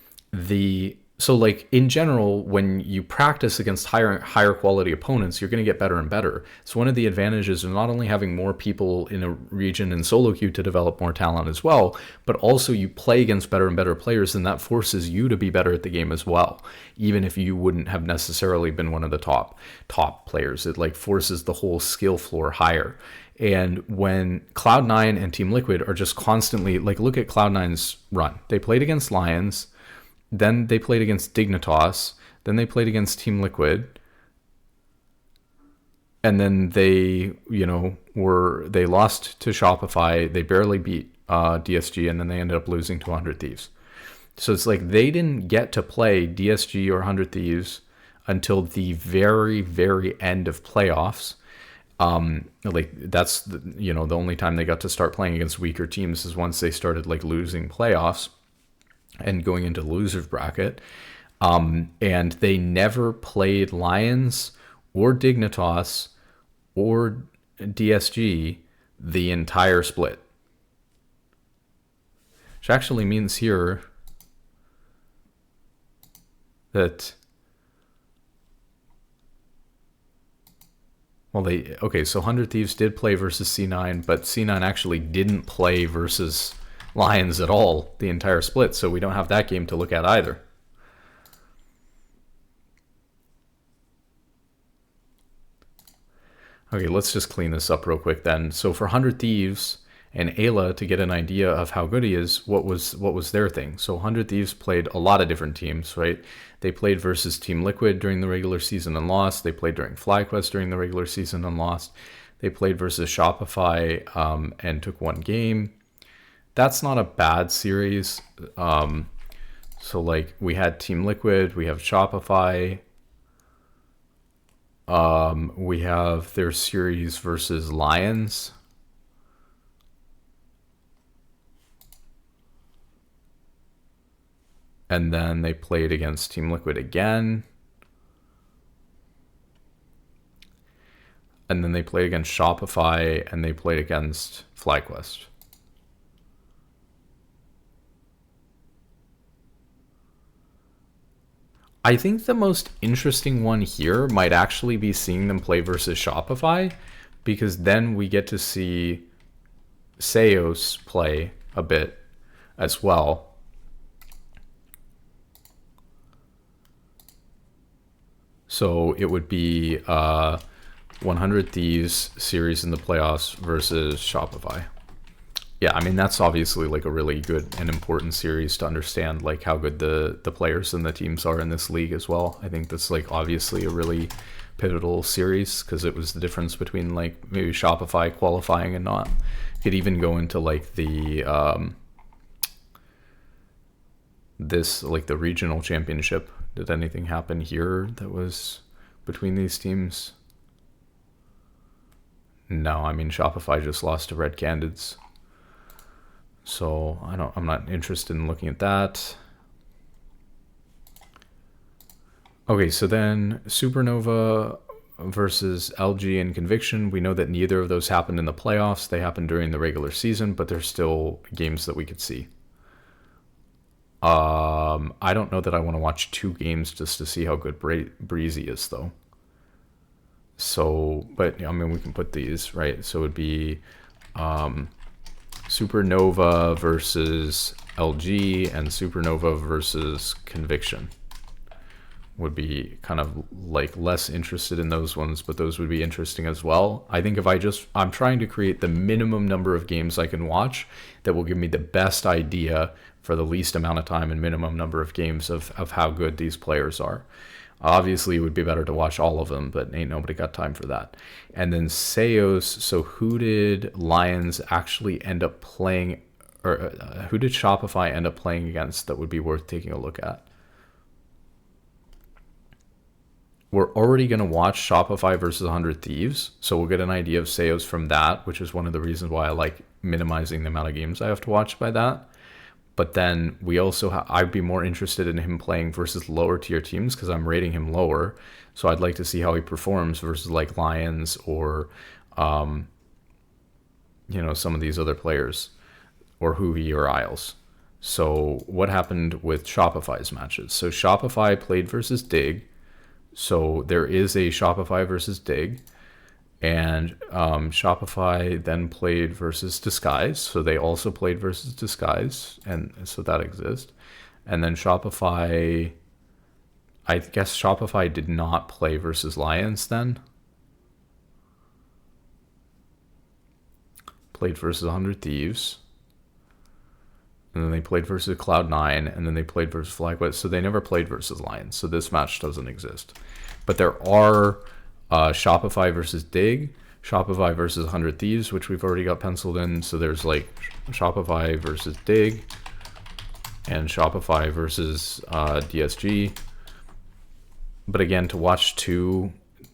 so like in general, when you practice against higher quality opponents, you're going to get better and better. It's one of the advantages of not only having more people in a region in solo queue to develop more talent as well, but also you play against better and better players, and that forces you to be better at the game as well, even if you wouldn't have necessarily been one of the top players. It like forces the whole skill floor higher. And when Cloud9 and Team Liquid are just constantly, like, look at Cloud9's run. They played against Lions, then they played against Dignitas, then they played against Team Liquid, and then they lost to Shopify. They barely beat DSG, and then they ended up losing to 100 Thieves. So it's like they didn't get to play DSG or 100 Thieves until the very, very end of playoffs. Like that's the only time they got to start playing against weaker teams is once they started like losing playoffs and going into the losers bracket. And they never played Lions or Dignitas or DSG the entire split. Which actually means here that, well, so 100 Thieves did play versus C9, but C9 actually didn't play versus Lions at all the entire split, so we don't have that game to look at either. Okay, let's just clean this up real quick then. So for 100 Thieves and Ayla, to get an idea of how good he is, what was their thing? So 100 Thieves played a lot of different teams, right? They played versus Team Liquid during the regular season and lost. They played during FlyQuest during the regular season and lost. They played versus Shopify and took one game. That's not a bad series. So like we had Team Liquid, we have Shopify. We have their series versus Lions. And then they played against Team Liquid again. And then they played against Shopify, and they played against FlyQuest. I think the most interesting one here might actually be seeing them play versus Shopify, because then we get to see Seos play a bit as well. So it would be 100 Thieves series in the playoffs versus Shopify. Yeah, I mean, that's obviously like a really good and important series to understand like how good the players and the teams are in this league as well. I think that's like obviously a really pivotal series because it was the difference between like maybe Shopify qualifying and not. You could even go into like the the regional championship. Did anything happen here that was between these teams? No, I mean Shopify just lost to Red Candids. So I'm not interested in looking at that. Okay, so then Supernova versus LG and Conviction. We know that neither of those happened in the playoffs. They happened during the regular season, but they're still games that we could see. I don't know that I want to watch two games just to see how good Breezy is, though. So, but I mean, we can put these, right? So it would be Supernova versus LG and Supernova versus Conviction. would be kind of like less interested in those ones, but those would be interesting as well. I think if I'm trying to create the minimum number of games I can watch that will give me the best idea for the least amount of time and minimum number of games of how good these players are. Obviously, it would be better to watch all of them, but ain't nobody got time for that. And then Seos, so who did Lions actually end up playing, or who did Shopify end up playing against that would be worth taking a look at? We're already going to watch Shopify versus 100 Thieves, so we'll get an idea of Seos from that, which is one of the reasons why I like minimizing the amount of games I have to watch by that. But then we also, I'd be more interested in him playing versus lower tier teams because I'm rating him lower. So I'd like to see how he performs versus like Lions or, some of these other players or Hoovie or Isles. So what happened with Shopify's matches? So Shopify played versus Dig. So there is a Shopify versus Dig. And Shopify then played versus Disguise. So they also played versus Disguise. And so that exists. And then Shopify, I guess Shopify did not play versus Lions then. Played versus 100 Thieves. And then they played versus Cloud9. And then they played versus FlyQuest. So they never played versus Lions. So this match doesn't exist. But there are... Shopify versus Dig, Shopify versus 100 Thieves, which we've already got penciled in. So there's like Shopify versus Dig and Shopify versus DSG. But again, to watch two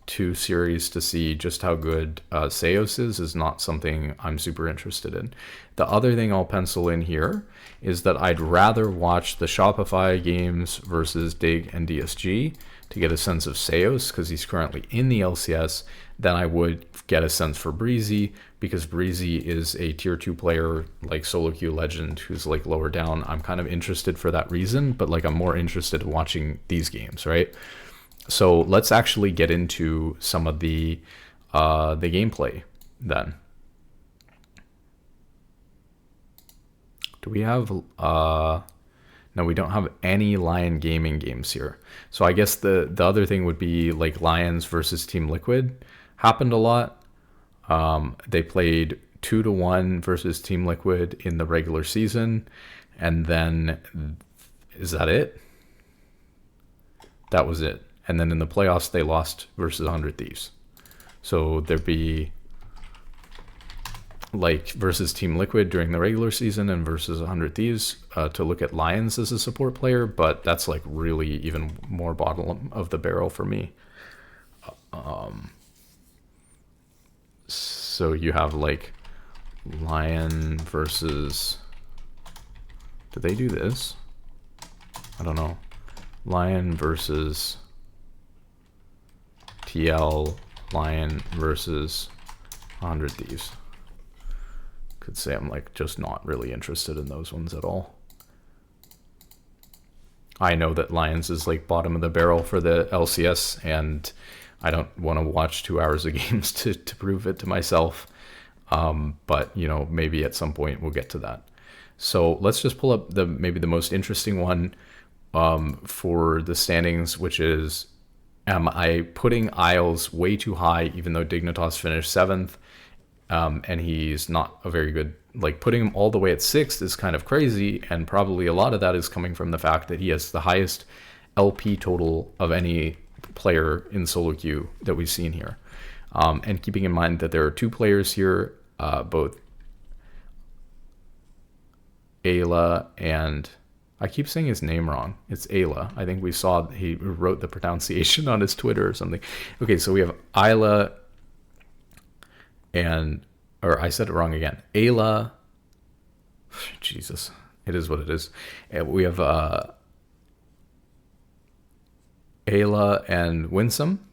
series to see just how good Seos is not something I'm super interested in. The other thing I'll pencil in here is that I'd rather watch the Shopify games versus Dig and DSG to get a sense of Seos, because he's currently in the LCS, than I would get a sense for Breezy, because Breezy is a tier 2 player, like solo queue legend, who's like lower down. I'm kind of interested for that reason, but like I'm more interested in watching these games, right? So let's actually get into some of the gameplay then. Do we have... No, we don't have any Lion Gaming games here. So I guess the other thing would be like Lions versus Team Liquid happened a lot. They played 2-1 versus Team Liquid in the regular season. And then, is that it? That was it. And then in the playoffs, they lost versus 100 Thieves. So there'd be like versus Team Liquid during the regular season and versus 100 Thieves to look at Lions as a support player, but that's like really even more bottom of the barrel for me. So you have like Lion versus, did they do this? I don't know. Lion versus TL, Lion versus 100 Thieves. Could say I'm like just not really interested in those ones at all. I know that Lions is like bottom of the barrel for the LCS, and I don't want to watch 2 hours of games to prove it to myself. But maybe at some point we'll get to that. So let's just pull up maybe the most interesting one for the standings, which is, am I putting Isles way too high, even though Dignitas finished 7th? And he's not a very good, like putting him all the way at 6th is kind of crazy. And probably a lot of that is coming from the fact that he has the highest LP total of any player in solo queue that we've seen here. And keeping in mind that there are 2 players here, both Ayla and, I keep saying his name wrong. It's Ayla. I think we saw he wrote the pronunciation on his Twitter or something. Okay, so we have Ayla or I said it wrong again. Ayla. Jesus, it is what it is. And we have Ayla and Winsome.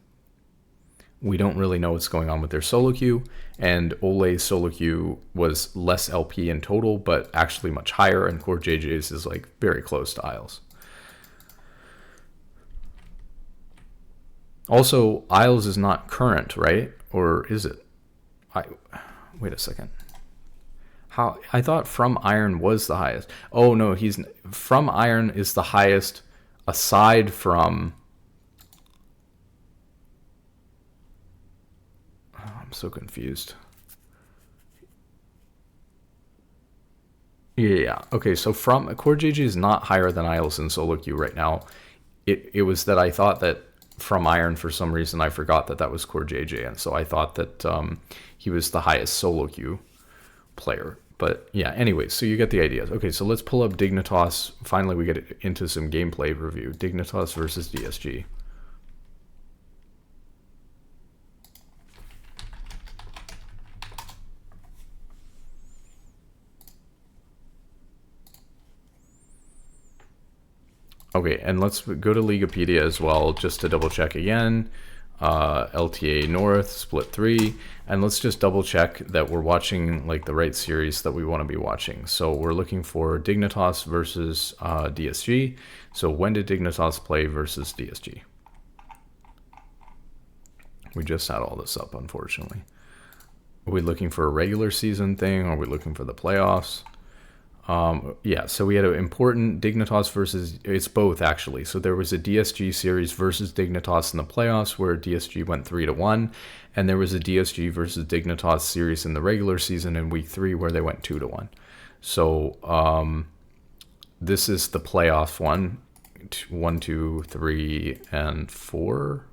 We don't really know what's going on with their solo queue, and Ole's solo queue was less LP in total, but actually much higher, and Core JJ's is like very close to Isles. Also, Isles is not current, right? Or is it? Wait a second. How I thought From Iron was the highest. Oh no, From Iron is the highest aside from so confused. Yeah. Okay. So from Core JJ is not higher than Isles in solo queue right now. It was that I thought that from Iron, for some reason I forgot that that was Core JJ, and so I thought that he was the highest solo queue player. But yeah, anyway, so you get the idea. Okay, so let's pull up Dignitas. Finally, we get into some gameplay review. Dignitas versus DSG. Okay, and let's go to Leaguepedia as well, just to double check again. LTA North, Split 3, and let's just double check that we're watching like the right series that we want to be watching. So we're looking for Dignitas versus DSG. So when did Dignitas play versus DSG? We just had all this up, unfortunately. Are we looking for a regular season thing, or are we looking for the playoffs? Yeah, so we had an important Dignitas versus, it's both actually. So there was a DSG series versus Dignitas in the playoffs where DSG went 3-1, and there was a DSG versus Dignitas series in the regular season in week 3 where they went 2-1. So this is the playoff one, 1, 2, 3, and 4.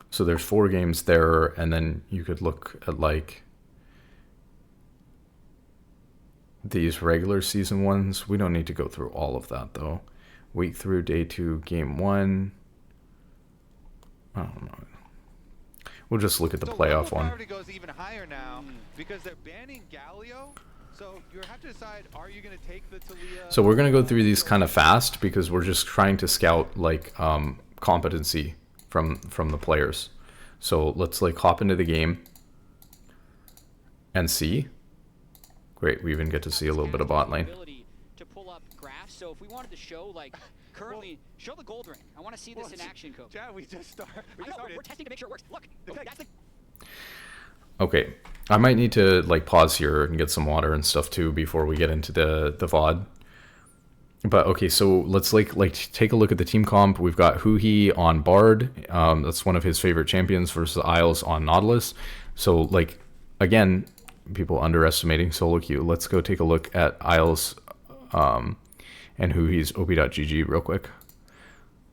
So there's 4 games there, and then you could look at like these regular season ones. We don't need to go through all of that though. Week through day 2, game 1. I don't know. We'll just look at the playoff one. Goes even higher now because they're banning Galio. So you have to decide, are you going to take the Talia? So we're going to go through these kind of fast because we're just trying to scout like competency from the players. So let's like hop into the game and see. Great, we even get to see a little bit of bot lane. To pull up graphs. So if we wanted to show like currently show the gold ring. I want to see this in action, Coach. Yeah, we just started. We're testing to make sure it works. Look, that's the. Okay, I might need to like pause here and get some water and stuff too before we get into the VOD. But okay, so let's like take a look at the team comp. We've got Huhi on Bard. That's one of his favorite champions versus Isles on Nautilus. So like again, people underestimating solo queue. Let's go take a look at Isles and Huhi's op.gg real quick.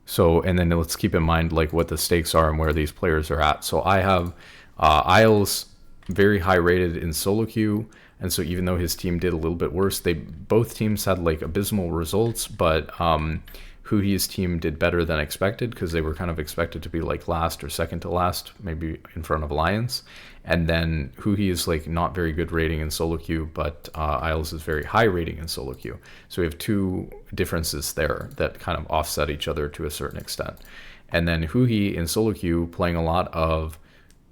So and then let's keep in mind like what the stakes are and where these players are at. So I have Isles very high rated in solo queue. And so even though his team did a little bit worse, both teams had like abysmal results, but Huhi's team did better than expected because they were kind of expected to be like last or second to last, maybe in front of Lions. And then Huhi is like not very good rating in solo queue, but Isles is very high rating in solo queue. So we have 2 differences there that kind of offset each other to a certain extent. And then Huhi in solo queue playing a lot of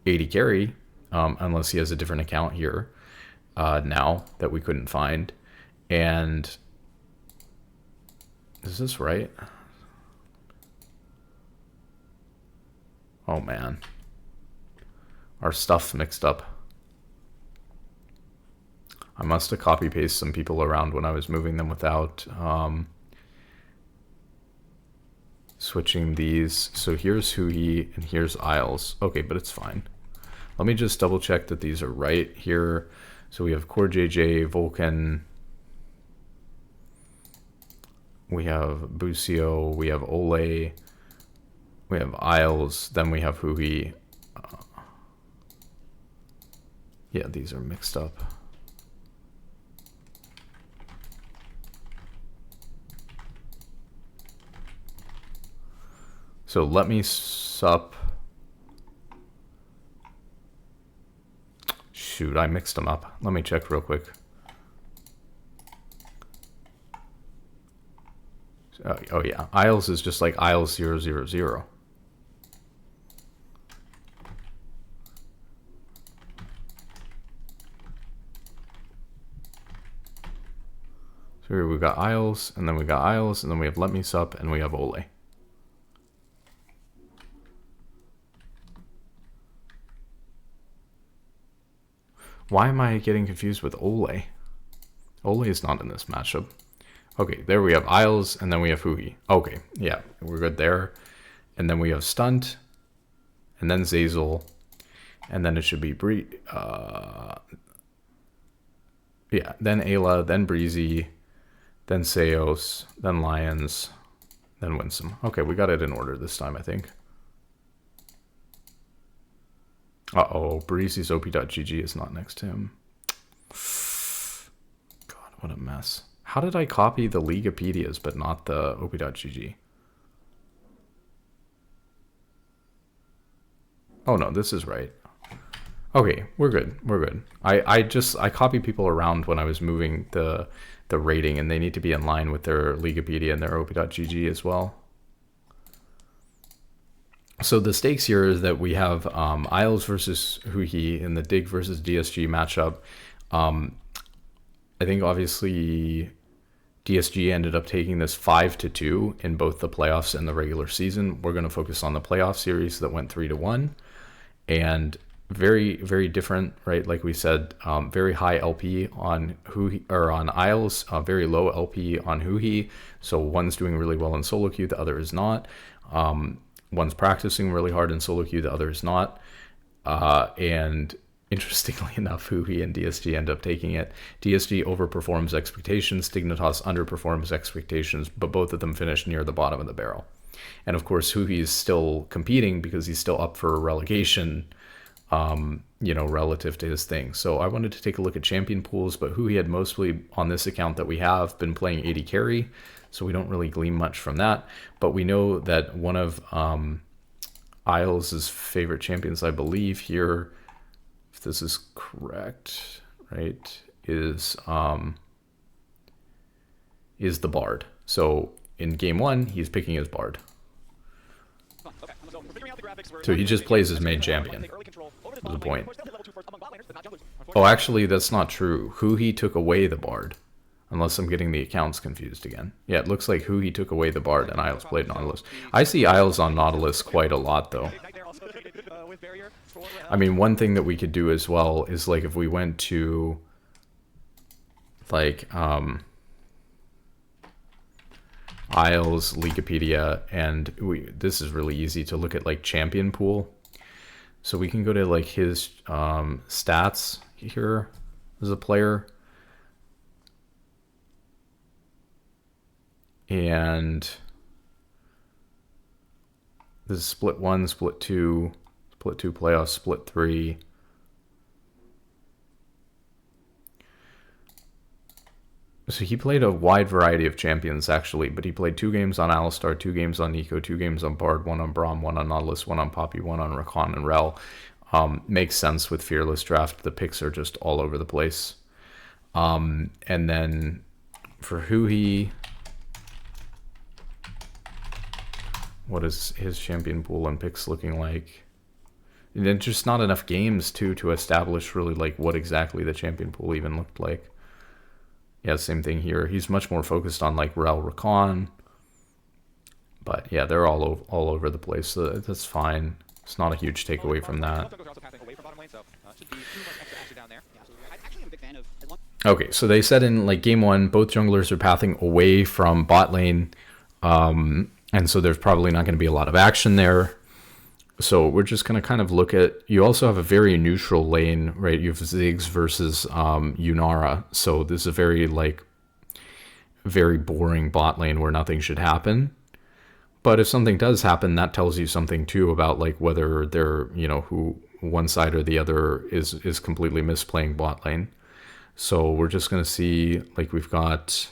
AD carry, unless he has a different account here. Now that we couldn't find. And is this right? Oh man, our stuff's mixed up. I must have copy pasted some people around when I was moving them without switching these. So here's Huhi and here's Isles. Okay, but it's fine. Let me just double check that these are right here. So we have Core JJ, Vulcan, we have Busio, we have Ole, we have Isles, then we have Huhi. Yeah, these are mixed up. So let me sup. Shoot, I mixed them up. Let me check real quick. Oh yeah, Isles is just like Isles 000. So here we got Isles, and then we got Isles, and then we have Let Me Sup, and we have Ole. Why am I getting confused with Ole? Ole is not in this matchup. Okay, there we have Isles, and then we have Huhi. Okay, yeah, we're good there. And then we have Stunt, and then Zazel, and then it should be yeah, then Ayla, then Breezy, then Seos, then Lions, then Winsome. Okay, we got it in order this time, I think. Uh-oh, Breezy's op.gg is not next to him. God, what a mess. How did I copy the Leaguepedias but not the op.gg? Oh no, this is right. Okay, we're good. We're good. I copy people around when I was moving the rating, and they need to be in line with their Leaguepedia and their op.gg as well. So the stakes here is that we have Isles versus Huhi in the Dig versus DSG matchup. I think obviously DSG ended up taking this 5-2 in both the playoffs and the regular season. We're going to focus on the playoff series that went 3-1, and very, very different, right? Like we said, very high LP on Huhi, or on Isles, very low LP on Huhi. So one's doing really well in solo queue, the other is not. One's practicing really hard in solo queue, the other is not. And interestingly enough, Huhi and DSG end up taking it. DSG overperforms expectations, Dignitas underperforms expectations, but both of them finish near the bottom of the barrel. And of course, Huhi is still competing because he's still up for relegation, you know, relative to his thing. So I wanted to take a look at champion pools, but Huhi had mostly on this account that we have been playing 80 carry, so we don't really glean much from that. But we know that one of Isles' favorite champions, I believe here, if this is correct, right, is the Bard. So in game one, he's picking his Bard. So he just plays his main champion. The point. Oh, actually, that's not true. Huhi took away the Bard. Unless I'm getting the accounts confused again. Yeah, it looks like Huhi took away the Bard and Isles played Nautilus. I see Isles on Nautilus quite a lot, though. I mean, one thing that we could do as well is, like, if we went to, like, Isles, Leaguepedia, and this is really easy to look at, like, champion pool. So we can go to, like, his stats here as a player. And this is split 1, split 2, split 2 playoffs, split 3. So he played a wide variety of champions, actually, but he played 2 games on Alistar, 2 games on Nico, 2 games on Bard, 1 on Braum, 1 on Nautilus, 1 on Poppy, 1 on Rakan and Rel. Makes sense with Fearless Draft. The picks are just all over the place. And then for Huhi, what is his champion pool and picks looking like? And then just not enough games, too, to establish really, like, what exactly the champion pool even looked like. Yeah, same thing here. He's much more focused on, like, Rel, Rakan. But, yeah, they're all over the place, so that's fine. It's not a huge takeaway from that. Okay, so they said in, like, game 1, both junglers are pathing away from bot lane. And so there's probably not going to be a lot of action there. So we're just going to kind of look at... You also have a very neutral lane, right? You have Ziggs versus Yunara. So this is a very, like, very boring bot lane where nothing should happen. But if something does happen, that tells you something, too, about, like, whether they're, you know, who one side or the other is completely misplaying bot lane. So we're just going to see, like, we've got...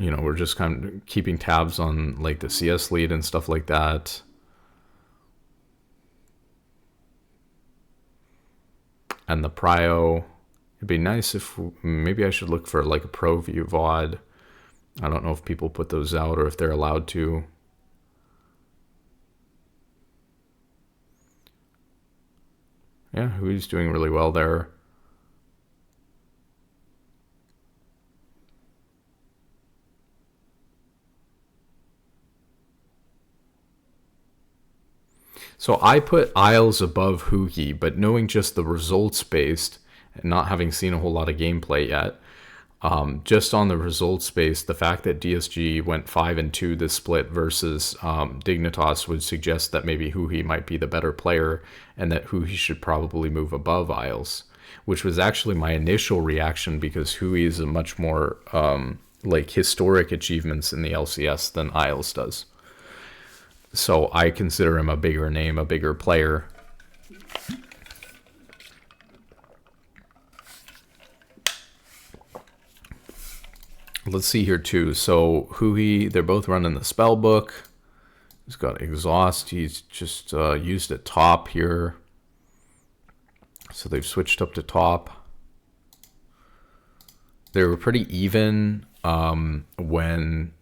You know, we're just kind of keeping tabs on, like, the CS lead and stuff like that. And the prio. It'd be nice if... Maybe I should look for, like, a pro view VOD. I don't know if people put those out or if they're allowed to. Yeah, who's doing really well there. So I put Isles above Huhi, but knowing just the results based and not having seen a whole lot of gameplay yet, Just on the results base, the fact that DSG went 5-2 this split versus Dignitas would suggest that maybe Huhi might be the better player and that Huhi should probably move above Isles, which was actually my initial reaction because Huhi is a much more like historic achievements in the LCS than Isles does. So I consider him a bigger name, a bigger player. Let's see here too. So Huhi, they're both running the spell book. He's got exhaust. He's just used at top here. So they've switched up to top. They were pretty even when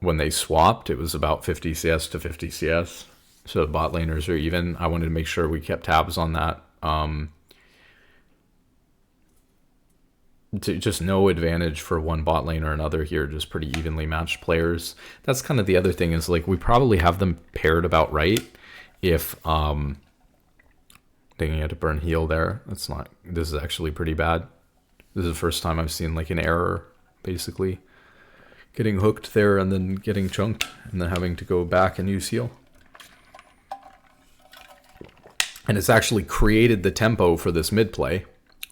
they swapped. It was about 50 CS to 50 CS. So the bot laners are even. I wanted to make sure we kept tabs on that. Just no advantage for one bot lane or another here, just pretty evenly matched players. That's kind of the other thing is like we probably have them paired about right. If dang, you had to burn heal there. That's not, this is actually pretty bad. This is the first time I've seen like an error, basically getting hooked there and then getting chunked and then having to go back and use heal. And it's actually created the tempo for this mid play.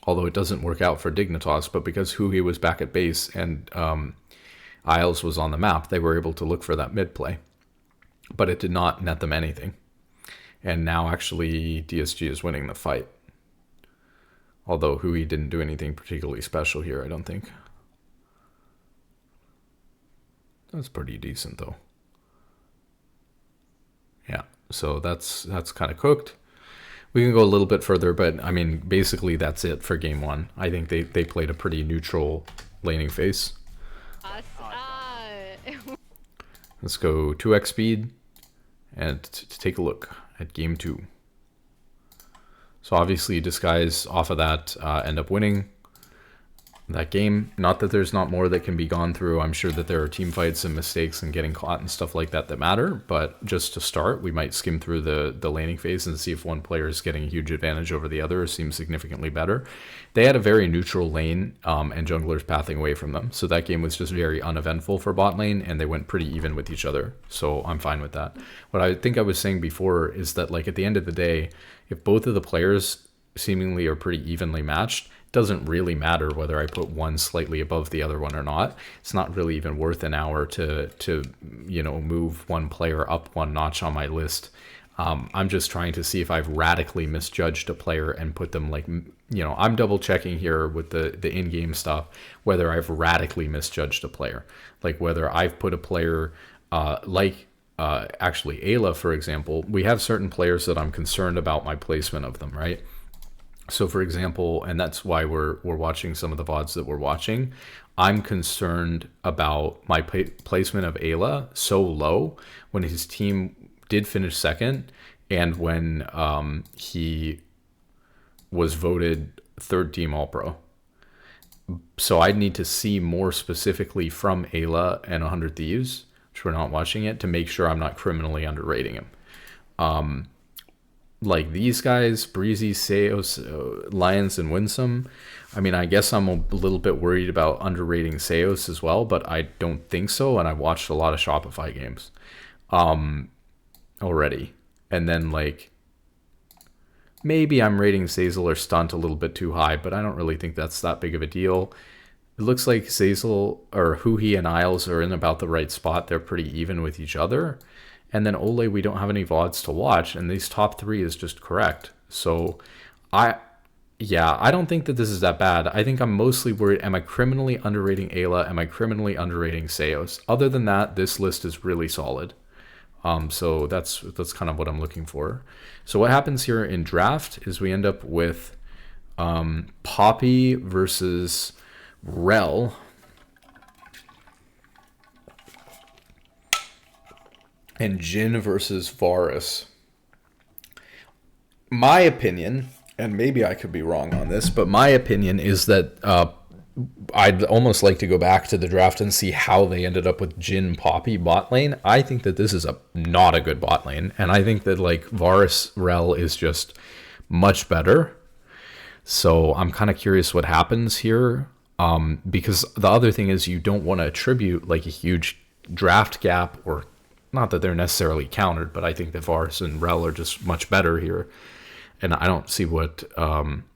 Although it doesn't work out for Dignitas, but because Huhi was back at base and Isles was on the map, they were able to look for that mid play. But it did not net them anything. And now actually DSG is winning the fight. Although Huhi didn't do anything particularly special here, I don't think. That's pretty decent though. Yeah, so that's kind of cooked. We can go a little bit further, but I mean, basically that's it for game one. I think they played a pretty neutral laning phase. Let's go 2x speed and to take a look at game two. So obviously Disguise off of that end up winning that game. Not that there's not more that can be gone through. I'm sure that there are team fights and mistakes and getting caught and stuff like that that matter. But just to start, we might skim through the laning phase and see if one player is getting a huge advantage over the other or seems significantly better. They had a very neutral lane and junglers pathing away from them. So that game was just very uneventful for bot lane and they went pretty even with each other. So I'm fine with that. What I think I was saying before is that like at the end of the day, if both of the players seemingly are pretty evenly matched, doesn't really matter whether I put one slightly above the other one or not. It's not really even worth an hour to you know, move one player up one notch on my list. I'm just trying to see if I've radically misjudged a player and put them like, you know, I'm double checking here with the in-game stuff, whether I've radically misjudged a player. Like whether I've put a player actually Ayla, for example, we have certain players that I'm concerned about my placement of them, right? So for example, and that's why we're watching some of the VODs that we're watching, I'm concerned about my placement of Ayla so low when his team did finish second and when he was voted third team All-Pro. So I'd need to see more specifically from Ayla and 100 Thieves, which we're not watching it, to make sure I'm not criminally underrating him. Like these guys, Breezy, Seos, Lions, and Winsome, I mean, I guess I'm a little bit worried about underrating Seos as well, but I don't think so, and I've watched a lot of Shopify games already. And then, like, maybe I'm rating Zazel or Stunt a little bit too high, but I don't really think that's that big of a deal. It looks like Zazel or Huhi and Isles are in about the right spot. They're pretty even with each other. And then Ole, we don't have any VODs to watch, and these top three is just correct. So I don't think that this is that bad. I think I'm mostly worried, am I criminally underrating Ayla? Am I criminally underrating Seos? Other than that, this list is really solid. So that's kind of what I'm looking for. So what happens here in draft is we end up with Poppy versus Rel. And Jin versus Varus. My opinion, and maybe I could be wrong on this, but my opinion is that I'd almost like to go back to the draft and see how they ended up with Jin Poppy bot lane. I think that this is not a good bot lane, and I think that like Varus Rel is just much better. So I'm kind of curious what happens here. Because the other thing is you don't want to attribute like a huge draft gap, or not that they're necessarily countered, but I think that Varus and Rel are just much better here. And I don't see what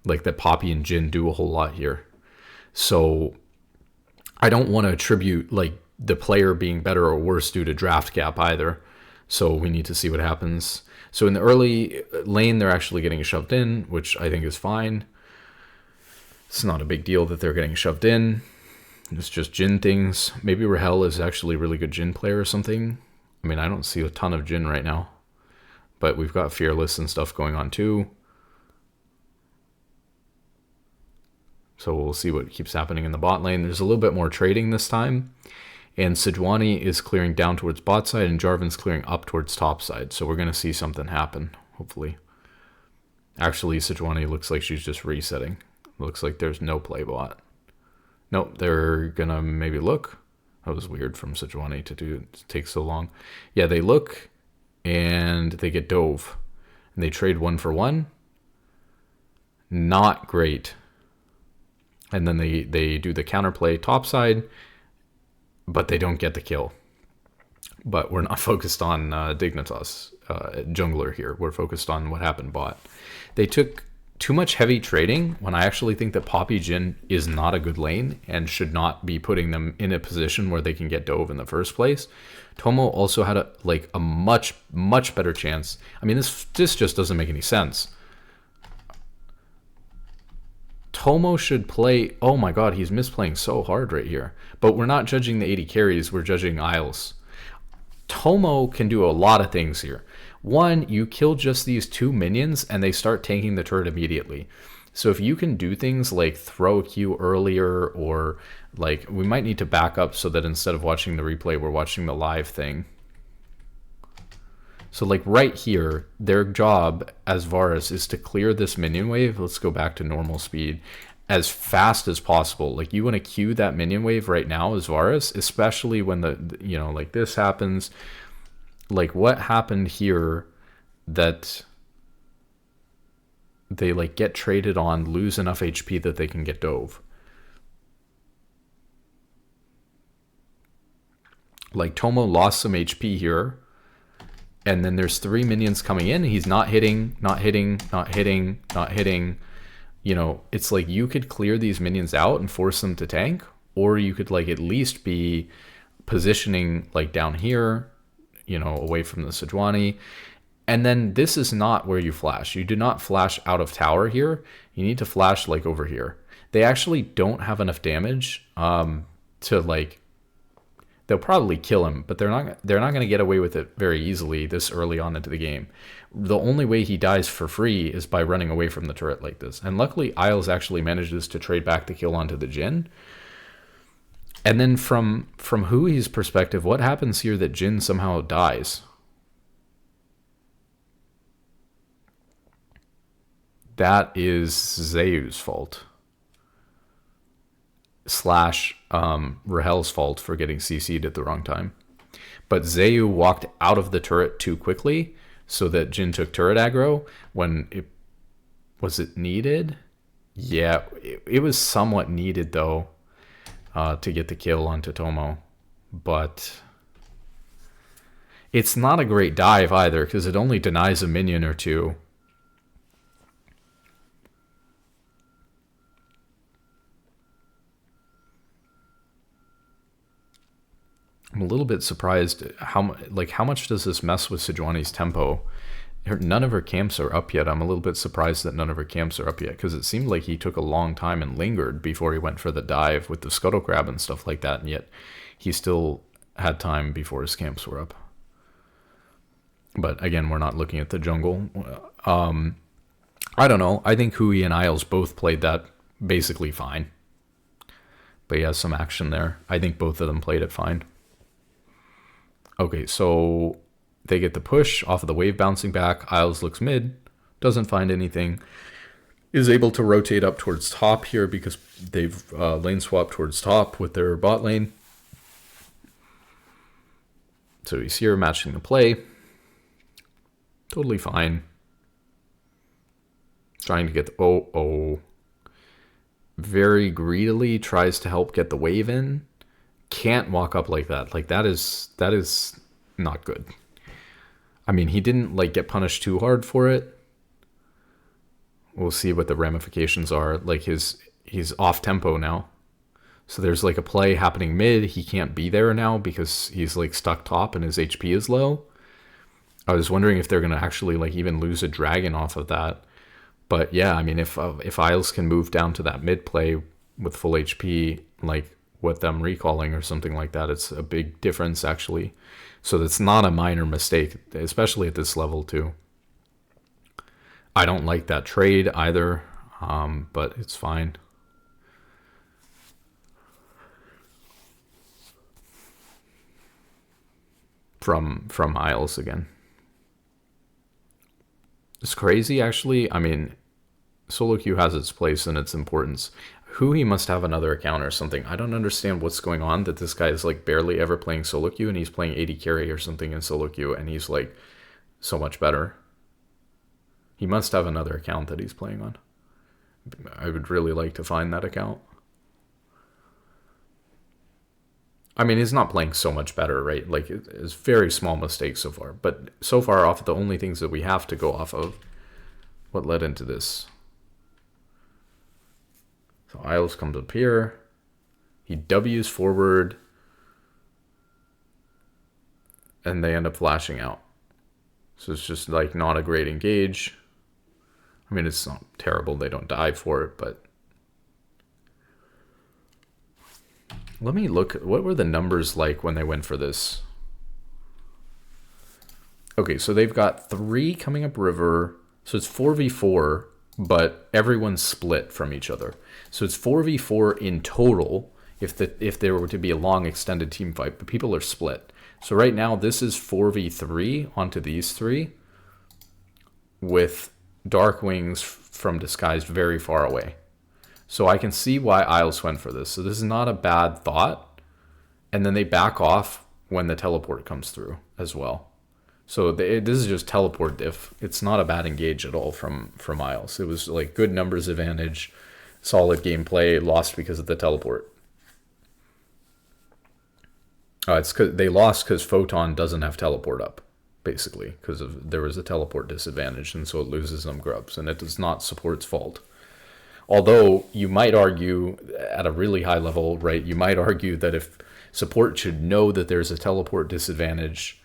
like that Poppy and Jin do a whole lot here. So I don't want to attribute like the player being better or worse due to draft gap either. So we need to see what happens. So in the early lane, they're actually getting shoved in, which I think is fine. It's not a big deal that they're getting shoved in. It's just Jin things. Maybe Rahel is actually a really good Jin player or something. I mean, I don't see a ton of Jin right now. But we've got Fearless and stuff going on too. So we'll see what keeps happening in the bot lane. There's a little bit more trading this time. And Sejuani is clearing down towards bot side, and Jarvan's clearing up towards top side. So we're going to see something happen, hopefully. Actually, Sejuani looks like she's just resetting. Looks like there's no play bot. Nope, they're going to maybe look. That was weird from Sejuani to take so long. Yeah, they look, and they get dove. And they trade 1 for 1. Not great. And then they do the counterplay topside, but they don't get the kill. But we're not focused on Dignitas jungler here. We're focused on what happened bot. They took too much heavy trading when I actually think that Poppy Jin is not a good lane and should not be putting them in a position where they can get dove in the first place. Tomo also had a much better chance. I mean, this just doesn't make any sense. Tomo should play... Oh my god, he's misplaying so hard right here. But we're not judging the 80 carries, we're judging Isles. Tomo can do a lot of things here. One, you kill just these 2 minions and they start tanking the turret immediately. So if you can do things like throw a Q earlier, or like we might need to back up so that instead of watching the replay, we're watching the live thing. So like right here, their job as Varus is to clear this minion wave. Let's go back to normal speed as fast as possible. Like you want to queue that minion wave right now as Varus, especially when like this happens. Like what happened here that they like get traded on, lose enough HP that they can get dove. Like Tomo lost some HP here. And then there's 3 minions coming in. He's not hitting. You know, it's like you could clear these minions out and force them to tank. Or you could like at least be positioning like down here, you know, away from the Sejuani. And then this is not where you flash. You do not flash out of tower here. You need to flash like over here. They actually don't have enough damage to like... They'll probably kill him, but they're not going to get away with it very easily this early on into the game. The only way he dies for free is by running away from the turret like this. And luckily, Isles actually manages to trade back the kill onto the Jin. And then from Hui's perspective, what happens here that Jin somehow dies? That is Zayu's fault. / Rahel's fault for getting CC'd at the wrong time. But Zayu walked out of the turret too quickly so that Jin took turret aggro when it... Was it needed? Yeah, it was somewhat needed though to get the kill onto Tomo. But it's not a great dive either because it only denies a minion or 2. I'm a little bit surprised how much does this mess with Sejuani's tempo? None of her camps are up yet. I'm a little bit surprised that none of her camps are up yet because it seemed like he took a long time and lingered before he went for the dive with the scuttle crab and stuff like that, and yet he still had time before his camps were up. But again, we're not looking at the jungle. I don't know. I think Hui and Isles both played that basically fine. But he has some action there. I think both of them played it fine. Okay, so they get the push off of the wave bouncing back. Isles looks mid, doesn't find anything. Is able to rotate up towards top here because they've lane swapped towards top with their bot lane. So he's here matching the play. Totally fine. Trying to get the... Oh. very greedily tries to help get the wave in. Can't walk up like that. Like that is not good. I mean, he didn't like get punished too hard for it. We'll see what the ramifications are. Like he's off tempo now. So there's like a play happening mid. He can't be there now because he's like stuck top and his HP is low. I was wondering if they're going to actually like even lose a dragon off of that. But yeah, I mean, if Isles can move down to that mid play with full HP, like with them recalling or something like that, it's a big difference actually. So that's not a minor mistake, especially at this level too. I don't like that trade either, but it's fine. From Isles again. It's crazy actually. I mean, solo queue has its place and its importance. He must have another account or something. I don't understand what's going on, that this guy is like barely ever playing solo queue and he's playing 80 carry or something in solo queue and he's like so much better. He must have another account that he's playing on. I would really like to find that account. I mean, he's not playing so much better, right? Like, it's very small mistakes so far. But so far, off of the only things that we have to go off of, what led into this? So Isles comes up here. He W's forward. And they end up flashing out. So it's just, like, not a great engage. I mean, it's not terrible. They don't die for it, but... Let me look. What were the numbers like when they went for this? Okay, so they've got 3 coming up river. So it's 4v4, but everyone's split from each other. So it's 4v4 in total if there were to be a long extended team fight, but people are split. So right now this is 4v3 onto these 3 with Dark Wings from Disguised very far away. So I can see why Isles went for this. So this is not a bad thought. And then they back off when the teleport comes through as well. So this is just teleport diff. It's not a bad engage at all from Isles. It was like good numbers advantage, solid gameplay, lost because of the teleport. It's 'cause they lost because Photon doesn't have teleport up, basically, because there was a teleport disadvantage, and so it loses them grubs, and it is not support's fault. Although you might argue at a really high level, right, you might argue that if support should know that there's a teleport disadvantage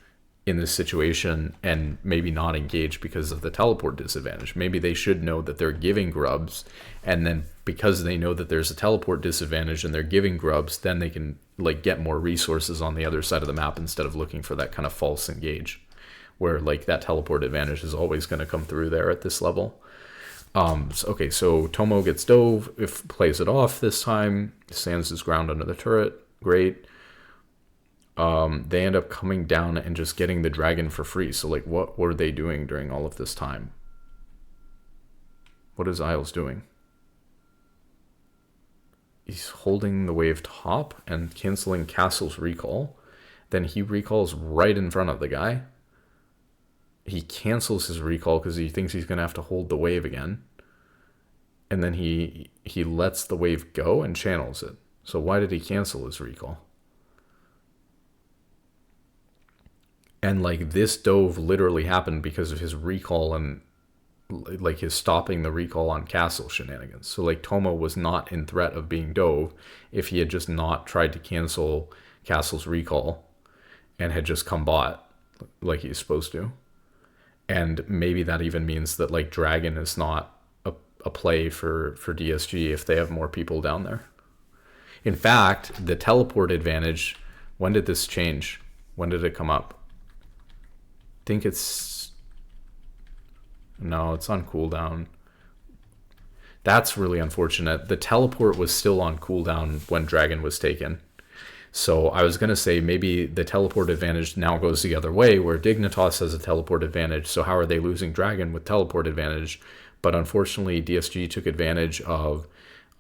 in this situation and maybe not engage because of the teleport disadvantage. Maybe they should know that they're giving grubs, and then because they know that there's a teleport disadvantage and they're giving grubs, then they can like get more resources on the other side of the map instead of looking for that kind of false engage where like that teleport advantage is always going to come through there at this level. Okay, so Tomo gets dove, if plays it off this time, stands his ground under the turret, great. They end up coming down and just getting the dragon for free. So like, what were they doing during all of this time? What is Isles doing? He's holding the wave top and canceling Castle's recall. Then he recalls right in front of the guy. He cancels his recall because he thinks he's going to have to hold the wave again. And then he lets the wave go and channels it. So why did he cancel his recall? And like this dove literally happened because of his recall and like his stopping the recall on Castle shenanigans. So like Tomo was not in threat of being dove if he had just not tried to cancel Castle's recall and had just come bot like he's supposed to. And maybe that even means that like Dragon is not a play for DSG if they have more people down there. In fact, the teleport advantage, when did this change? When did it come up? I think it's... No, it's on cooldown. That's really unfortunate. The teleport was still on cooldown when Dragon was taken. So I was going to say maybe the teleport advantage now goes the other way, where Dignitas has a teleport advantage. So how are they losing Dragon with teleport advantage? But unfortunately, DSG took advantage of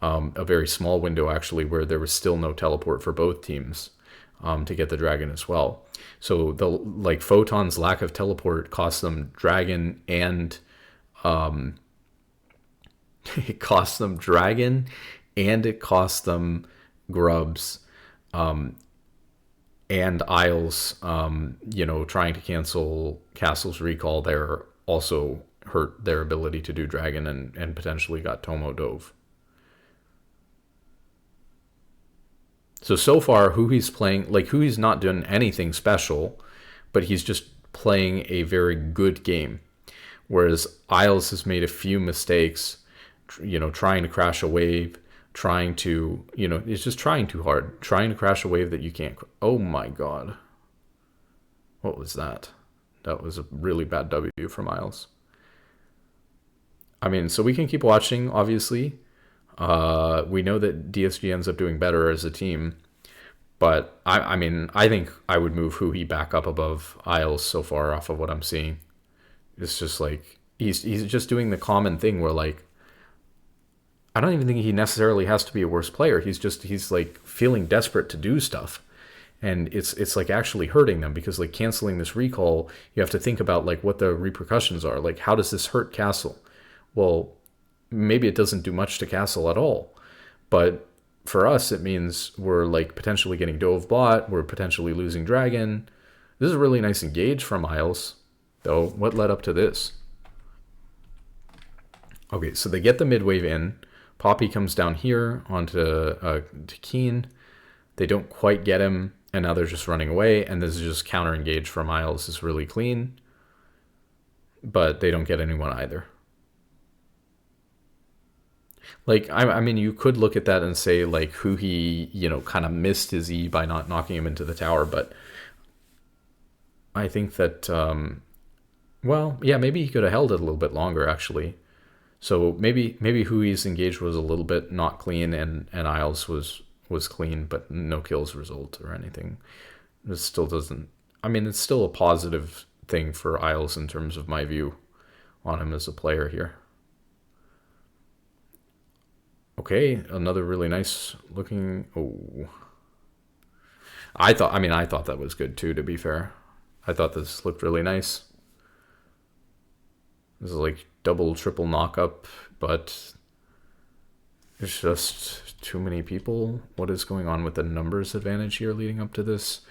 a very small window, actually, where there was still no teleport for both teams to get the Dragon as well. So the like Photon's lack of teleport cost them Dragon and it cost them Dragon and it cost them grubs, and Isles, trying to cancel Castle's recall there also hurt their ability to do Dragon and potentially got Tomo Dove. So far, Hui's playing, like, Hui's not doing anything special, but he's just playing a very good game. Whereas Isles has made a few mistakes, trying to crash a wave, trying to, it's just trying too hard, trying to crash a wave that you can't. Oh my God. What was that? That was a really bad W from Isles. I mean, so we can keep watching, obviously. We know that DSG ends up doing better as a team, but I think I would move Hui back up above Isles so far off of what I'm seeing. It's just like he's just doing the common thing where, like, I don't even think he necessarily has to be a worse player. He's like feeling desperate to do stuff, and it's like actually hurting them, because like canceling this recall, you have to think about like what the repercussions are. Like, how does this hurt Castle? Well, maybe it doesn't do much to Castle at all, but for us it means we're like potentially getting Dove bot, we're potentially losing Dragon. This is a really nice engage from Isles, though. What led up to this? Okay, so they get the mid wave in. Poppy comes down here onto to Keen. They don't quite get him, and now they're just running away, and this is just counter engage from Isles. Is really clean, but they don't get anyone either. Like, I mean, you could look at that and say, like, Hui, kind of missed his E by not knocking him into the tower, but I think that, well, yeah, maybe he could have held it a little bit longer, actually. So maybe Hui's engage was a little bit not clean, and Isles was clean, but no kills result or anything. It still doesn't, I mean, it's still a positive thing for Isles in terms of my view on him as a player here. Okay, another really nice looking. Oh, I thought that was good too, to be fair. I thought this looked really nice. This is like double, triple knock up, but it's just too many people. What is going on with the numbers advantage here leading up to this?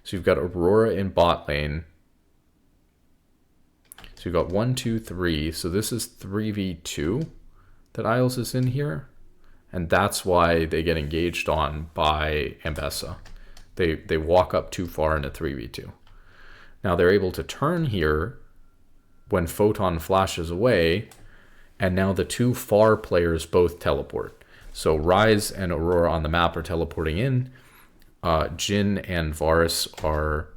So you've got Aurora in bot lane. So you've got 1, 2, 3. So this is 3v2 that Isles is in here. And that's why they get engaged on by Ambessa. They walk up too far into 3v2. Now they're able to turn here when Photon flashes away, and now the two far players both teleport. So Rise and Aurora on the map are teleporting in. Jin and Varus are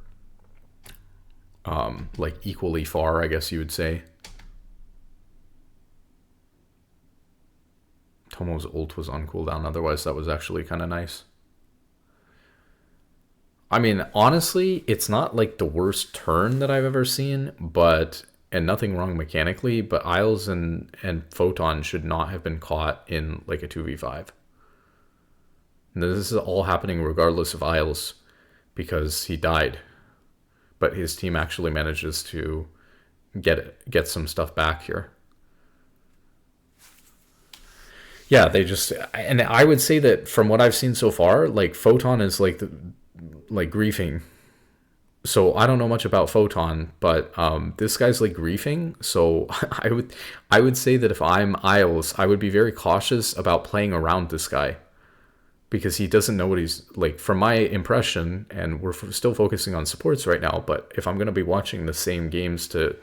like equally far, I guess you would say. Tomo's ult was on cooldown, otherwise that was actually kind of nice. I mean, honestly, it's not like the worst turn that I've ever seen, and nothing wrong mechanically, but Isles and Photon should not have been caught in like a 2v5. And this is all happening regardless of Isles, because he died. But his team actually manages to get some stuff back here. Yeah, and I would say that from what I've seen so far, like Photon is like griefing. So I don't know much about Photon, but this guy's like griefing. So I would say that if I'm Isles, I would be very cautious about playing around this guy, because he doesn't know what he's like. From my impression, and we're still focusing on supports right now, but if I'm going to be watching the same games to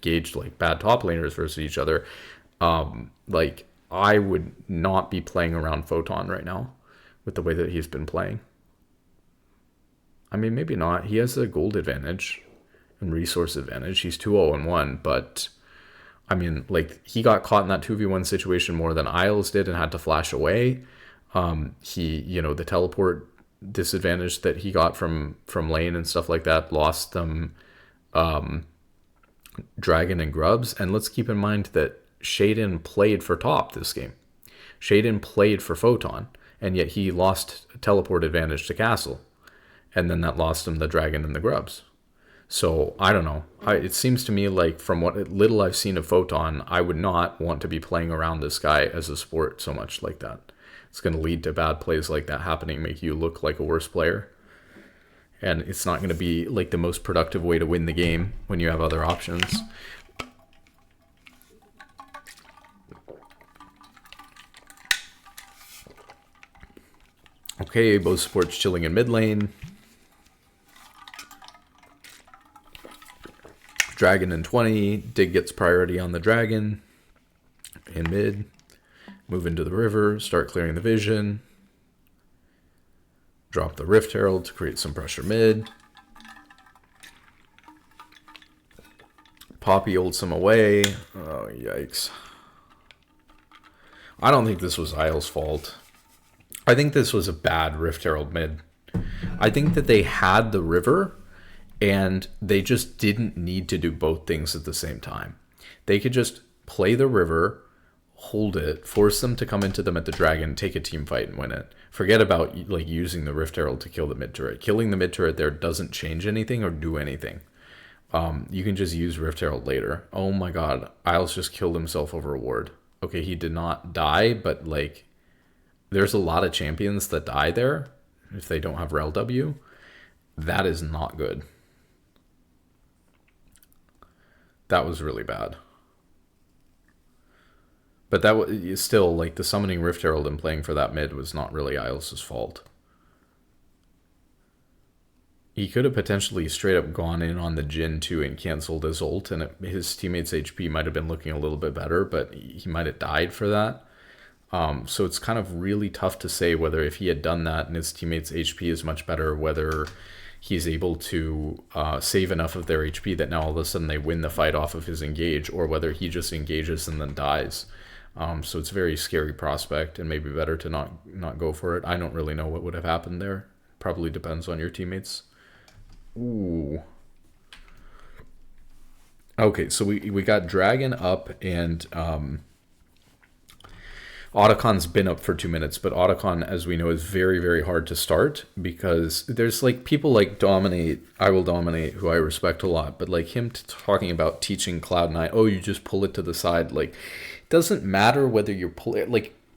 gauge like bad top laners versus each other, like I would not be playing around Photon right now with the way that he's been playing. I mean, maybe not. He has a gold advantage and resource advantage. He's 2-0-1, but I mean, like, he got caught in that 2v1 situation more than Isles did and had to flash away. The teleport disadvantage that he got from lane and stuff like that lost them Dragon and Grubs. And let's keep in mind that Shaden played for top this game. Shaden played for Photon, and yet he lost teleport advantage to Castle. And then that lost him the Dragon and the Grubs. So, I don't know. It seems to me like, from what little I've seen of Photon, I would not want to be playing around this guy as a sport so much like that. It's going to lead to bad plays like that happening, make you look like a worse player. And it's not going to be like the most productive way to win the game when you have other options. Okay, both supports chilling in mid lane. Dragon in 20. Dig gets priority on the dragon in mid. Move into the river. Start clearing the vision. Drop the Rift Herald to create some pressure mid. Poppy ults him away. Oh, yikes. I don't think this was Isle's fault. I think this was a bad Rift Herald mid. I think that they had the river and they just didn't need to do both things at the same time. They could just play the river, hold it, force them to come into them at the dragon, take a team fight and win it. Forget about like using the Rift Herald to kill the mid turret. Killing the mid turret there doesn't change anything or do anything. You can just use Rift Herald later. Oh my god, Isles just killed himself over a ward. Okay, he did not die, but like there's a lot of champions that die there if they don't have Rel W. That is not good. That was really bad. But that was still like the summoning Rift Herald and playing for that mid was not really Isles' fault. He could have potentially straight up gone in on the Jhin too and canceled his ult, and his teammate's HP might have been looking a little bit better, but he might have died for that. So it's kind of really tough to say whether if he had done that and his teammate's HP is much better, whether he's able to save enough of their HP that now all of a sudden they win the fight off of his engage, or whether he just engages and then dies. So it's a very scary prospect, and maybe better to not go for it. I don't really know what would have happened there. Probably depends on your teammates. Ooh. Okay, so we got Dragon up, and Otacon's been up for 2 minutes, but Otacon, as we know, is very, very hard to start because there's like people like Dominate, I Will Dominate, who I respect a lot, but like him talking about teaching Cloud9, oh, you just pull it to the side. Like, it doesn't matter whether you're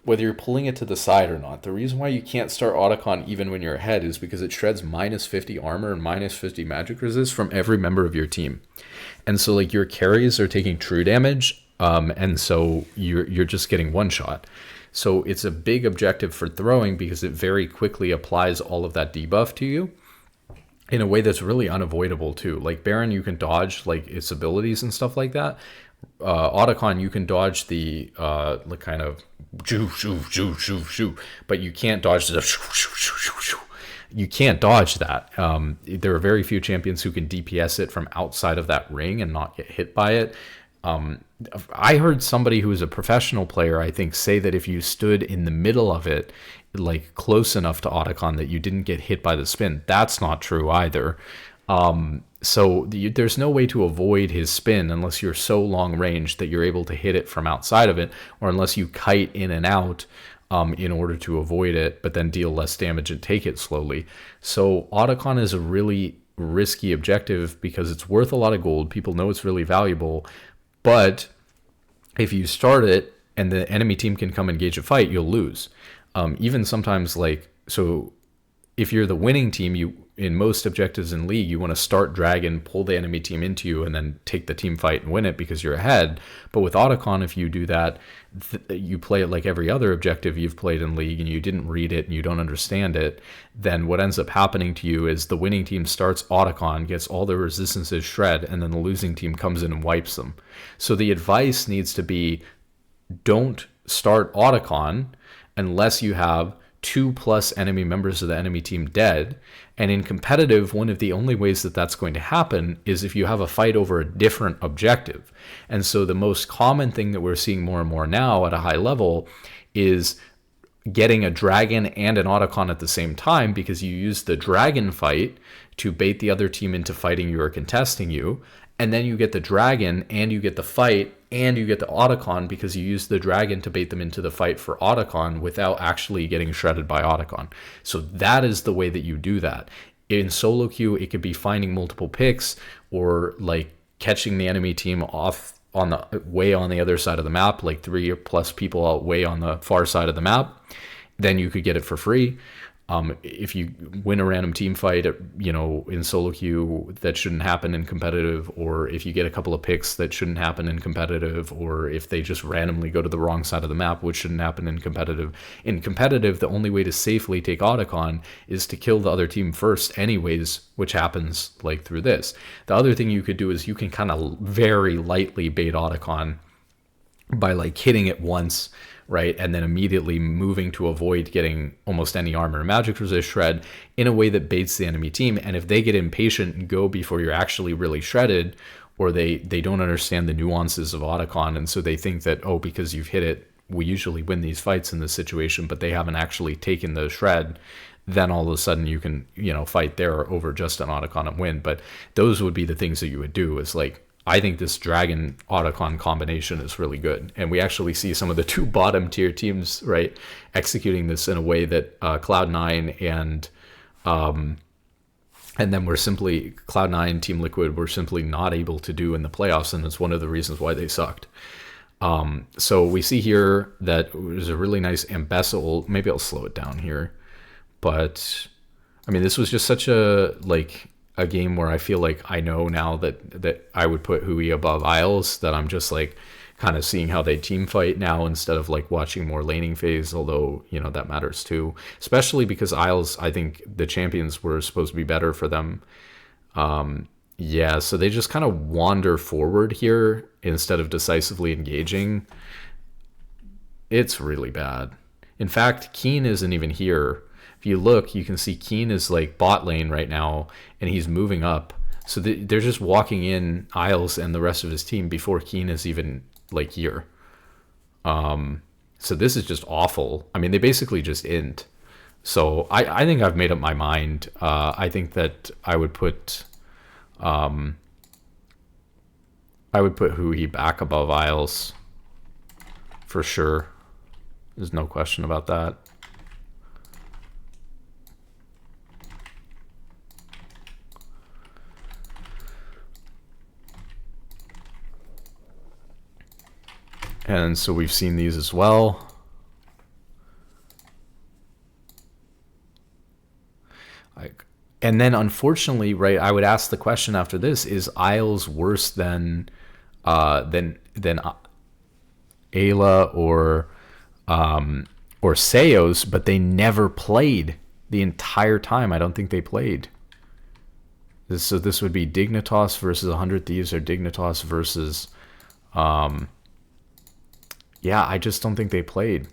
whether you're pulling it to the side or not. The reason why you can't start Otacon even when you're ahead is because it shreds minus 50 armor and minus 50 magic resist from every member of your team. And so like your carries are taking true damage, and so you're just getting one shot. So it's a big objective for throwing because it very quickly applies all of that debuff to you in a way that's really unavoidable too. Like Baron, you can dodge like its abilities and stuff like that. Otacon, you can dodge the like kind of shoo shoo shoo shoo shoo, but you can't dodge the shoo shoo shoo shoo shoo. You can't dodge that. There are very few champions who can DPS it from outside of that ring and not get hit by it. I heard somebody who is a professional player, I think, say that if you stood in the middle of it, like close enough to Otacon that you didn't get hit by the spin. That's not true either. So there's no way to avoid his spin unless you're so long range that you're able to hit it from outside of it, or unless you kite in and out in order to avoid it, but then deal less damage and take it slowly. So Otacon is a really risky objective because it's worth a lot of gold. People know it's really valuable. But if you start it and the enemy team can come engage a fight, you'll lose. Even sometimes, like, so if you're the winning team, you in most objectives in League, you want to start Dragon, pull the enemy team into you, and then take the team fight and win it because you're ahead. But with Otacon, if you do that, you play it like every other objective you've played in League and you didn't read it and you don't understand it, then what ends up happening to you is the winning team starts Otacon, gets all their resistances shred, and then the losing team comes in and wipes them. So the advice needs to be, don't start Otacon unless you have 2+ enemy members of the enemy team dead. And in competitive, one of the only ways that that's going to happen is if you have a fight over a different objective. And so the most common thing that we're seeing more and more now at a high level is getting a dragon and an Otacon at the same time, because you use the dragon fight to bait the other team into fighting you or contesting you. And then you get the dragon and you get the fight and you get the Otacon because you use the dragon to bait them into the fight for Otacon without actually getting shredded by Otacon. So that is the way that you do that. In solo queue, it could be finding multiple picks or like catching the enemy team off on the way on the other side of the map, like 3+ people out way on the far side of the map, then you could get it for free. If you win a random team fight, in solo queue that shouldn't happen in competitive, or if you get a couple of picks that shouldn't happen in competitive, or if they just randomly go to the wrong side of the map, which shouldn't happen in competitive. In competitive, the only way to safely take Otacon is to kill the other team first anyways, which happens like through this. The other thing you could do is you can kind of very lightly bait Otacon by like hitting it once, right, and then immediately moving to avoid getting almost any armor or magic resist shred in a way that baits the enemy team. And if they get impatient and go before you're actually really shredded, or they don't understand the nuances of Otacon, and so they think that, oh, because you've hit it, we usually win these fights in this situation, but they haven't actually taken the shred, then all of a sudden you can, fight there over just an Otacon and win. But those would be the things that you would do, is like, I think this Dragon Otacon combination is really good. And we actually see some of the 2 bottom tier teams, right, executing this in a way that Cloud9 and then we're simply, Cloud9, Team Liquid, were simply not able to do in the playoffs. And it's one of the reasons why they sucked. So we see here that there's a really nice embezzle. Maybe I'll slow it down here. But, I mean, this was just such a game where I feel like I know now that I would put Hui above Isles, that I'm just like kind of seeing how they team fight now instead of like watching more laning phase, although, that matters too, especially because Isles, I think the champions were supposed to be better for them. Yeah, so they just kind of wander forward here instead of decisively engaging. It's really bad. In fact, Keen isn't even here. If you look, you can see Keen is like bot lane right now, and he's moving up. So they're just walking in Isles and the rest of his team before Keen is even like here. So this is just awful. I mean, they basically just int. So I think I've made up my mind. I think that I would put Hui back above Isles for sure. There's no question about that. And so we've seen these as well. And then unfortunately, right, I would ask the question after this, is Isles worse than Ayla or Seos, but they never played the entire time. I don't think they played. So this would be Dignitas versus 100 Thieves, or Dignitas versus yeah, I just don't think they played.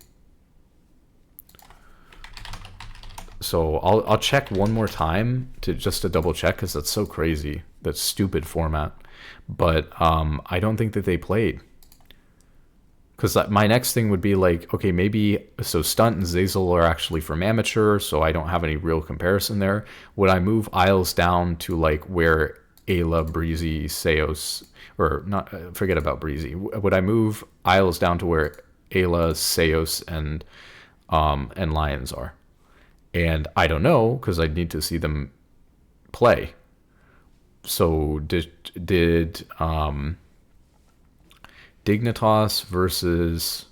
So I'll check one more time to double check, because that's so crazy. That's stupid format. But I don't think that they played. Because my next thing would be like, okay, maybe, so Stunt and Zazel are actually from Amateur, so I don't have any real comparison there. Would I move Isles down to like where Ayla, Breezy, Seos, or not, forget about Breezy. Would I move Isles down to where Ayla, Seos, and Lions are? And I don't know, because I'd need to see them play. So did Dignitas versus,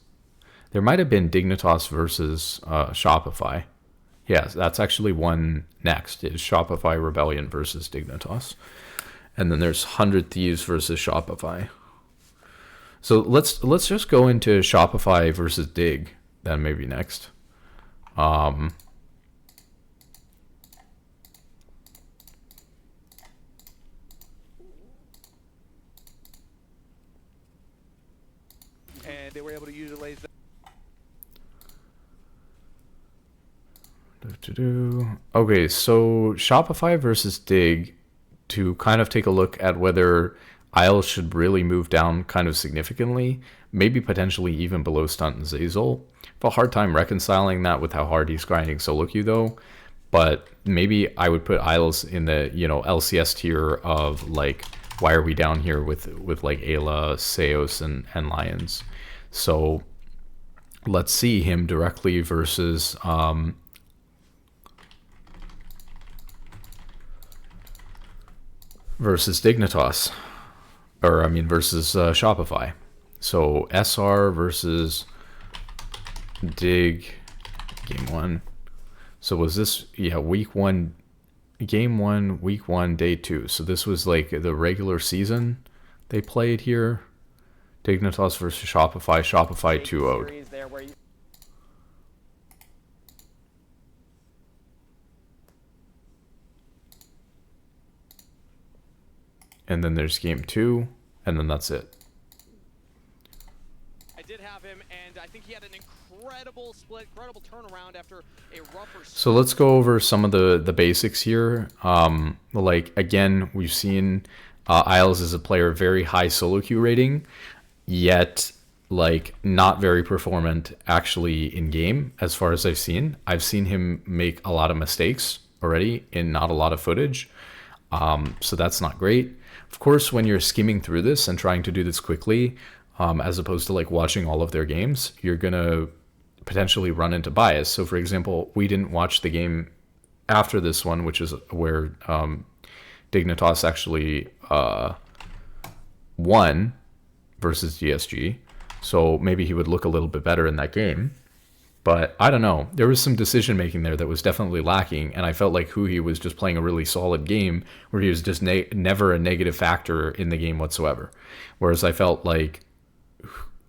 there might have been Dignitas versus Shopify. Yes, that's actually one next, is Shopify Rebellion versus Dignitas. And then there's 100 Thieves versus Shopify. So let's just go into Shopify versus Dig, then maybe next. And they were able to utilize that. Okay, so Shopify versus Dig, to kind of take a look at whether Isles should really move down kind of significantly, maybe potentially even below Stunt and Zazel. I have a hard time reconciling that with how hard he's grinding solo queue though, but maybe I would put Isles in the, LCS tier of like, why are we down here with like Ayla, Seos, and Lions? So let's see him directly versus Dignitas, or I mean versus Shopify. So SR versus Dig game 1. So was this, yeah, week 1, game 1, week 1, day 2. So this was like the regular season they played here. Dignitas versus Shopify. Shopify 2-0'd. And then there's game 2, and then that's it. I did have him, and I think he had an incredible split, incredible turnaround after a rougher. So let's go over some of the basics here. Like, again, we've seen Isles is a player very high solo queue rating, yet like not very performant actually in game as far as I've seen. I've seen him make a lot of mistakes already in not a lot of footage. So that's not great. Of course, when you're skimming through this and trying to do this quickly, as opposed to like watching all of their games, you're going to potentially run into bias. So for example, we didn't watch the game after this one, which is where Dignitas actually won versus GSG. So maybe he would look a little bit better in that game. But I don't know. There was some decision making there that was definitely lacking, and I felt like Huhi was just playing a really solid game where he was just never a negative factor in the game whatsoever. Whereas I felt like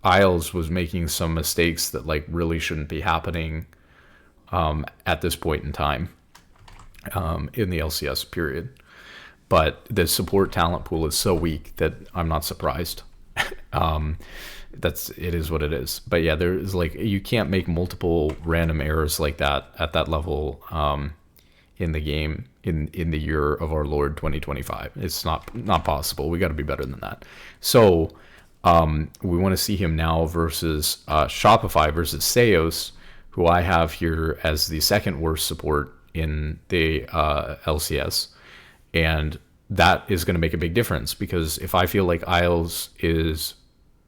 Isles was making some mistakes that like really shouldn't be happening at this point in time in the LCS period. But the support talent pool is so weak that I'm not surprised. It is what it is. But yeah, there is like, you can't make multiple random errors like that at that level in the game in the year of our Lord 2025. It's not possible. We got to be better than that. So we want to see him now versus Shopify versus Seos, who I have here as the second worst support in the LCS. And that is going to make a big difference, because if I feel like Isles is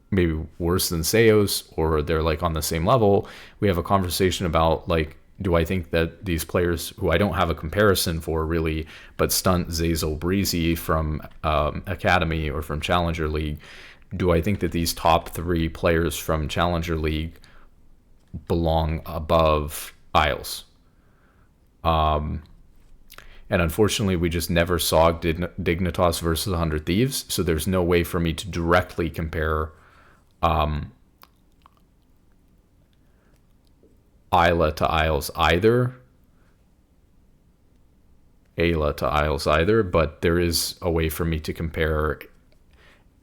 maybe worse than Seos, or they're like on the same level, we have a conversation about like, do I think that these players who I don't have a comparison for really, but stunt Zazel Breezy from Academy or from Challenger League, do I think that these top 3 players from Challenger League belong above Isles? And unfortunately, we just never saw Dignitas versus 100 Thieves, so there's no way for me to directly compare Ayla to Isles either. Ayla to Isles either, but there is a way for me to compare,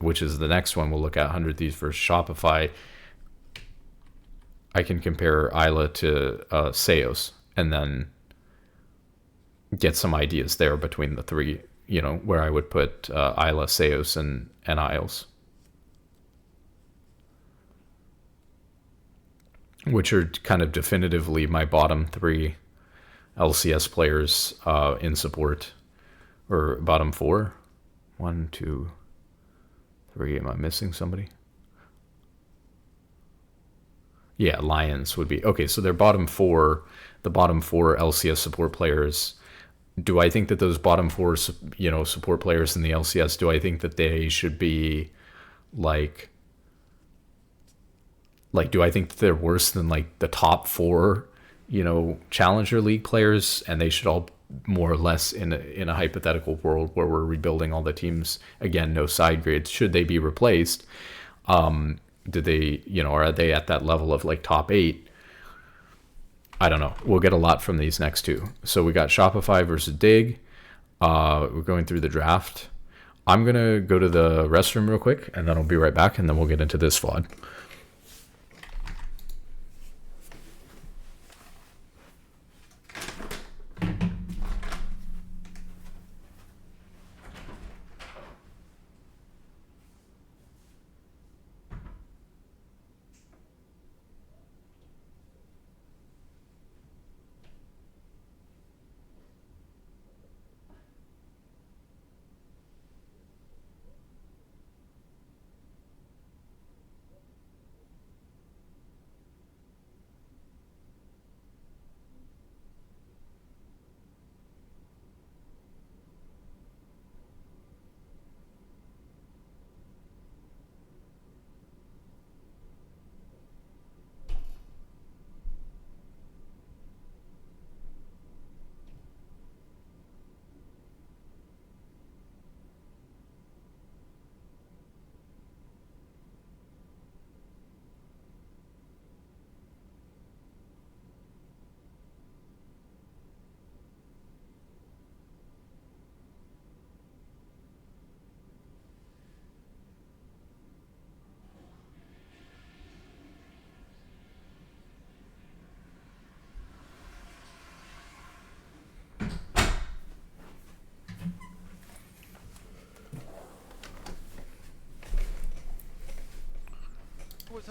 which is the next one we'll look at, 100 Thieves versus Shopify. I can compare Ayla to Seos and then get some ideas there between the 3, you know, where I would put Ayla, Seos, and Isles, which are kind of definitively my bottom 3 LCS players in support, or bottom 4. 1, 2, 3. Am I missing somebody? Yeah, Lions would be okay. So they're bottom 4, the bottom 4 LCS support players. Do I think that those bottom 4, you know, support players in the LCS, do I think that they should be like do I think that they're worse than like the top 4, you know, Challenger League players, and they should all more or less in a hypothetical world where we're rebuilding all the teams again, no side grades, should they be replaced? Do they, you know, are they at that level of like top 8? I don't know. We'll get a lot from these next 2. So we got Shopify versus Dig. We're going through the draft. I'm gonna go to the restroom real quick, and then I'll be right back, and then we'll get into this VOD.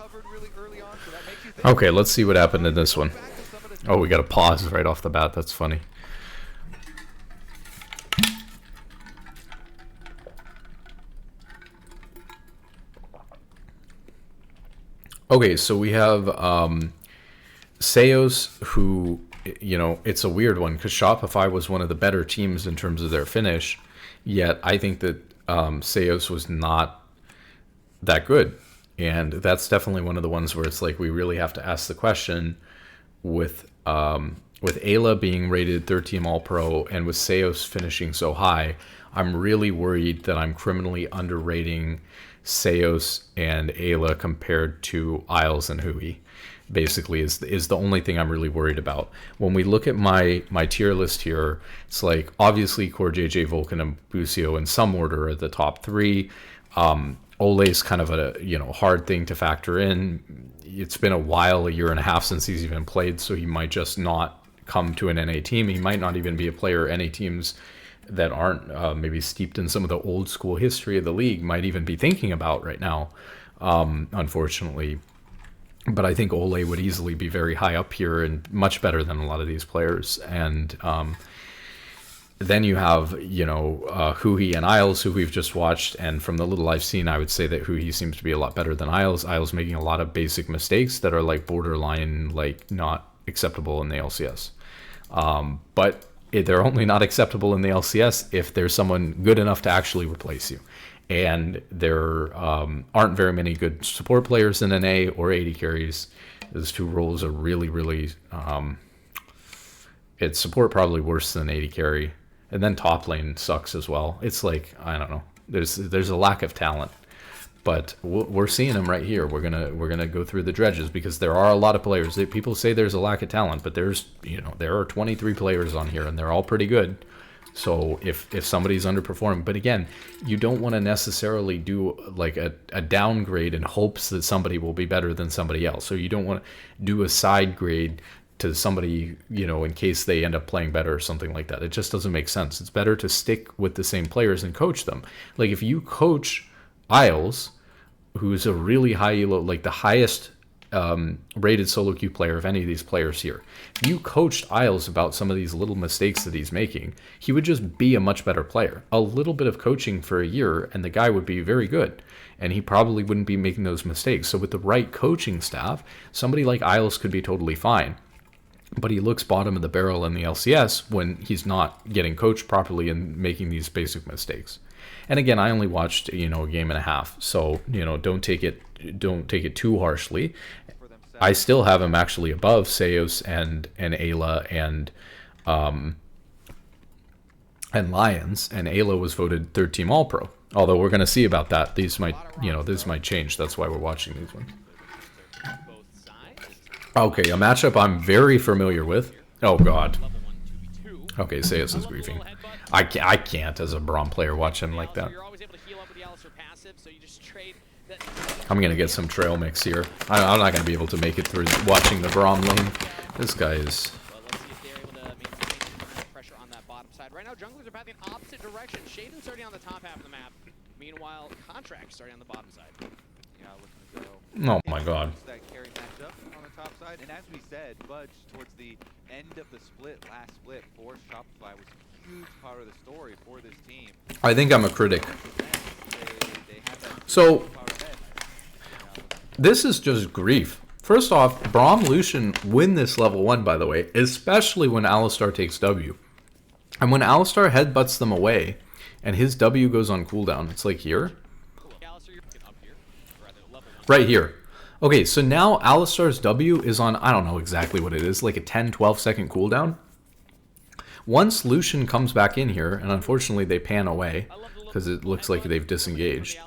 covered really early on, so that makes you think. Okay, let's see what happened in this one. Oh, we got a pause right off the bat. That's funny. Okay, so we have Seos, who, you know, it's a weird one because Shopify was one of the better teams in terms of their finish, yet I think that Seos was not that good. And that's definitely one of the ones where it's like we really have to ask the question with Ayla being rated 3rd team All-Pro and with Seos finishing so high, I'm really worried that I'm criminally underrating Seos and Ayla compared to Isles and Hui. Basically is the only thing I'm really worried about. When we look at my tier list here, it's like obviously Core JJ, Vulcan, and Busio in some order are the top 3. Ole's kind of a, you know, hard thing to factor in. It's been a while, a year and a half since he's even played, so he might just not come to an NA team. He might not even be a player NA teams that aren't maybe steeped in some of the old school history of the league might even be thinking about right now, unfortunately. But I think Ole would easily be very high up here and much better than a lot of these players. And then you have, you know, Hui and Isles, who we've just watched. And from the little I've seen, I would say that Hui seems to be a lot better than Isles. Isles making a lot of basic mistakes that are like borderline, like not acceptable in the LCS. But they're only not acceptable in the LCS if there's someone good enough to actually replace you. And there aren't very many good support players in NA or AD carries. Those two roles are really, really... it's support probably worse than AD carry. And then top lane sucks as well. It's like, I don't know. There's a lack of talent. But we're seeing them right here. We're gonna go through the dredges because there are a lot of players. People say there's a lack of talent, but there's, you know, there are 23 players on here and they're all pretty good. So if somebody's underperforming, but again, you don't want to necessarily do like a downgrade in hopes that somebody will be better than somebody else. So you don't want to do a side grade to somebody, you know, in case they end up playing better or something like that. It just doesn't make sense. It's better to stick with the same players and coach them. Like if you coach Isles, who's a really high elo, like the highest rated solo queue player of any of these players here. If you coached Isles about some of these little mistakes that he's making, he would just be a much better player. A little bit of coaching for a year and the guy would be very good. And he probably wouldn't be making those mistakes. So with the right coaching staff, somebody like Isles could be totally fine. But he looks bottom of the barrel in the LCS when he's not getting coached properly and making these basic mistakes. And again, I only watched, you know, a game and a half, so, you know, don't take it too harshly. I still have him actually above Seos and Ayla and Lions, and Ayla was voted 3rd team All-Pro. Although we're going to see about that. These might, you know, this might change. That's why we're watching these ones. Okay, a matchup I'm very familiar with. Oh God. Okay, Seos is griefing. I can't as a Braum player watch him like that. I'm gonna get some trail mix here. I'm not gonna be able to make it through watching the Braum lane. This guy is. Pressure on that bottom side. Right now, junglers are pathing opposite direction. Shaden's starting on the top half of the map. Meanwhile, Contract starting on the bottom side. Yeah, looking to go. Oh my God. That carry matchup on the top side, and as we said, Budge towards the end of the split, last split for Shopify was a huge part of the story for this team. I think I'm a critic. So this is just grief. First off, Braum Lucian win this level 1, by the way, especially when Alistar takes W. And when Alistar headbutts them away and his W goes on cooldown, it's like here. Right here. Okay, so now Alistar's W is on, I don't know exactly what it is, like a 10-12 second cooldown. Once Lucian comes back in here, and unfortunately they pan away because it looks like they've disengaged,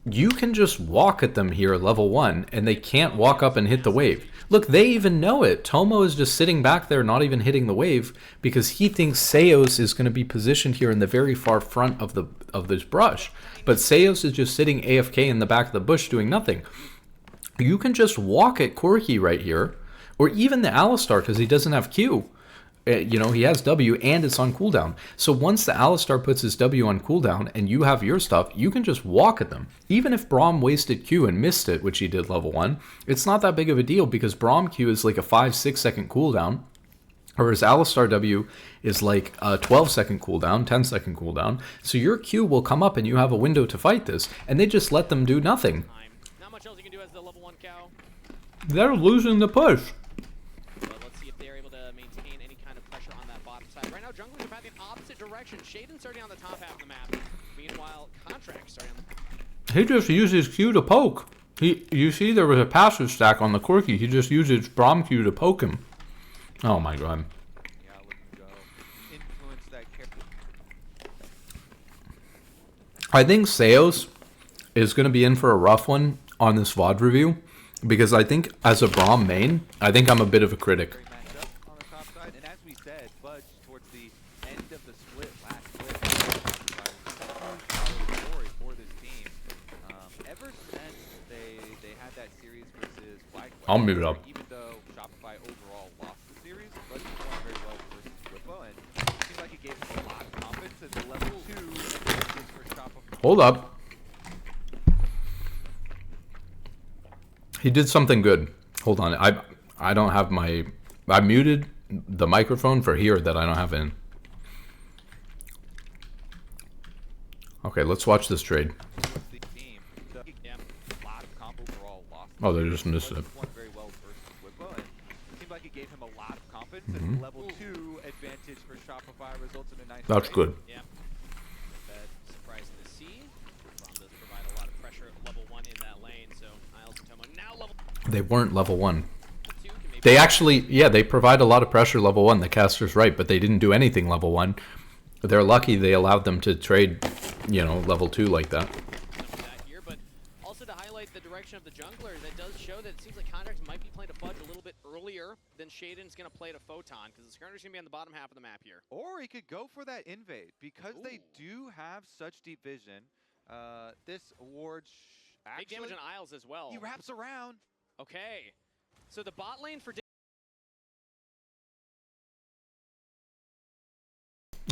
you can just walk at them here at level 1 and they can't walk up and hit the wave. Look, they even know it. Tomo is just sitting back there not even hitting the wave because he thinks Seos is going to be positioned here in the very far front of this brush. But Seos is just sitting AFK in the back of the bush doing nothing. You can just walk at Corki right here, or even the Alistar because he doesn't have Q. You know, he has W and it's on cooldown. So once the Alistar puts his W on cooldown and you have your stuff, you can just walk at them. Even if Braum wasted Q and missed it, which he did level 1, it's not that big of a deal because Braum Q is like a 5-6 second cooldown. Whereas Alistar W is like a 12-second cooldown, 10-second cooldown. So your Q will come up and you have a window to fight this. And they just let them do nothing. Not much else you can do as the level 1 cow. They're losing the push. But let's see if they're able to maintain any kind of pressure on that bottom side. Right now, junglers are pathing opposite direction. Shaden starting on the top half of the map. Meanwhile, Contract starting on the... He just uses Q to poke. You see there was a passive stack on the Corki. He just uses Braum Q to poke him. Oh my god. Yeah, look to go. Influence that character. I think Seos is going to be in for a rough one on this VOD review. Because I think as a Braum main, I think I'm a bit of a critic. Great matchup on the top side, and as we said, Budge towards the end of the split, last split, huge story for this team. Ever since they had that series versus Black, I'll move it up. even though Shopify overall lost the series, Budge performed very well versus Whippo, and it seemed like it gave him a lot of confidence as the level 2 advantage for Shopify. Hold up. He did something good. Hold on. I don't have my... I muted the microphone for here that I don't have in. Okay, let's watch this trade. The team, so, yeah, a lot of comp overall lost. Oh, they just missed it. Performed very well versus Whippo, and it seemed like it gave him a lot of confidence, and level 2 advantage for Shopify results in a nice That's trade. good. Yeah. That surprising to see. Braum does provide a lot of pressure at level 1 in that lane, so Isles and Tomo now level They weren't level 1. 2 can maybe... They actually... Yeah, they provide a lot of pressure level 1. The caster's right, but they didn't do anything level 1. They're lucky they allowed them to trade, you know, level 2 like that. That here, but also to highlight the direction of the jungler, that does show that it seems like Contracts might be playing to Fudge a little bit earlier than Shaden's going to play to Photon, because the Skirmisher's going to be on the bottom half of the map here. Or he could go for that invade, because they do have such deep vision. This ward Big damage on Isles as well. he wraps around. Okay. So the bot lane for...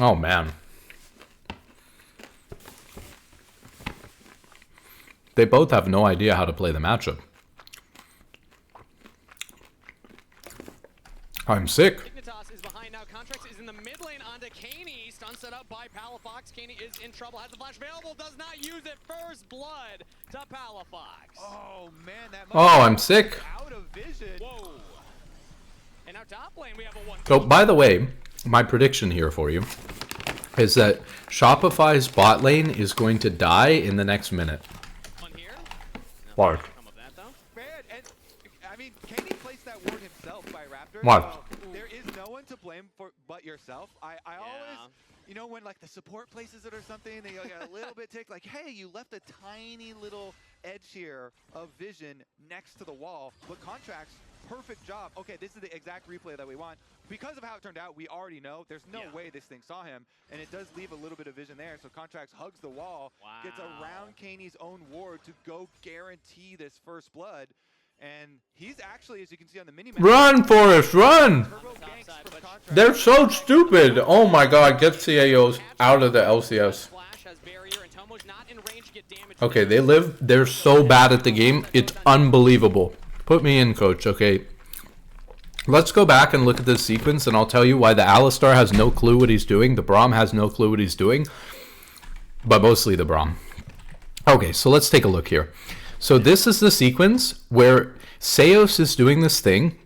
Oh, man. They both have no idea how to play the matchup. I'm sick. Dignitas is behind now. Contracts is in the mid lane onto Kaney. Stun set up by Palafox. Kaney is in trouble. Has the flash available. Does not use it. First blood to Palafox. Oh man, that Oh, I'm sick. out of vision. Whoa. And now top lane we have a 1. So, by the way, my prediction here for you is that Shopify's bot lane is going to die in the next minute. One here. Watch. Come of that though. Man, and I mean, Katie placed that ward himself by Raptor. Watch. So there is no one to blame for but yourself. I always, you know, when like the support places it or something, they get a little bit ticked. Like, hey, you left a tiny little edge here of vision next to the wall. But Contracts, perfect job. Okay, this is the exact replay that we want. Because of how it turned out, we already know there's no way this thing saw him, and it does leave a little bit of vision there. So Contracts hugs the wall, gets around Kaney's own ward to go guarantee this first blood. And he's actually, as you can see on the mini-map, Run, Forrest, run! Turbo ganks from Contracts. They're so stupid. Oh my god, get CAOs out of the LCS. Flash has barrier and Tomo's not in range to get damage. Okay, they're so bad at the game. It's unbelievable. Put me in, coach, okay? Let's go back and look at this sequence, and I'll tell you why the Alistar has no clue what he's doing. The Braum has no clue what he's doing. But mostly the Braum. Okay, so let's take a look here. So this is the sequence where Seos is doing this thing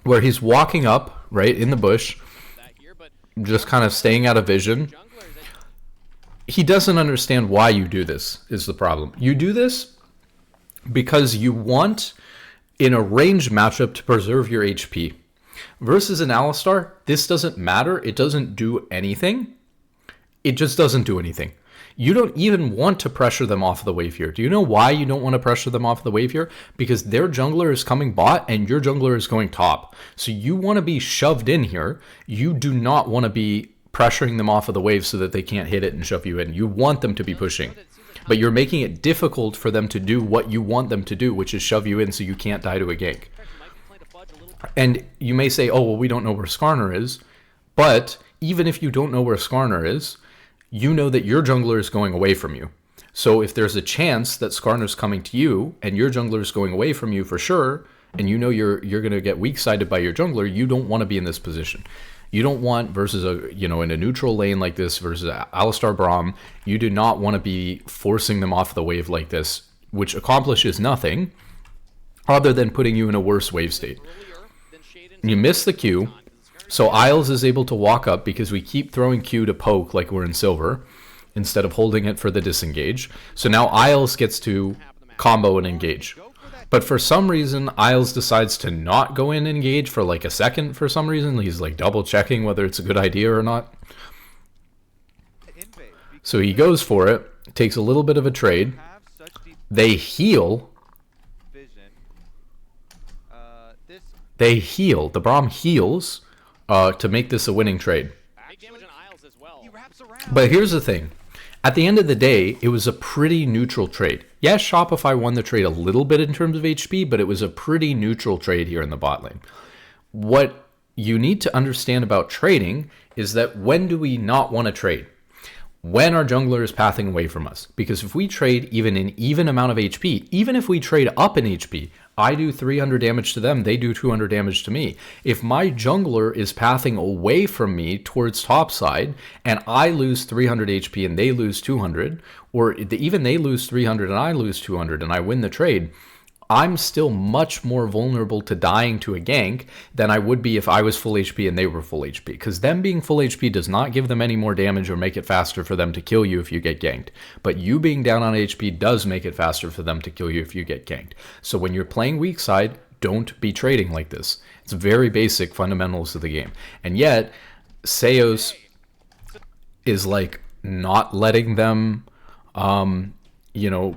where he's walking up, right, in the bush, just kind of staying out of vision. He doesn't understand why you do this, is the problem. You do this because you want, in a ranged matchup, to preserve your HP. Versus an Alistar, this doesn't matter. It doesn't do anything. It just doesn't do anything. You don't even want to pressure them off of the wave here. Do you know why you don't want to pressure them off of the wave here? Because their jungler is coming bot and your jungler is going top. So you want to be shoved in here. You do not want to be pressuring them off of the wave so that they can't hit it and shove you in. You want them to be pushing. But you're making it difficult for them to do what you want them to do, which is shove you in so you can't die to a gank. fudge a little. And you may say, oh, well, we don't know where Skarner is. But even if you don't know where Skarner is, you know that your jungler is going away from you. So if there's a chance that Skarner's coming to you and your jungler is going away from you for sure, and you know you're going to get weak-sided by your jungler, you don't want to be in this position. You don't want, versus in a neutral lane like this versus Alistar Braum, you do not want to be forcing them off the wave like this, which accomplishes nothing other than putting you in a worse wave state. You miss the Q, so Isles is able to walk up because we keep throwing Q to poke like we're in silver instead of holding it for the disengage. So now Isles gets to combo and engage. But for some reason, Isles decides to not go in and engage for like a second for some reason. He's like double checking whether it's a good idea or not. So he goes for it, takes a little bit of a trade. They heal. They heal. The Braum heals to make this a winning trade. But here's the thing. At the end of the day, it was a pretty neutral trade. Yes, Shopify won the trade a little bit in terms of HP, but it was a pretty neutral trade here in the bot lane. What you need to understand about trading is that when do we not want to trade? When our jungler is pathing away from us. Because if we trade even an even amount of HP, even if we trade up in HP, I do 300 damage to them, they do 200 damage to me. If my jungler is pathing away from me towards topside, and I lose 300 HP and they lose 200, or even they lose 300 and I lose 200 and I win the trade, I'm still much more vulnerable to dying to a gank than I would be if I was full HP and they were full HP. Because them being full HP does not give them any more damage or make it faster for them to kill you if you get ganked. But you being down on HP does make it faster for them to kill you if you get ganked. So when you're playing weak side, don't be trading like this. It's very basic fundamentals of the game. And yet, Seos is like not letting them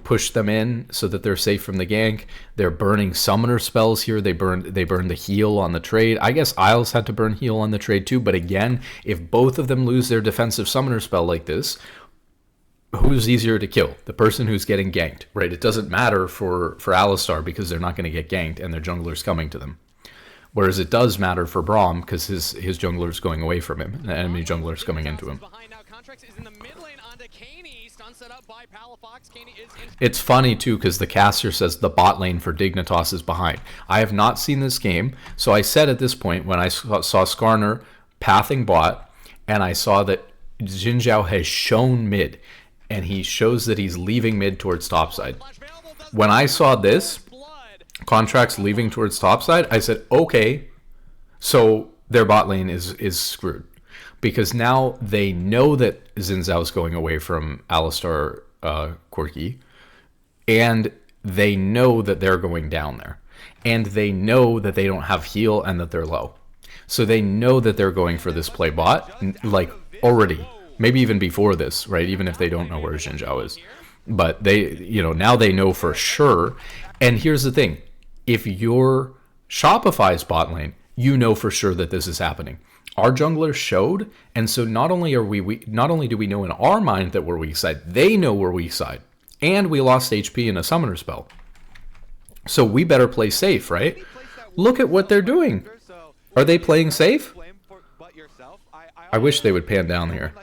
push them in so that they're safe from the gank. They're burning summoner spells here. They burned the heal on the trade. I guess Isles had to burn heal on the trade too, but again, if both of them lose their defensive summoner spell like this, who's easier to kill? The person who's getting ganked, right? It doesn't matter for Alistar because they're not going to get ganked and their jungler's coming to them. Whereas it does matter for Braum because his jungler's going away from him. The enemy jungler's coming into him. It's funny too because the caster says the bot lane for Dignitas is behind. I have not seen this game, so I said at this point when I saw Skarner pathing bot and I saw that Xin Zhao has shown mid and he shows that he's leaving mid towards topside. When I saw this, Contracts leaving towards topside, I said, okay, so their bot lane is screwed. Because now they know that Xin Zhao's going away from Alistar Quirky, and they know that they're going down there. And they know that they don't have heal and that they're low. So they know that they're going for this play bot, like already, maybe even before this, right? Even if they don't know where Xin Zhao is. But they, now they know for sure. And here's the thing. If you're Shopify's bot lane, you know for sure that this is happening. Our jungler showed, and so not only do we know in our mind that we're weak side, they know we're weak side. And we lost HP in a summoner spell. So we better play safe, right? Look at what they're doing. Are they playing safe? I wish they would pan down here.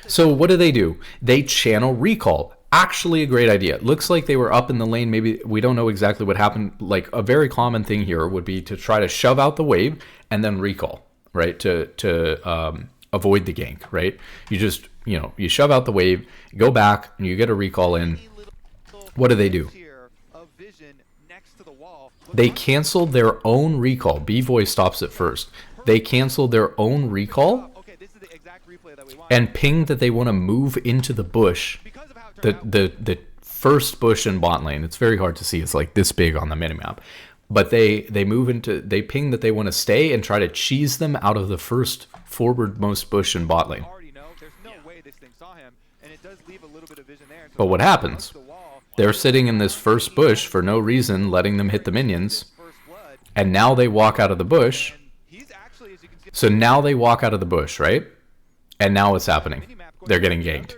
So what do? They channel recall. Actually a great idea. It looks like they were up in the lane. Maybe we don't know exactly what happened. Like a very common thing here would be to try to shove out the wave and then recall, right? To avoid the gank, right? You just, you shove out the wave, go back, and you get a recall in. What do? They canceled their own recall. B-Voice stops it first. They canceled their own recall and pinged that they want to move into the bush. The first bush in bot lane. It's very hard to see. It's like this big on the minimap. But they ping that they want to stay and try to cheese them out of the first forwardmost bush in bot lane. But what happens? They're sitting in this first bush for no reason, letting them hit the minions. And now they walk out of the bush. So now they walk out of the bush, right? And now what's happening? They're getting ganked.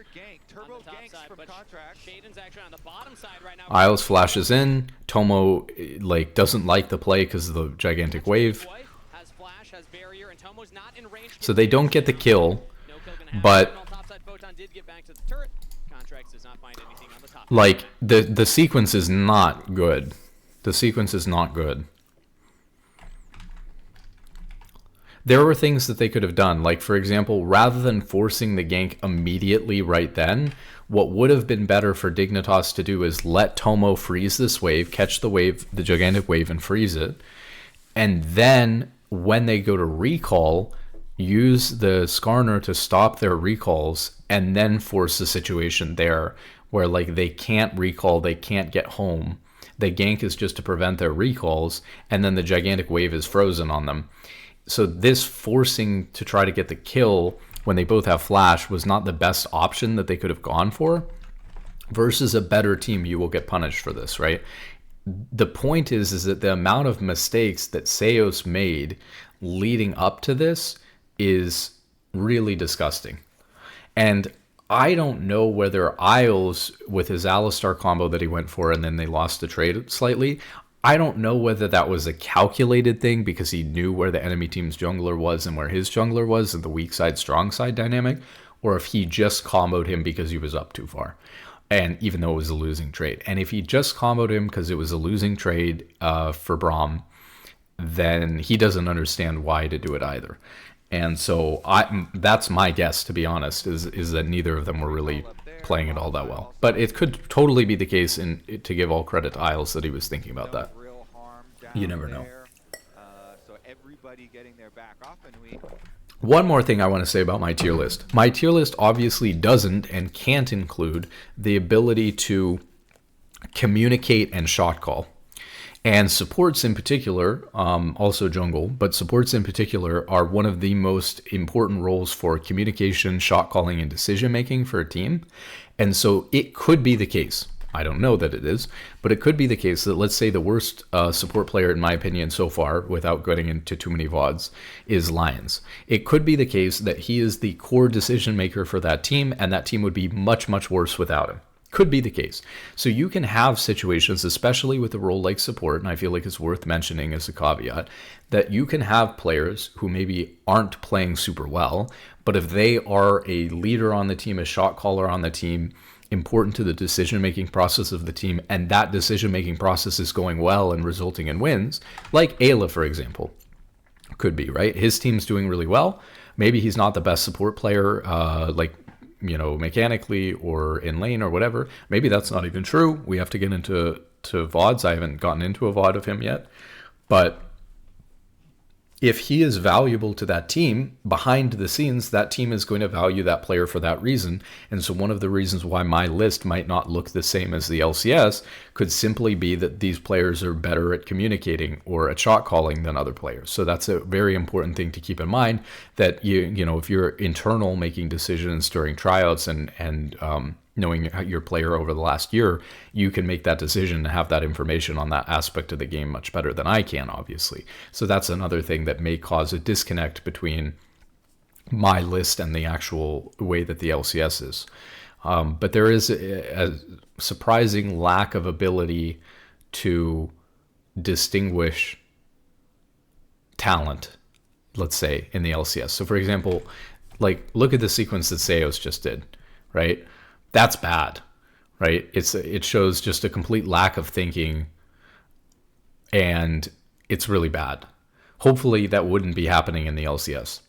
Isles flashes in. Tomo like doesn't like the play because of the gigantic wave. Has flash, has barrier, and Tomo's not in range. So they don't get the kill, No kill gonna happen. but On top side, Photon did get back to the turret. Contracts does not find anything on the top. like the sequence is not good. The sequence is not good. There were things that they could have done. Like, for example, rather than forcing the gank immediately right then, what would have been better for Dignitas to do is let Tomo freeze this wave, catch the wave, the gigantic wave, and freeze it. And then when they go to recall, use the Skarner to stop their recalls and then force the situation there where like they can't recall, they can't get home. The gank is just to prevent their recalls, and then the gigantic wave is frozen on them. So this forcing to try to get the kill when they both have flash was not the best option that they could have gone for. Versus a better team, you will get punished for this, right? The point is that the amount of mistakes that Seos made leading up to this is really disgusting. And I don't know whether Isles, with his Alistar combo that he went for and then they lost the trade slightly, I don't know whether that was a calculated thing because he knew where the enemy team's jungler was and where his jungler was and the weak side, strong side dynamic, or if he just comboed him because he was up too far. And even though it was a losing trade. And if he just comboed him because it was a losing trade for Braum, then he doesn't understand why to do it either. And so that's my guess, to be honest, is that neither of them were really playing it all that well. But it could totally be the case, to give all credit to Isles, that he was thinking about that. You never know. So everybody getting their back off, and One more thing I want to say about my tier list. My tier list obviously doesn't and can't include the ability to communicate and shot call. And supports in particular, also jungle, but supports in particular are one of the most important roles for communication, shot calling, and decision making for a team. And so it could be the case, I don't know that it is, but it could be the case that, let's say, the worst support player, in my opinion, so far, without getting into too many VODs, is Lions. It could be the case that he is the core decision maker for that team, and that team would be much, much worse without him. Could be the case. So you can have situations, especially with a role like support, and I feel like it's worth mentioning as a caveat, that you can have players who maybe aren't playing super well, but if they are a leader on the team, a shot caller on the team, important to the decision-making process of the team, and that decision-making process is going well and resulting in wins, like Ayla, for example, could be, right? His team's doing really well. Maybe he's not the best support player, mechanically or in lane or whatever. Maybe that's not even true. We have to get into VODs. I haven't gotten into a VOD of him yet. But if he is valuable to that team, behind the scenes, that team is going to value that player for that reason. And so one of the reasons why my list might not look the same as the LCS could simply be that these players are better at communicating or at shot calling than other players. So that's a very important thing to keep in mind, that if you're internal making decisions during tryouts and knowing your player over the last year, you can make that decision and have that information on that aspect of the game much better than I can, obviously. So that's another thing that may cause a disconnect between my list and the actual way that the LCS is. But there is a surprising lack of ability to distinguish talent, let's say, in the LCS. So for example, like, look at the sequence that Seos just did, right? That's bad, right? It shows just a complete lack of thinking, and it's really bad. Hopefully that wouldn't be happening in the LCS.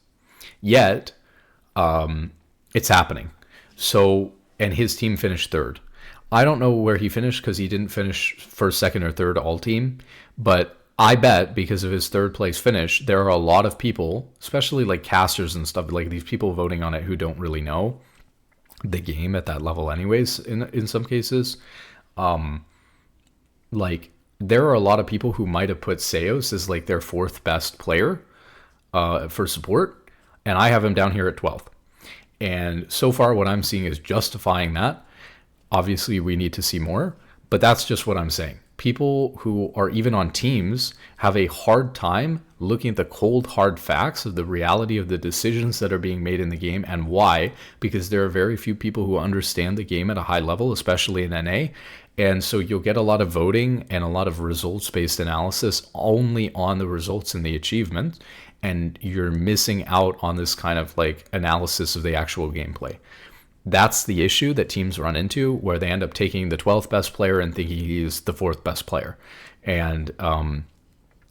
Yet, it's happening. So, and his team finished third. I don't know where he finished because he didn't finish first, second, or third all team, but I bet because of his third place finish, there are a lot of people, especially like casters and stuff, like these people voting on it who don't really know the game at that level anyways, in some cases. Like, there are a lot of people who might have put Seos as like their fourth best player for support, and I have him down here at 12th. And so far what I'm seeing is justifying that. Obviously we need to see more, but that's just what I'm saying. people who are even on teams have a hard time looking at the cold, hard facts of the reality of the decisions that are being made in the game and why, because there are very few people who understand the game at a high level, especially in NA. And so you'll get a lot of voting and a lot of results-based analysis only on the results and the achievement, and you're missing out on this kind of like analysis of the actual gameplay. That's the issue that teams run into, where they end up taking the 12th best player and thinking he's the 4th best player. And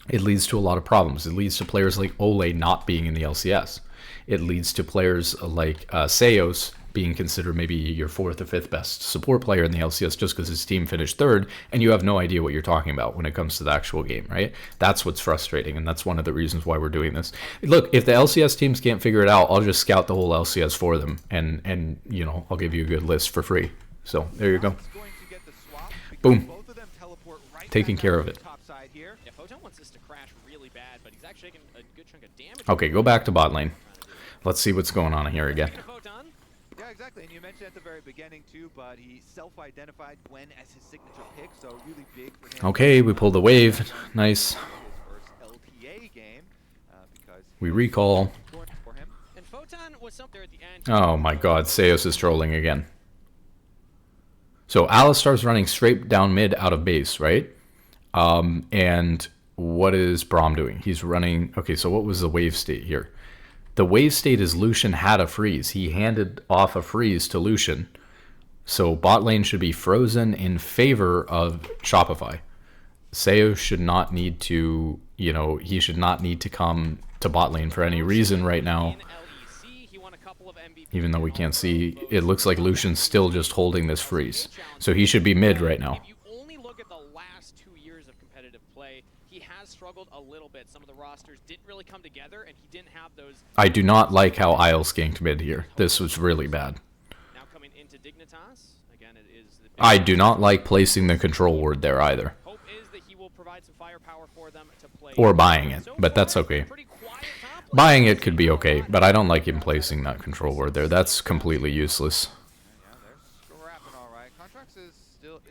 it leads to a lot of problems. It leads to players like Ole not being in the LCS. It leads to players like Seos being considered maybe your 4th or 5th best support player in the LCS just because his team finished 3rd, and you have no idea what you're talking about when it comes to the actual game, right? That's what's frustrating, and that's one of the reasons why we're doing this. Look, if the LCS teams can't figure it out, I'll just scout the whole LCS for them, and you know, I'll give you a good list for free. So there you go. Boom. Taking care of it. Yeah, Photon wants this to crash really bad, but he's actually taking a good chunk of damage. Okay, go back to bot lane. Let's see what's going on here again. Yeah, exactly. And you mentioned at the very beginning too, but he self-identified Gwen as his signature pick, so really big for him. Okay, we pulled the wave. Nice. His first LTA game, because We recall. for him. And Photon was something at the end. Oh my god, Seos is trolling again. So Alistar's running straight down mid out of base, right? And what is Braum doing? He's running... Okay, so what was the wave state here? The wave state is Lucian had a freeze. He handed off a freeze to Lucian. So bot lane should be frozen in favor of Shopify. Seos should not need to, you know, he should not need to come to bot lane for any reason right now. Even though we can't see, it looks like Lucian's still just holding this freeze. So he should be mid right now. If you only look at the last 2 years of competitive play, he has struggled a little bit. Some of the rosters didn't really come together, and he didn't have those... I do not like how Isles ganked mid here. This was really bad. Now coming into Dignitas, again, it is... I do not like placing the control ward there either. Hope is that he will provide some firepower for them to play. Or buying it, but that's okay. Buying it could be okay, but I don't like him placing that control ward there. That's completely useless. Yeah, they're scrapping all right. Contracts is still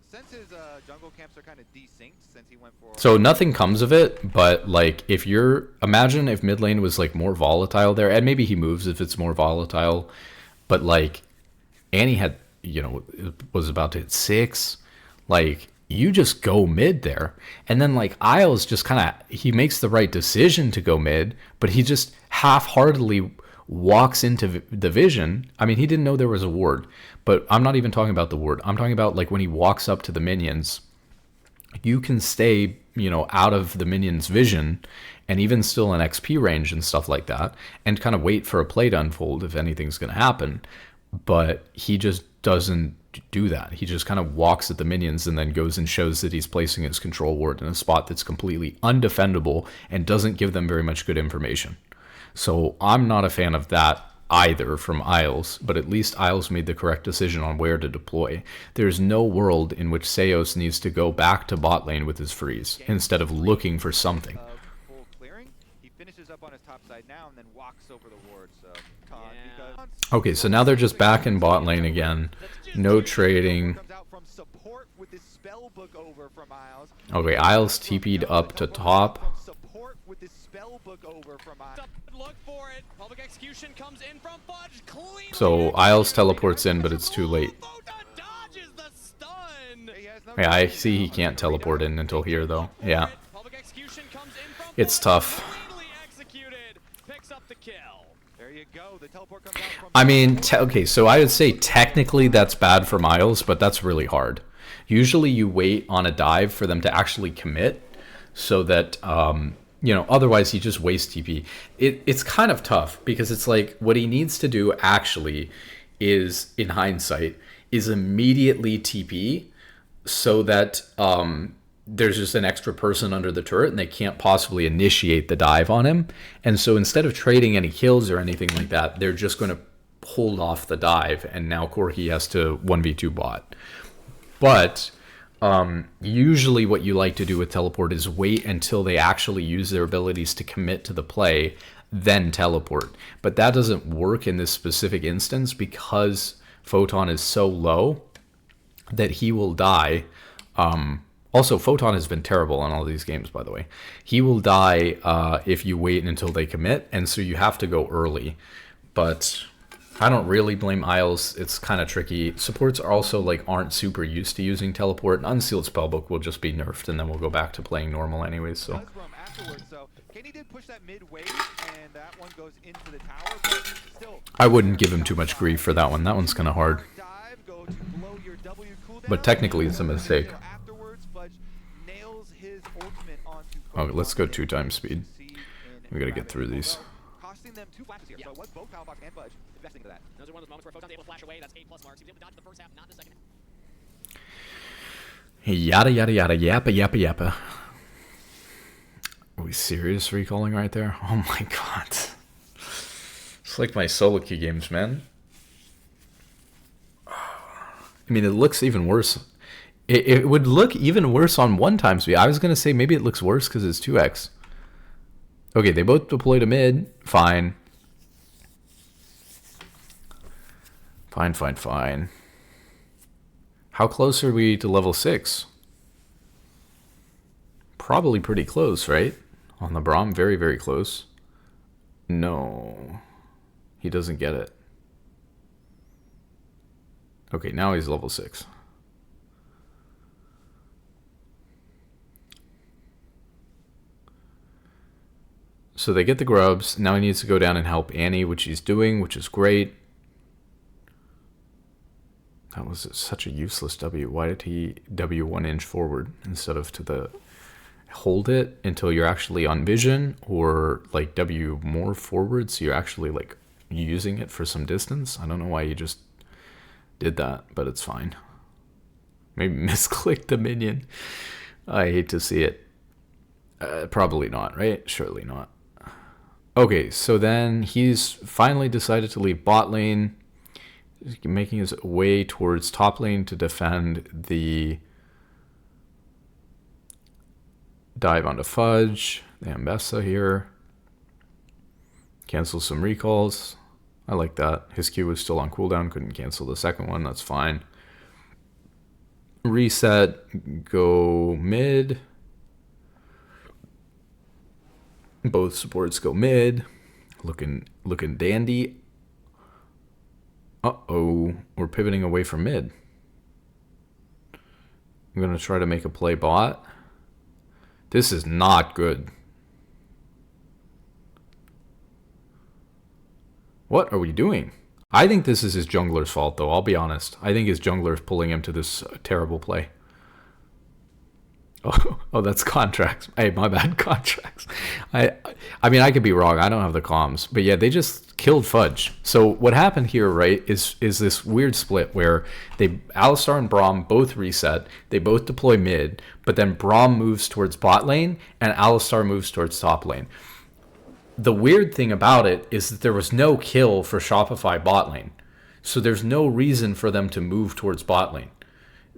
since his jungle camps are kind of desynced since he went for. So nothing comes of it, but like if you're imagine if mid lane was like more volatile there, and maybe he moves if it's more volatile, but like Annie had, you know, was about to hit 6, like you just go mid there. And then like Isles just kind of, he makes the right decision to go mid, but he just half-heartedly walks into the vision. I mean, he didn't know there was a ward, but I'm not even talking about the ward. I'm talking about like when he walks up to the minions, you can stay, you know, out of the minions' vision and even still in XP range and stuff like that, and kind of wait for a play to unfold if anything's going to happen. But he just doesn't do that. He just kind of walks at the minions and then goes and shows that he's placing his control ward in a spot that's completely undefendable and doesn't give them very much good information. So I'm not a fan of that either from Isles, but at least Isles made the correct decision on where to deploy. There's no world in which Seos needs to go back to bot lane with his freeze instead of looking for something. Full clearing. He finishes up on his top side now and then walks over the ward. So okay, so now they're just back in bot lane again. No trading. Okay, Isles TP'd up to top. So Isles teleports in, but it's too late. Yeah, I see he can't teleport in until here, though. Yeah. It's tough. I mean, okay, so I would say technically that's bad for Miles, but that's really hard. Usually you wait on a dive for them to actually commit so that, you know, otherwise you just waste TP. It's kind of tough because it's like what he needs to do actually is, in hindsight, is immediately TP so that there's just an extra person under the turret and they can't possibly initiate the dive on him. And so instead of trading any kills or anything like that, they're just going to hold off the dive, and now Corki has to 1v2 bot. But usually what you like to do with teleport is wait until they actually use their abilities to commit to the play, then teleport. But that doesn't work in this specific instance because Photon is so low that he will die. Also, Photon has been terrible on all these games, by the way. He will die if you wait until they commit, and so you have to go early. But I don't really blame Isles. It's kind of tricky. Supports are also like aren't super used to using teleport. And Unsealed Spellbook will just be nerfed, and then we'll go back to playing normal anyways. So. So Kenny did push that mid wave, and that one goes into the tower, but still. I wouldn't give him too much grief for that one. That one's kind of hard. But technically, it's a mistake. Oh, let's go 2x speed. We gotta get through these. Costing them 2 flashes here, so it was both Powerbox and Fudge investing into that. Those are one of those moments where Photon's able to flash away. That's A+ marks. He was able to dodge the first half, not the second. Yada yada yada, yappa yappa yappa. Are we serious recalling right there? Oh my god. It's like my solo queue games, man. I mean, it looks even worse. It would look even worse on 1x speed. I was going to say maybe it looks worse because it's 2x. Okay, they both deploy to mid. Fine. Fine. How close are we to level 6? Probably pretty close, right? On the Braum, very, very close. No. He doesn't get it. Okay, now he's level 6. So they get the grubs. Now he needs to go down and help Annie, which he's doing, which is great. That was such a useless W. Why did he W 1 inch forward instead of to the... Hold it until you're actually on vision, or like W more forward so you're actually like using it for some distance. I don't know why you just did that, but it's fine. Maybe misclicked the minion. I hate to see it. Probably not, right? Surely not. Okay, so then he's finally decided to leave bot lane, making his way towards top lane to defend the dive onto Fudge, the Ambessa here. Cancel some recalls. I like that. His Q was still on cooldown, couldn't cancel the second one, that's fine. Reset, go mid. Both supports go mid. Looking dandy. Uh-oh, we're pivoting away from mid. I'm gonna try to make a play bot. This is not good. What are we doing? I think this is his jungler's fault, though. I'll be honest. I think his jungler is pulling him to this terrible play. Oh, that's contracts. Hey, my bad, contracts. I mean, I could be wrong. I don't have the comms. But yeah, they just killed Fudge. So what happened here, right, is this weird split where Alistar and Braum both reset. They both deploy mid, but then Braum moves towards bot lane and Alistar moves towards top lane. The weird thing about it is that there was no kill for Shopify bot lane. So there's no reason for them to move towards bot lane.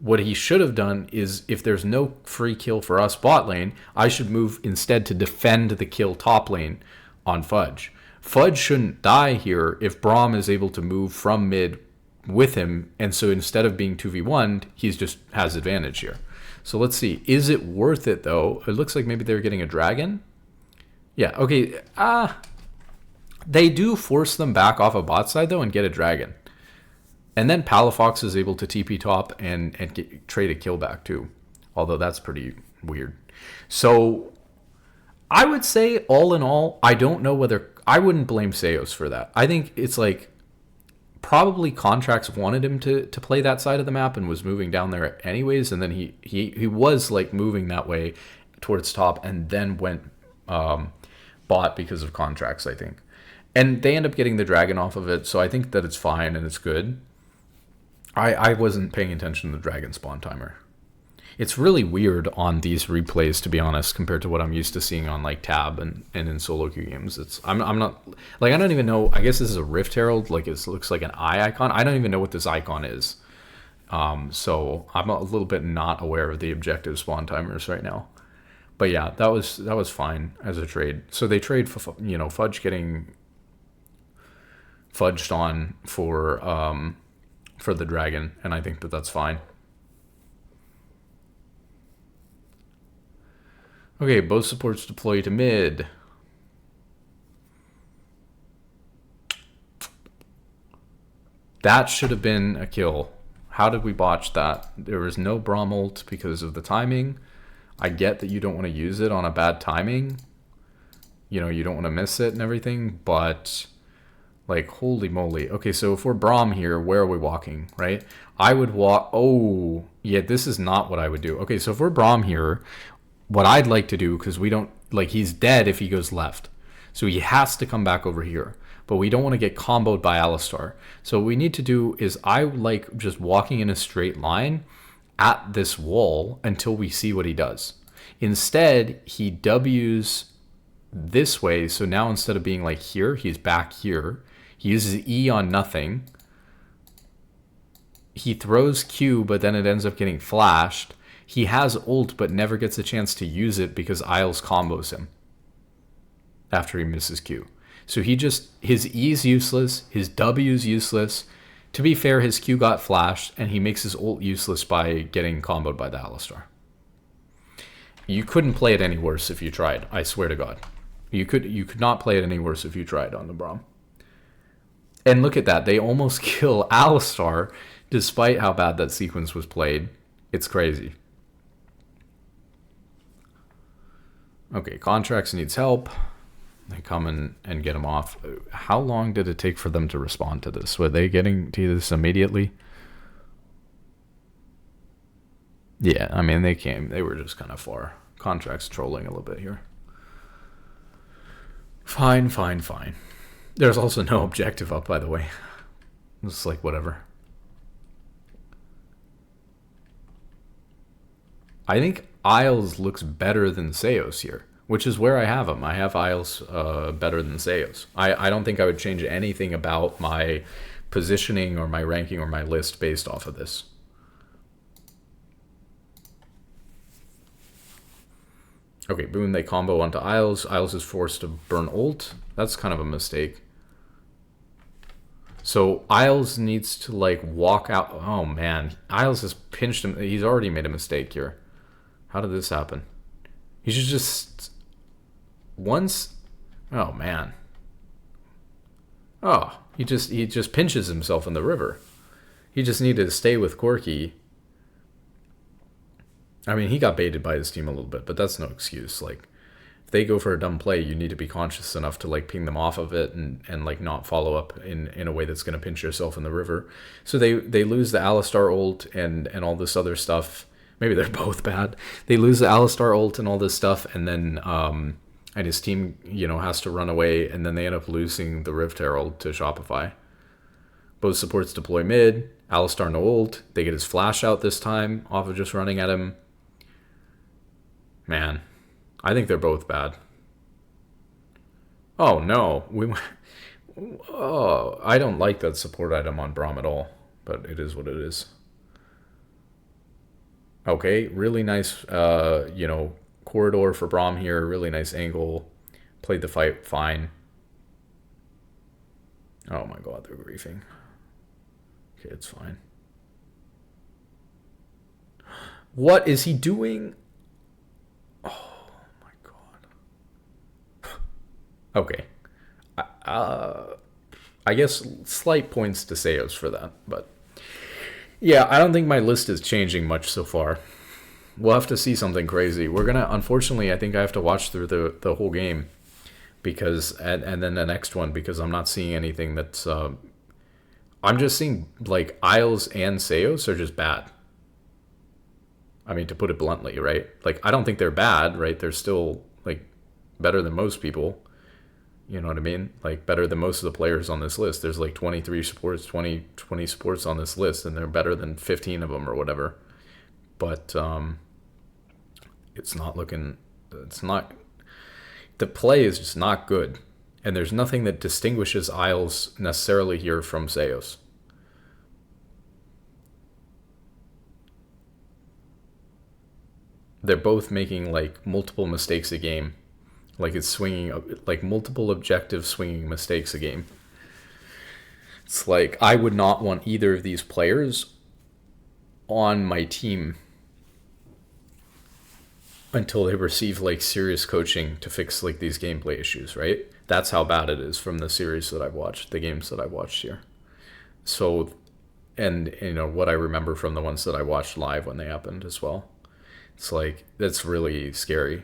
What he should have done is, if there's no free kill for us bot lane, I should move instead to defend the kill top lane on Fudge. Fudge shouldn't die here if Braum is able to move from mid with him, and so instead of being 2v1, he's just has advantage here. So let's see. Is it worth it, though? It looks like maybe they're getting a dragon. Yeah, okay. They do force them back off a bot side, though, and get a dragon. And then Palafox is able to TP top and trade a kill back too. Although that's pretty weird. So I would say all in all, I don't know whether... I wouldn't blame Seos for that. I think it's like... Probably Contracts wanted him to play that side of the map and was moving down there anyways. And then he was like moving that way towards top and then went bot because of Contracts, I think. And they end up getting the dragon off of it. So I think that it's fine and it's good. I wasn't paying attention to the dragon spawn timer. It's really weird on these replays, to be honest, compared to what I'm used to seeing on like Tab and in solo queue games. I'm not like, I don't even know. I guess this is a Rift Herald. Like it looks like an eye icon. I don't even know what this icon is. So I'm a little bit not aware of the objective spawn timers right now. But yeah, that was fine as a trade. So they trade for, you know, Fudge getting fudged on for the dragon, and I think that that's fine. Okay, both supports deploy to mid. That should have been a kill. How did we botch that? There was no Braum ult because of the timing. I get that you don't want to use it on a bad timing. You know, you don't want to miss it and everything, but like, holy moly. Okay, so if we're Braum here, where are we walking, right? I would walk... Oh, yeah, this is not what I would do. Okay, so if we're Braum here, what I'd like to do, because we don't... Like, he's dead if he goes left. So he has to come back over here. But we don't want to get comboed by Alistar. So what we need to do is I like just walking in a straight line at this wall until we see what he does. Instead, he W's this way. So now instead of being like here, he's back here. He uses E on nothing. He throws Q, but then it ends up getting flashed. He has ult, but never gets a chance to use it because Isles combos him after he misses Q. So he just, his E's useless, his W's useless. To be fair, his Q got flashed, and he makes his ult useless by getting comboed by the Alistar. You couldn't play it any worse if you tried, I swear to God. You could not play it any worse if you tried on the Braum. And look at that, they almost kill Alistar despite how bad that sequence was played. It's crazy. Okay, Contracts needs help. They come in and get him off. How long did it take for them to respond to this? Were they getting to this immediately? Yeah, I mean, they came. They were just kind of far. Contracts trolling a little bit here. Fine, fine, fine. There's also no objective up, by the way. It's like, whatever. I think Isles looks better than Seos here, which is where I have him. I have Isles better than Seos. I don't think I would change anything about my positioning or my ranking or my list based off of this. Okay, boom, they combo onto Isles. Isles is forced to burn ult. That's kind of a mistake. So Isles needs to like walk out. Oh man, Isles has pinched him. He's already made a mistake here. How did this happen? He should just once. Oh man. Oh, he just pinches himself in the river. He just needed to stay with Corki. I mean, he got baited by his team a little bit, but that's no excuse. Like, if they go for a dumb play, you need to be conscious enough to like ping them off of it and like not follow up in a way that's going to pinch yourself in the river. So they lose the Alistar ult and all this other stuff. Maybe they're both bad. They lose the Alistar ult and all this stuff, and then and his team, you know, has to run away, and then they end up losing the Rift Herald to Shopify. Both supports deploy mid. Alistar no ult. They get his flash out this time off of just running at him. Man, I think they're both bad. Oh no, oh, I don't like that support item on Braum at all, but it is what it is. Okay, really nice, you know, corridor for Braum here. Really nice angle. Played the fight fine. Oh my god, they're griefing. Okay, it's fine. What is he doing? Oh my god. Okay. I guess slight points to Seos for that, but yeah, I don't think my list is changing much so far. We'll have to see something crazy. We're gonna, unfortunately, I think I have to watch through the whole game because, and then the next one, because I'm not seeing anything that's, I'm just seeing like Isles and Seos are just bad. I mean, to put it bluntly, right? Like, I don't think they're bad, right? They're still like better than most people. You know what I mean? Like, better than most of the players on this list. There's like 23 supports, 20 supports on this list, and they're better than 15 of them or whatever. But it's not looking, it's not, the play is just not good. And there's nothing that distinguishes Isles necessarily here from Seos. They're both making like multiple mistakes a game. Like, it's swinging, like multiple objective swinging mistakes a game. It's like, I would not want either of these players on my team. until they receive like serious coaching to fix like these gameplay issues, right? That's how bad it is from the series that I've watched, the games that I've watched here. So, and you know what I remember from the ones that I watched live when they happened as well. It's like, that's really scary.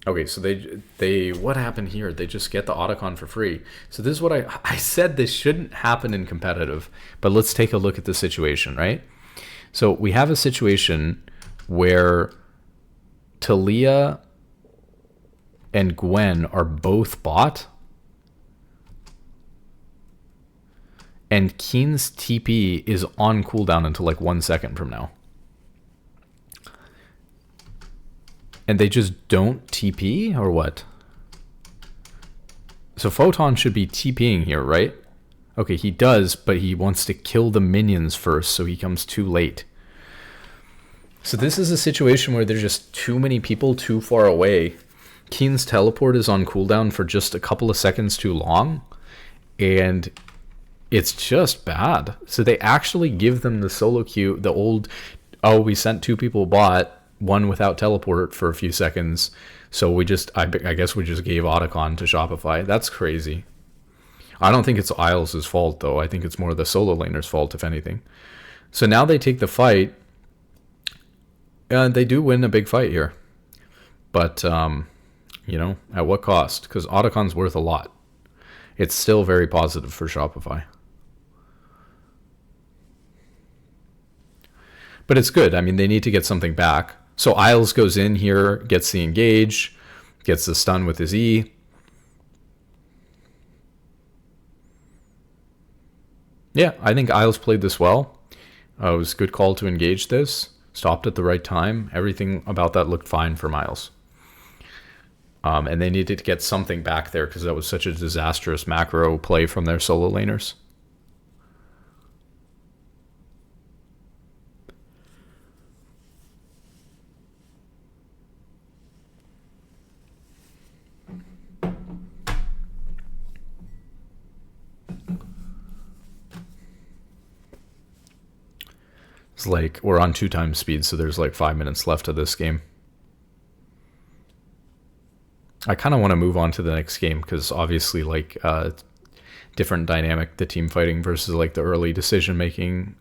Okay, so they what happened here? They just get the Otacon for free. So this is what I said, this shouldn't happen in competitive, but let's take a look at the situation, right? So we have a situation where Talia and Gwen are both bot, and Keen's TP is on cooldown until like 1 second from now. And they just don't TP, or what? So Photon should be TPing here, right? Okay, he does, but he wants to kill the minions first, so he comes too late. So this is a situation where there's just too many people too far away. Keen's teleport is on cooldown for just a couple of seconds too long, and it's just bad. So they actually give them the solo queue, the old, oh, we sent 2 people bot, 1 without teleport for a few seconds, so we just, I guess we just gave Otacon to Shopify. That's crazy. I don't think it's Isles' fault, though. I think it's more the solo laner's fault, if anything. So now they take the fight, and they do win a big fight here. But, you know, at what cost? Because Otacon's worth a lot. It's still very positive for Shopify. But it's good. I mean, they need to get something back. So Isles goes in here, gets the engage, gets the stun with his E. Yeah, I think Isles played this well. It was a good call to engage this. Stopped at the right time. Everything about that looked fine for Miles. And they needed to get something back there because that was such a disastrous macro play from their solo laners. It's like we're on 2 times speed, so there's like 5 minutes left of this game. I kind of want to move on to the next game because obviously like different dynamic, the team fighting versus like the early decision making.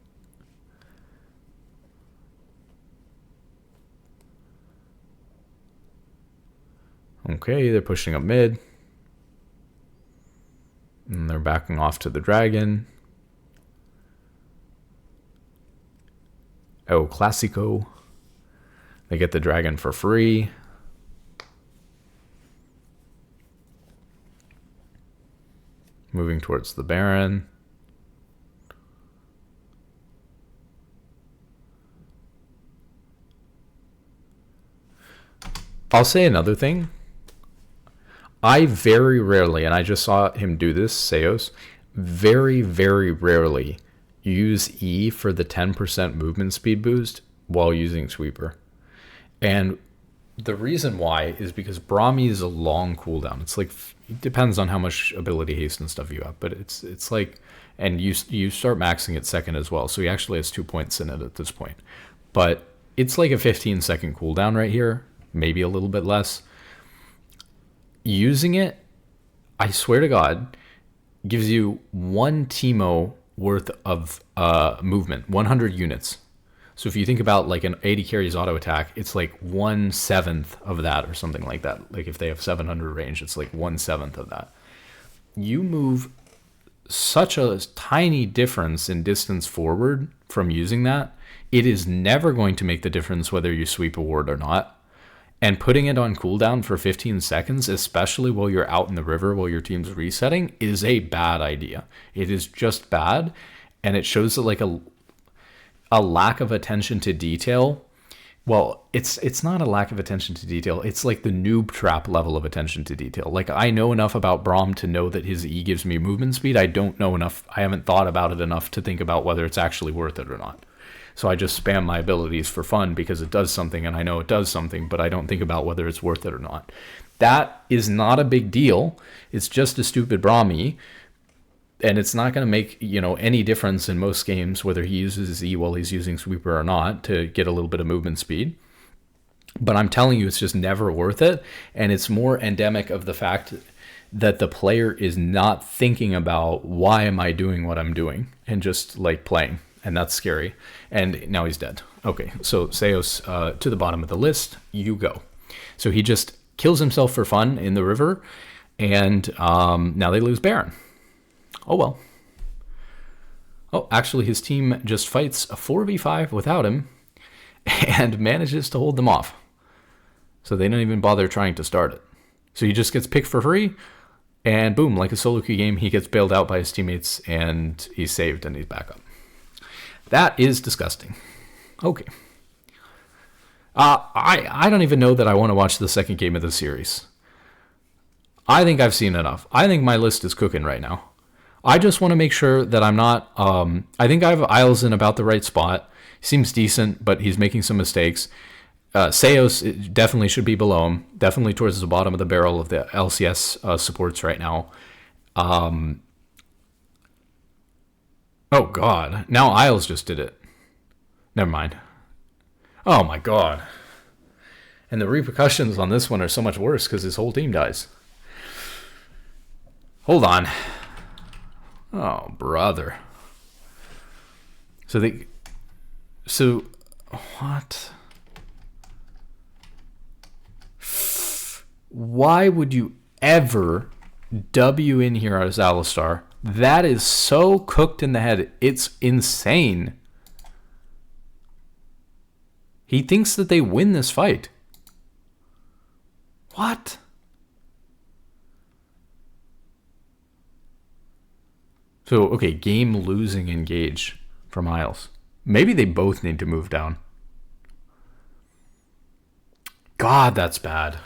Okay, they're pushing up mid. And they're backing off to the dragon. Oh, Classico. They get the dragon for free. Moving towards the Baron. I'll say another thing. I very rarely, and I just saw him do this, Seos, very, very rarely use E for the 10% movement speed boost while using Sweeper. And the reason why is because Braum is a long cooldown. It's like, it depends on how much ability haste and stuff you have, but it's like, and you start maxing it second as well, so he actually has 2 points in it at this point. But it's like a 15-second cooldown right here, maybe a little bit less. Using it, I swear to God, gives you 1 Teemo worth of movement, 100 units. So if you think about like an 80 carries auto attack, it's like 1/7 of that or something like that. Like if they have 700 range, it's like 1/7 of that. You move such a tiny difference in distance forward from using that. It is never going to make the difference whether you sweep a ward or not. And putting it on cooldown for 15 seconds, especially while you're out in the river while your team's resetting, is a bad idea. It is just bad, and it shows that like a lack of attention to detail. Well, it's not a lack of attention to detail. It's like the noob trap level of attention to detail. Like I know enough about Braum to know that his E gives me movement speed. I don't know enough. I haven't thought about it enough to think about whether it's actually worth it or not. So I just spam my abilities for fun because it does something and I know it does something, but I don't think about whether it's worth it or not. That is not a big deal. It's just a stupid Braum, and it's not going to make, you know, any difference in most games whether he uses his E while he's using Sweeper or not to get a little bit of movement speed. But I'm telling you, it's just never worth it. And it's more endemic of the fact that the player is not thinking about why am I doing what I'm doing and just like playing. And that's scary. And now he's dead. Okay, so Seos to the bottom of the list, you go. So he just kills himself for fun in the river. And now they lose Baron. Oh, well. Oh, actually, his team just fights a 4v5 without him and manages to hold them off. So they don't even bother trying to start it. So he just gets picked for free, and boom, like a solo queue game, he gets bailed out by his teammates, and he's saved, and he's back up. That is disgusting. Okay. I don't even know that I want to watch the second game of the series. I think I've seen enough. I think my list is cooking right now. I just want to make sure that I'm not... I think I have Isles in about the right spot. Seems decent, but he's making some mistakes. Seos definitely should be below him. Definitely towards the bottom of the barrel of the LCS supports right now. Oh, God. Now Isles just did it. Never mind. Oh, my God. And the repercussions on this one are so much worse because his whole team dies. Hold on. Oh, brother. So, what? Why would you ever W in here as Alistar? That is so cooked in the head. It's insane. He thinks that they win this fight. What? So, okay, game losing engage from Isles. Maybe they both need to move down. God, that's bad.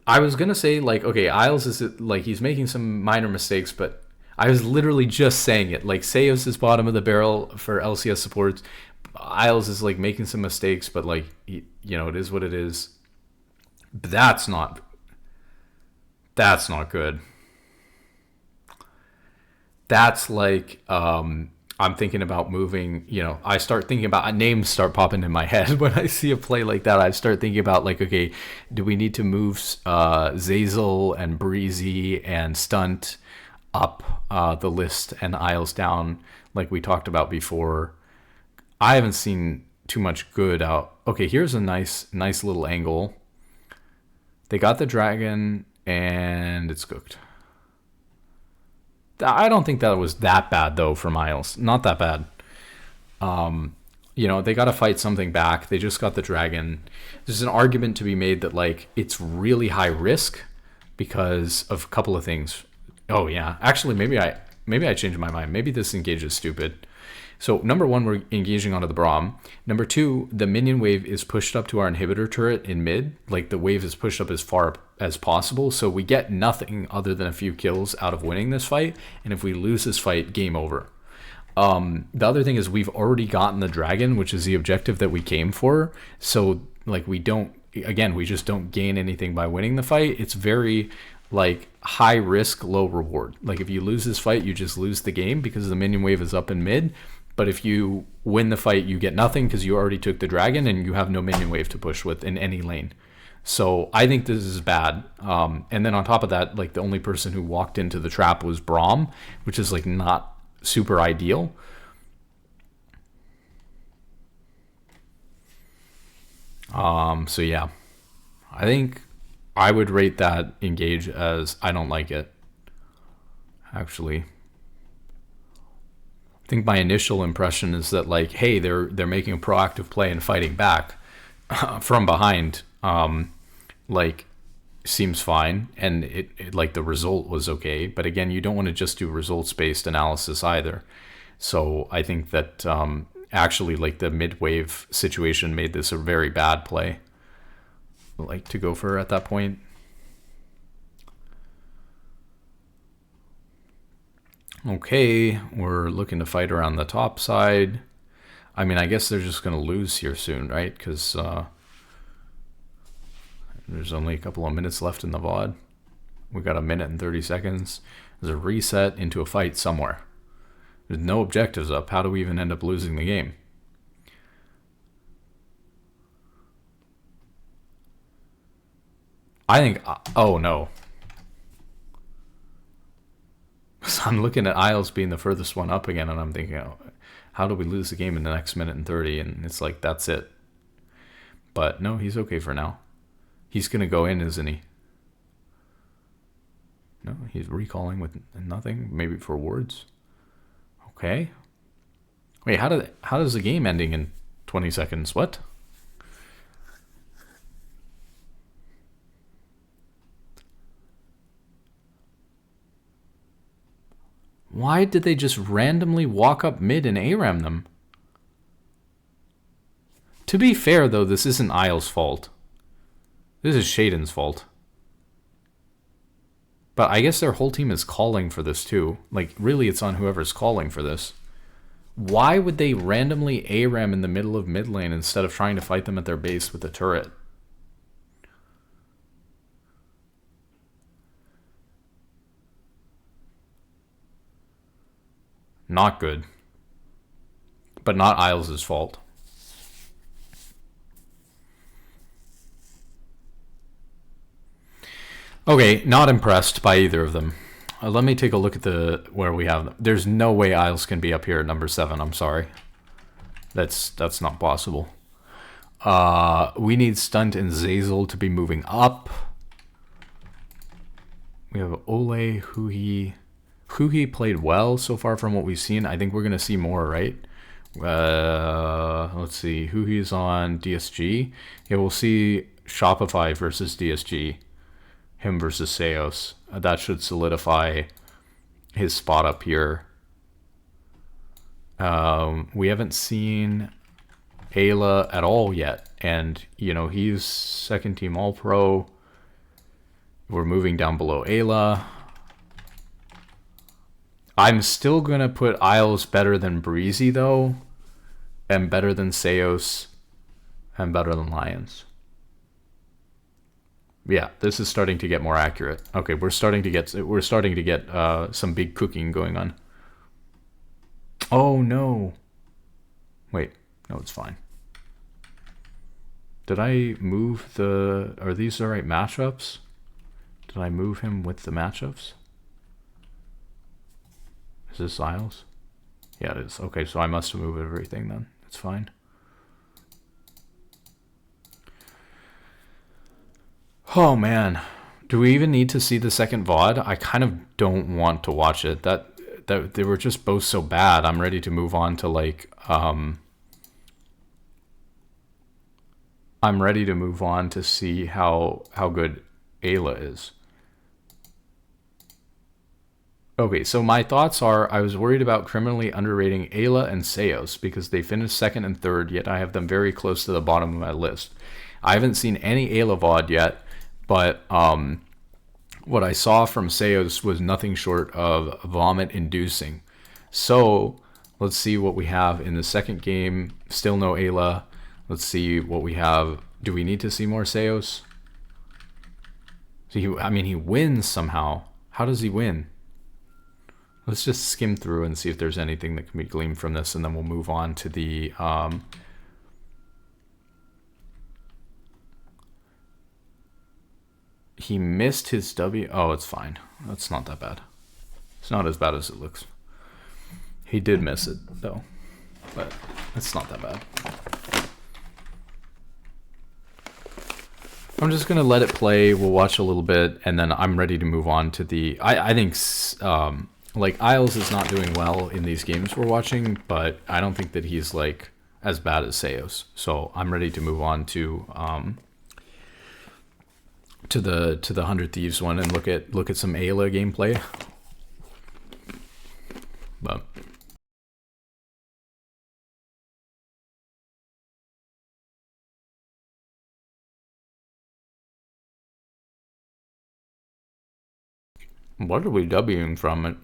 I was going to say, like, okay, Isles is, like, he's making some minor mistakes, but I was literally just saying it. Like, Seos is bottom of the barrel for LCS supports. Isles is, like, making some mistakes, but, like, you know, it is what it is. But that's not good. That's like, I'm thinking about moving, you know, I start thinking about, names start popping in my head when I see a play like that. I start thinking about, like, okay, do we need to move Zazel and Breezy and Stunt up the list and Isles down like we talked about before? I haven't seen too much good out. Okay, here's a nice little angle. They got the dragon and it's cooked. I don't think that was that bad, though, for Miles. Not that bad. You know, they got to fight something back. They just got the dragon. There's an argument to be made that, like, it's really high risk because of a couple of things. Oh, yeah. Actually, maybe I changed my mind. Maybe this engage is stupid. So, number one, we're engaging onto the Braum. Number two, the minion wave is pushed up to our inhibitor turret in mid. Like, the wave is pushed up as far as possible. So we get nothing other than a few kills out of winning this fight. And if we lose this fight, game over. The other thing is we've already gotten the dragon, which is the objective that we came for. So, like, we just don't gain anything by winning the fight. It's very, like, high risk, low reward. Like, if you lose this fight, you just lose the game because the minion wave is up in mid. But if you win the fight, you get nothing because you already took the dragon and you have no minion wave to push with in any lane. So I think this is bad. And then on top of that, like, the only person who walked into the trap was Braum, which is, like, not super ideal. So yeah, I think I would rate that engage as I don't like it, actually. I think my initial impression is that, like, hey, they're making a proactive play and fighting back from behind, like, seems fine, and it like the result was okay. But again, you don't want to just do results-based analysis either. So I think that actually, like, the mid-wave situation made this a very bad play, like, to go for at that point. Okay, we're looking to fight around the top side. I mean, I guess they're just going to lose here soon, right? Because there's only a couple of minutes left in the VOD. We got a minute and 30 seconds. There's a reset into a fight somewhere. There's no objectives up. How do we even end up losing the game? I think, oh no. So I'm looking at Isles being the furthest one up again, and I'm thinking, oh, how do we lose the game in the next minute and 30? And it's like, that's it. But no, he's okay for now. He's going to go in, isn't he? No, he's recalling with nothing, maybe for wards. Okay. Wait, how does the game ending in 20 seconds? What? Why did they just randomly walk up mid and ARAM them? To be fair, though, this isn't Isle's fault. This is Shaden's fault. But I guess their whole team is calling for this, too. Like, really, it's on whoever's calling for this. Why would they randomly ARAM in the middle of mid lane instead of trying to fight them at their base with a turret? Not good. But not Isles' fault. Okay, not impressed by either of them. Let me take a look at where we have them. There's no way Isles can be up here at number 7. I'm sorry. That's not possible. We need Stunt and Zazel to be moving up. We have Ole, Huhi played well so far from what we've seen. I think we're going to see more, right? Let's see. Huhi's on DSG. Yeah, we'll see Shopify versus DSG. Him versus Seos. That should solidify his spot up here. We haven't seen Ayla at all yet. And, you know, he's second team All-Pro. We're moving down below Ayla. I'm still going to put Isles better than Breezy, though. And better than Seos. And better than Lions. Yeah, this is starting to get more accurate. Okay, we're starting to get some big cooking going on. Oh no. Wait, no, it's fine. Did I move are these the right matchups? Did I move him with the matchups? Is this Isles? Yeah, it is. Okay, so I must have moved everything then. It's fine. Oh man, do we even need to see the second VOD? I kind of don't want to watch it. That they were just both so bad. I'm ready to move on to like I'm ready to move on to see how good Ayla is. Okay, so my thoughts are I was worried about criminally underrating Ayla and Seos because they finished second and third, yet I have them very close to the bottom of my list. I haven't seen any Ayla VOD yet. But what I saw from Seos was nothing short of vomit-inducing. So let's see what we have in the second game. Still no Ayla. Let's see what we have. Do we need to see more Seos? So I mean, he wins somehow. How does he win? Let's just skim through and see if there's anything that can be gleaned from this, and then we'll move on to the... He missed his W. Oh, it's fine. That's not that bad. It's not as bad as it looks. He did miss it, though. But it's not that bad. I'm just going to let it play. We'll watch a little bit, and then I'm ready to move on to the... I think, like, Isles is not doing well in these games we're watching, but I don't think that he's, like, as bad as Seos. So I'm ready to move on to the 100 Thieves one and look at some Ayla gameplay. But what are we Wing from it?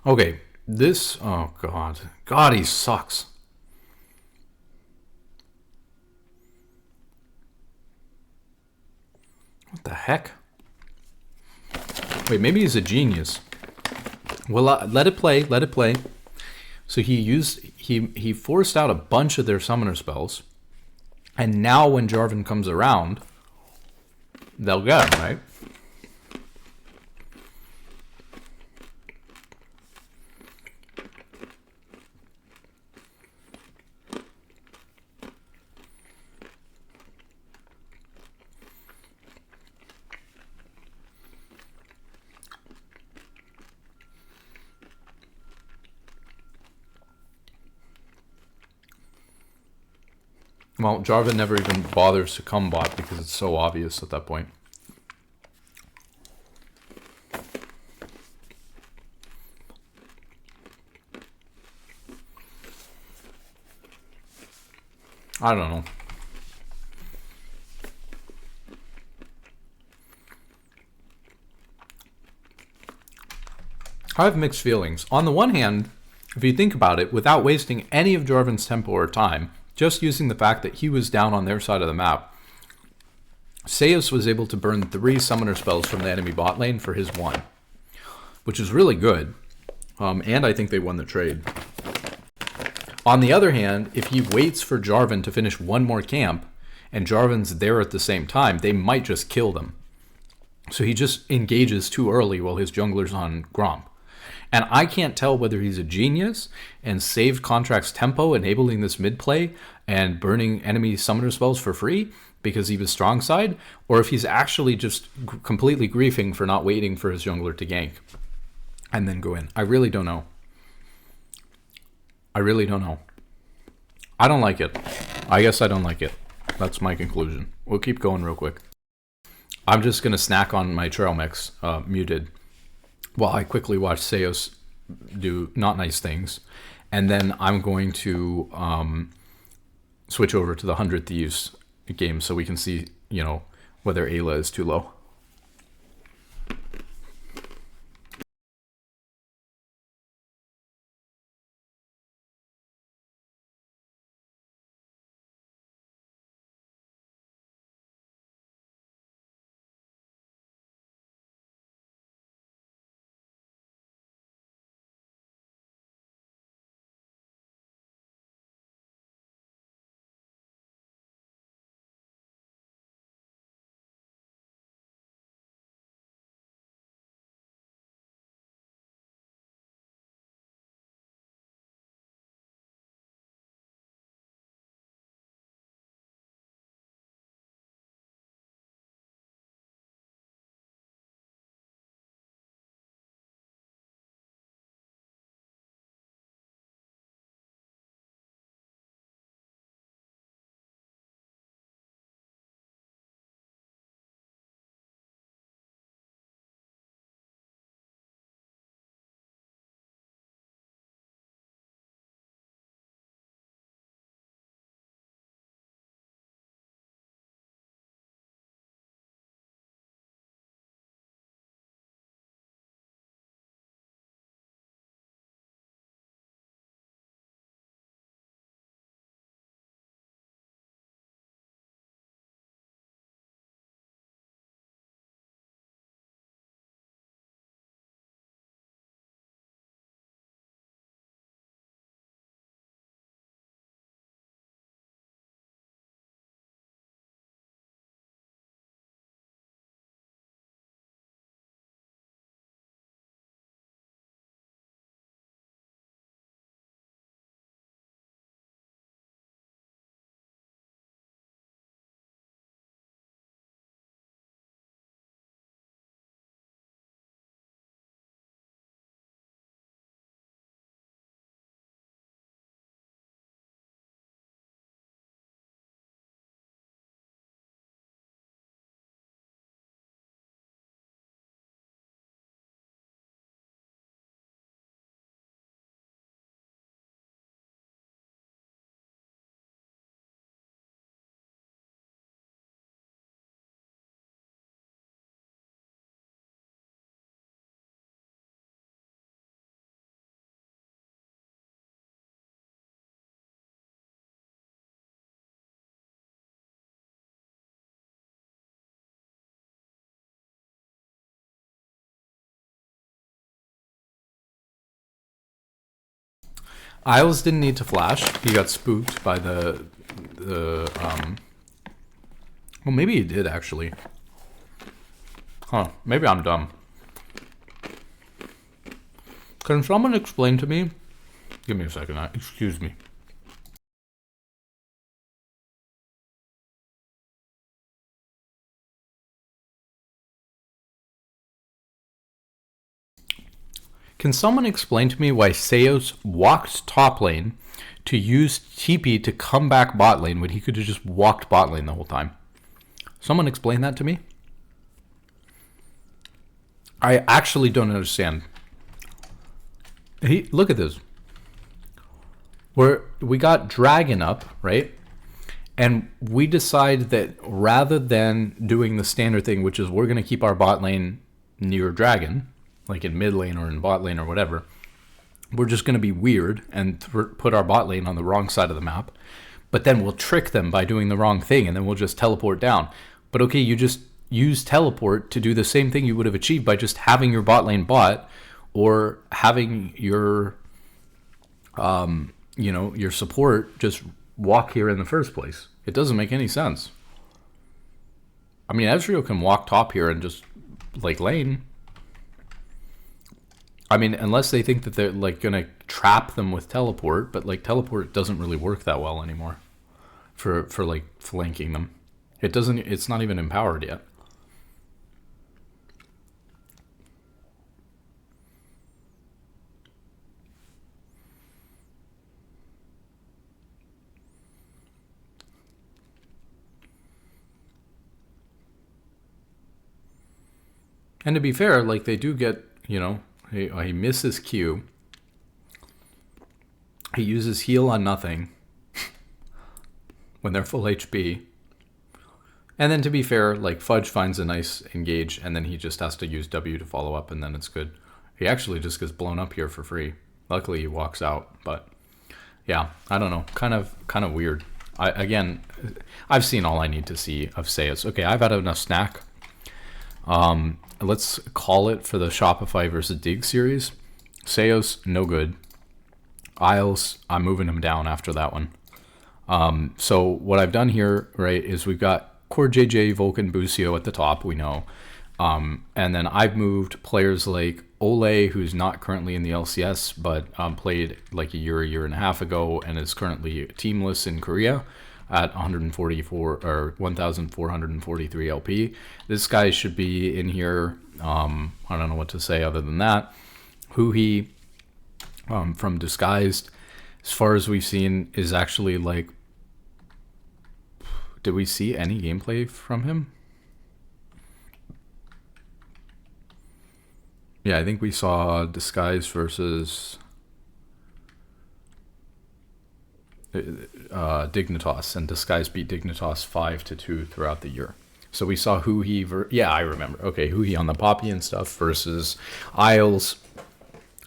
Okay, this... Oh, God. God, he sucks. What the heck? Wait, maybe he's a genius. Well, let it play. Let it play. So he forced out a bunch of their summoner spells, and now when Jarvan comes around, they'll get him, right? Well, Jarvan never even bothers to come bot because it's so obvious at that point. I don't know. I have mixed feelings. On the one hand, if you think about it, without wasting any of Jarvan's tempo or time, just using the fact that he was down on their side of the map, Seus was able to burn 3 summoner spells from the enemy bot lane for his 1, which is really good. And I think they won the trade. On the other hand, if he waits for Jarvan to finish 1 more camp, and Jarvan's there at the same time, they might just kill them. So he just engages too early while his jungler's on Braum. And I can't tell whether he's a genius and saved Contract's tempo, enabling this mid play and burning enemy summoner spells for free because he was strong side, or if he's actually just completely griefing for not waiting for his jungler to gank and then go in. I really don't know. I really don't know. I don't like it. I guess I don't like it. That's my conclusion. We'll keep going real quick. I'm just going to snack on my trail mix, muted, while I quickly watch Seos do not nice things. And then I'm going to switch over to the 100 Thieves game so we can see, you know, whether Ayla is too low. Isles didn't need to flash. He got spooked by the well, maybe he did actually. Huh, maybe I'm dumb. Can someone explain to me? Give me a second, excuse me. Can someone explain to me why Seos walked top lane to use TP to come back bot lane when he could have just walked bot lane the whole time? Someone explain that to me? I actually don't understand. Look at this. We got Dragon up, right? And we decide that rather than doing the standard thing, which is we're going to keep our bot lane near Dragon, like in mid lane or in bot lane or whatever, we're just going to be weird and put our bot lane on the wrong side of the map. But then we'll trick them by doing the wrong thing, and then we'll just teleport down. But okay, you just use teleport to do the same thing you would have achieved by just having your bot lane bot, or having your, your support just walk here in the first place. It doesn't make any sense. I mean, Ezreal can walk top here and just, like, lane. I mean, unless they think that they're, like, going to trap them with teleport, but, like, teleport doesn't really work that well anymore for like, flanking them. It's not even empowered yet. And to be fair, like, they do get, he misses Q. He uses heal on nothing when they're full HP. And then to be fair, like, Fudge finds a nice engage, and then he just has to use W to follow up, and then it's good. He actually just gets blown up here for free. Luckily, he walks out, but yeah, I don't know. Kind of weird. I've seen all I need to see of Seos. Okay, I've had enough snack. Let's call it for the Shopify versus Dig series. Seos, no good. Isles, I'm moving him down after that one. So what I've done here, right, is we've got Core JJ, Vulcan, Busio at the top, we know. And then I've moved players like Ole, who's not currently in the LCS, but played like a year and a half ago, and is currently teamless in Korea at 144 or 1,443 LP. This guy should be in here. I don't know what to say other than that. Huhi from Disguised, as far as we've seen, is actually like. Did we see any gameplay from him? Yeah, I think we saw Disguise versus Dignitas, and Disguise beat Dignitas 5-2 throughout the year. So we saw Huhi, yeah, I remember. Okay, Huhi on the Poppy and stuff versus Isles.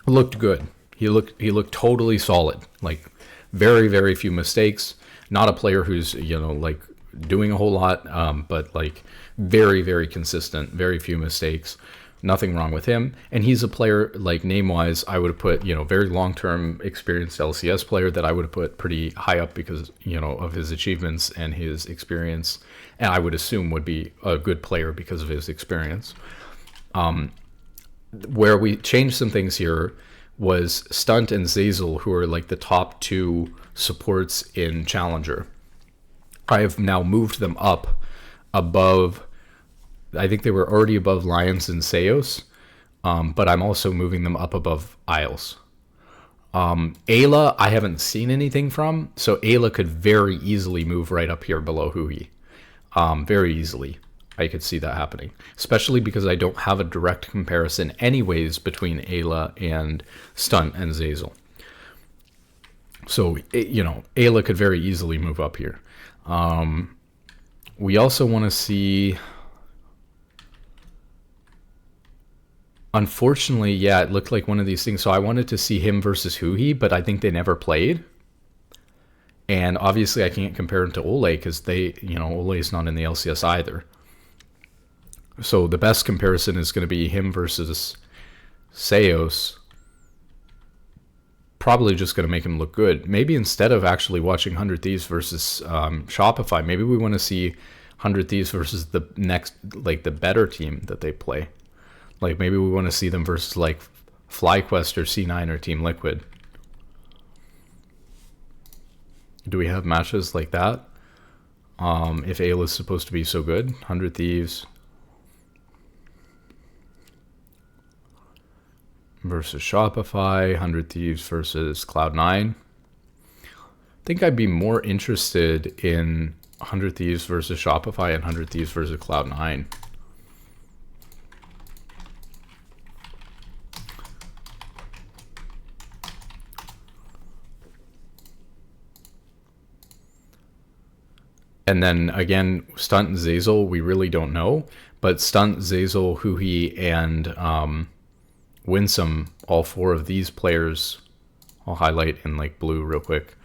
Looked good. He looked totally solid. Like, very, very few mistakes. Not a player who's, like, doing a whole lot, but, like, very, very consistent. Very few mistakes. Nothing wrong with him. And he's a player, like, name-wise, I would have put, very long-term experienced LCS player that I would have put pretty high up because, of his achievements and his experience. And I would assume would be a good player because of his experience. Where we changed some things here was Stunt and Zazel, who are, like, the top two supports in Challenger. I have now moved them up above. I think they were already above Lions and Seos, but I'm also moving them up above Isles. Ayla, I haven't seen anything from, so Ayla could very easily move right up here below Huhi. Very easily. I could see that happening, especially because I don't have a direct comparison anyways between Ayla and Stunt and Zazel. So, Ayla could very easily move up here. We also want to see. Unfortunately, yeah, it looked like one of these things. So I wanted to see him versus Huhi, but I think they never played. And obviously I can't compare him to Ole because Ole is not in the LCS either. So the best comparison is going to be him versus Seos. probably just going to make him look good. Maybe instead of actually watching 100 Thieves versus Shopify, maybe we want to see 100 Thieves versus the next, like the better team that they play. Like maybe we want to see them versus like FlyQuest or C9 or Team Liquid. Do we have matches like that? If Ayla is supposed to be so good, 100 Thieves versus Shopify, 100 Thieves versus Cloud9. I think I'd be more interested in 100 Thieves versus Shopify and 100 Thieves versus Cloud9. And then again, Stunt and Zazel, we really don't know. But Stunt, Zazel, Huhi, and Winsome, all four of these players, I'll highlight in like blue real quick.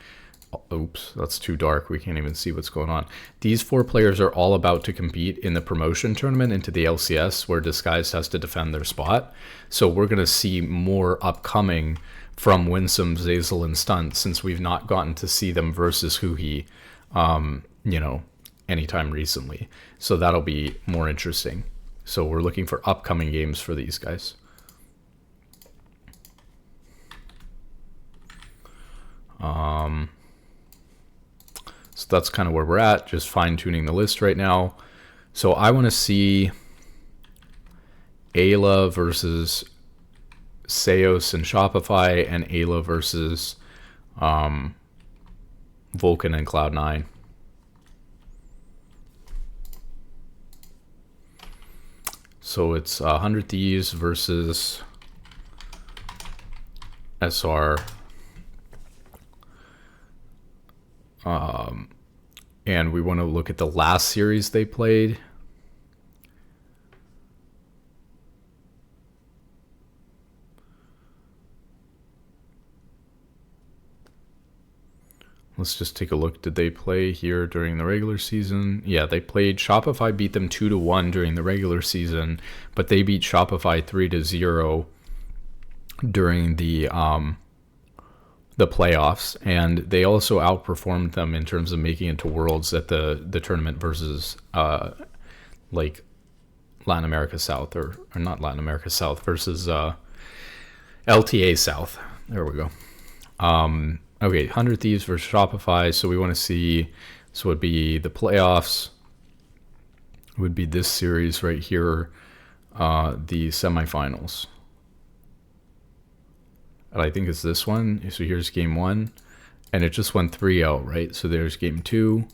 Oops, that's too dark. We can't even see what's going on. These four players are all about to compete in the promotion tournament into the LCS, where Disguised has to defend their spot. So we're going to see more upcoming from Winsome, Zazel, and Stunt, since we've not gotten to see them versus Huhi, you know, anytime recently. So that'll be more interesting. So we're looking for upcoming games for these guys. So that's kind of where we're at, just fine-tuning the list right now. So I want to see Ayla versus Seos and Shopify, and Ayla versus Vulcan and Cloud9. So it's 100 Thieves versus SR. And we want to look at the last series they played. Let's just take a look. Did they play here during the regular season? Yeah, they played. Shopify beat them 2-1 during the regular season, but they beat Shopify 3-0 during the playoffs, and they also outperformed them in terms of making it to Worlds at the tournament versus like Latin America South, or not Latin America South, versus LTA South. There we go. Okay, 100 Thieves versus Shopify. So we want to see, so it would be the playoffs, would be this series right here, the semifinals. And I think it's this one. So here's game 1, and it just went 3-0, right? So there's game 2,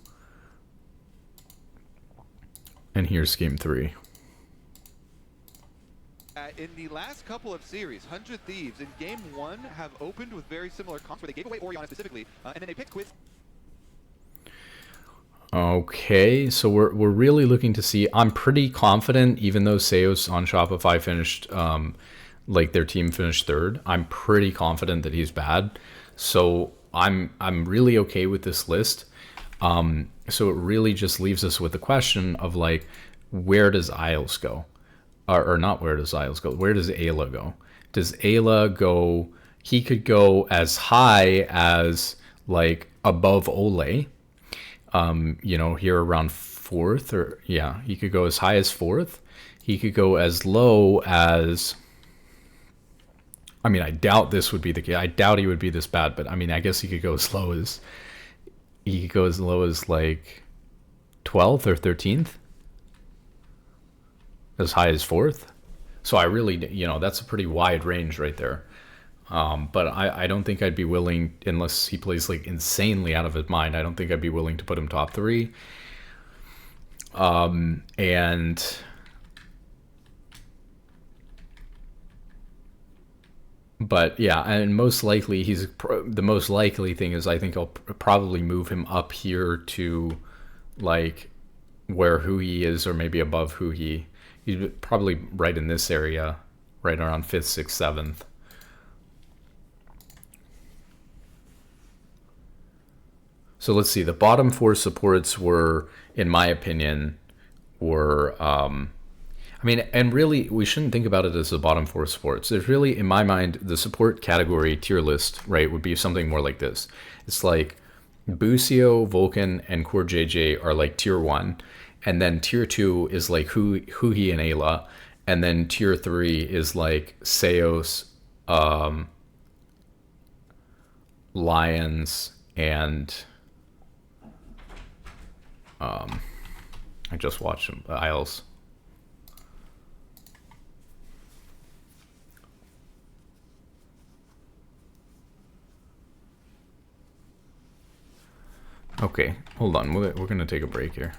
and here's game 3. In the last couple of series, 100 Thieves in game 1 have opened with very similar comps where they gave away Oriana specifically, and then they picked Quiz. Okay, so we're really looking to see. I'm pretty confident, even though Seos on Shopify finished, like their team finished 3rd, I'm pretty confident that he's bad. So I'm really okay with this list. So it really just leaves us with the question of like, where does Isles go? Or not where does Isles go? Where does Ayla go? Does Ayla go? He could go as high as like above Ole. You know, here around 4th, or yeah, he could go as high as 4th. He could go as low as, I mean, I doubt this would be the case. I doubt he would be this bad, but I mean, I guess he could go as low as, like 12th or 13th. As high as 4th. So I really, you know, that's a pretty wide range right there. But I don't think I'd be willing, unless he plays like insanely out of his mind, I don't think I'd be willing to put him top 3. But yeah, and most likely the most likely thing is I think I'll probably move him up here to like where Huhi is, or maybe above Huhi. He's probably right in this area, right around 5th, 6th, 7th. So let's see. The bottom 4 supports were, in my opinion, I I mean, and really, we shouldn't think about it as the bottom four sports. There's really, in my mind, the support category tier list, right, would be something more like this. It's like Busio, Vulcan, and Core JJ are like tier 1. And then tier 2 is like Huhi and Ayla. And then tier 3 is like Seos, Lions, and I just watched them, Isles. Okay, hold on. We're going to take a break here.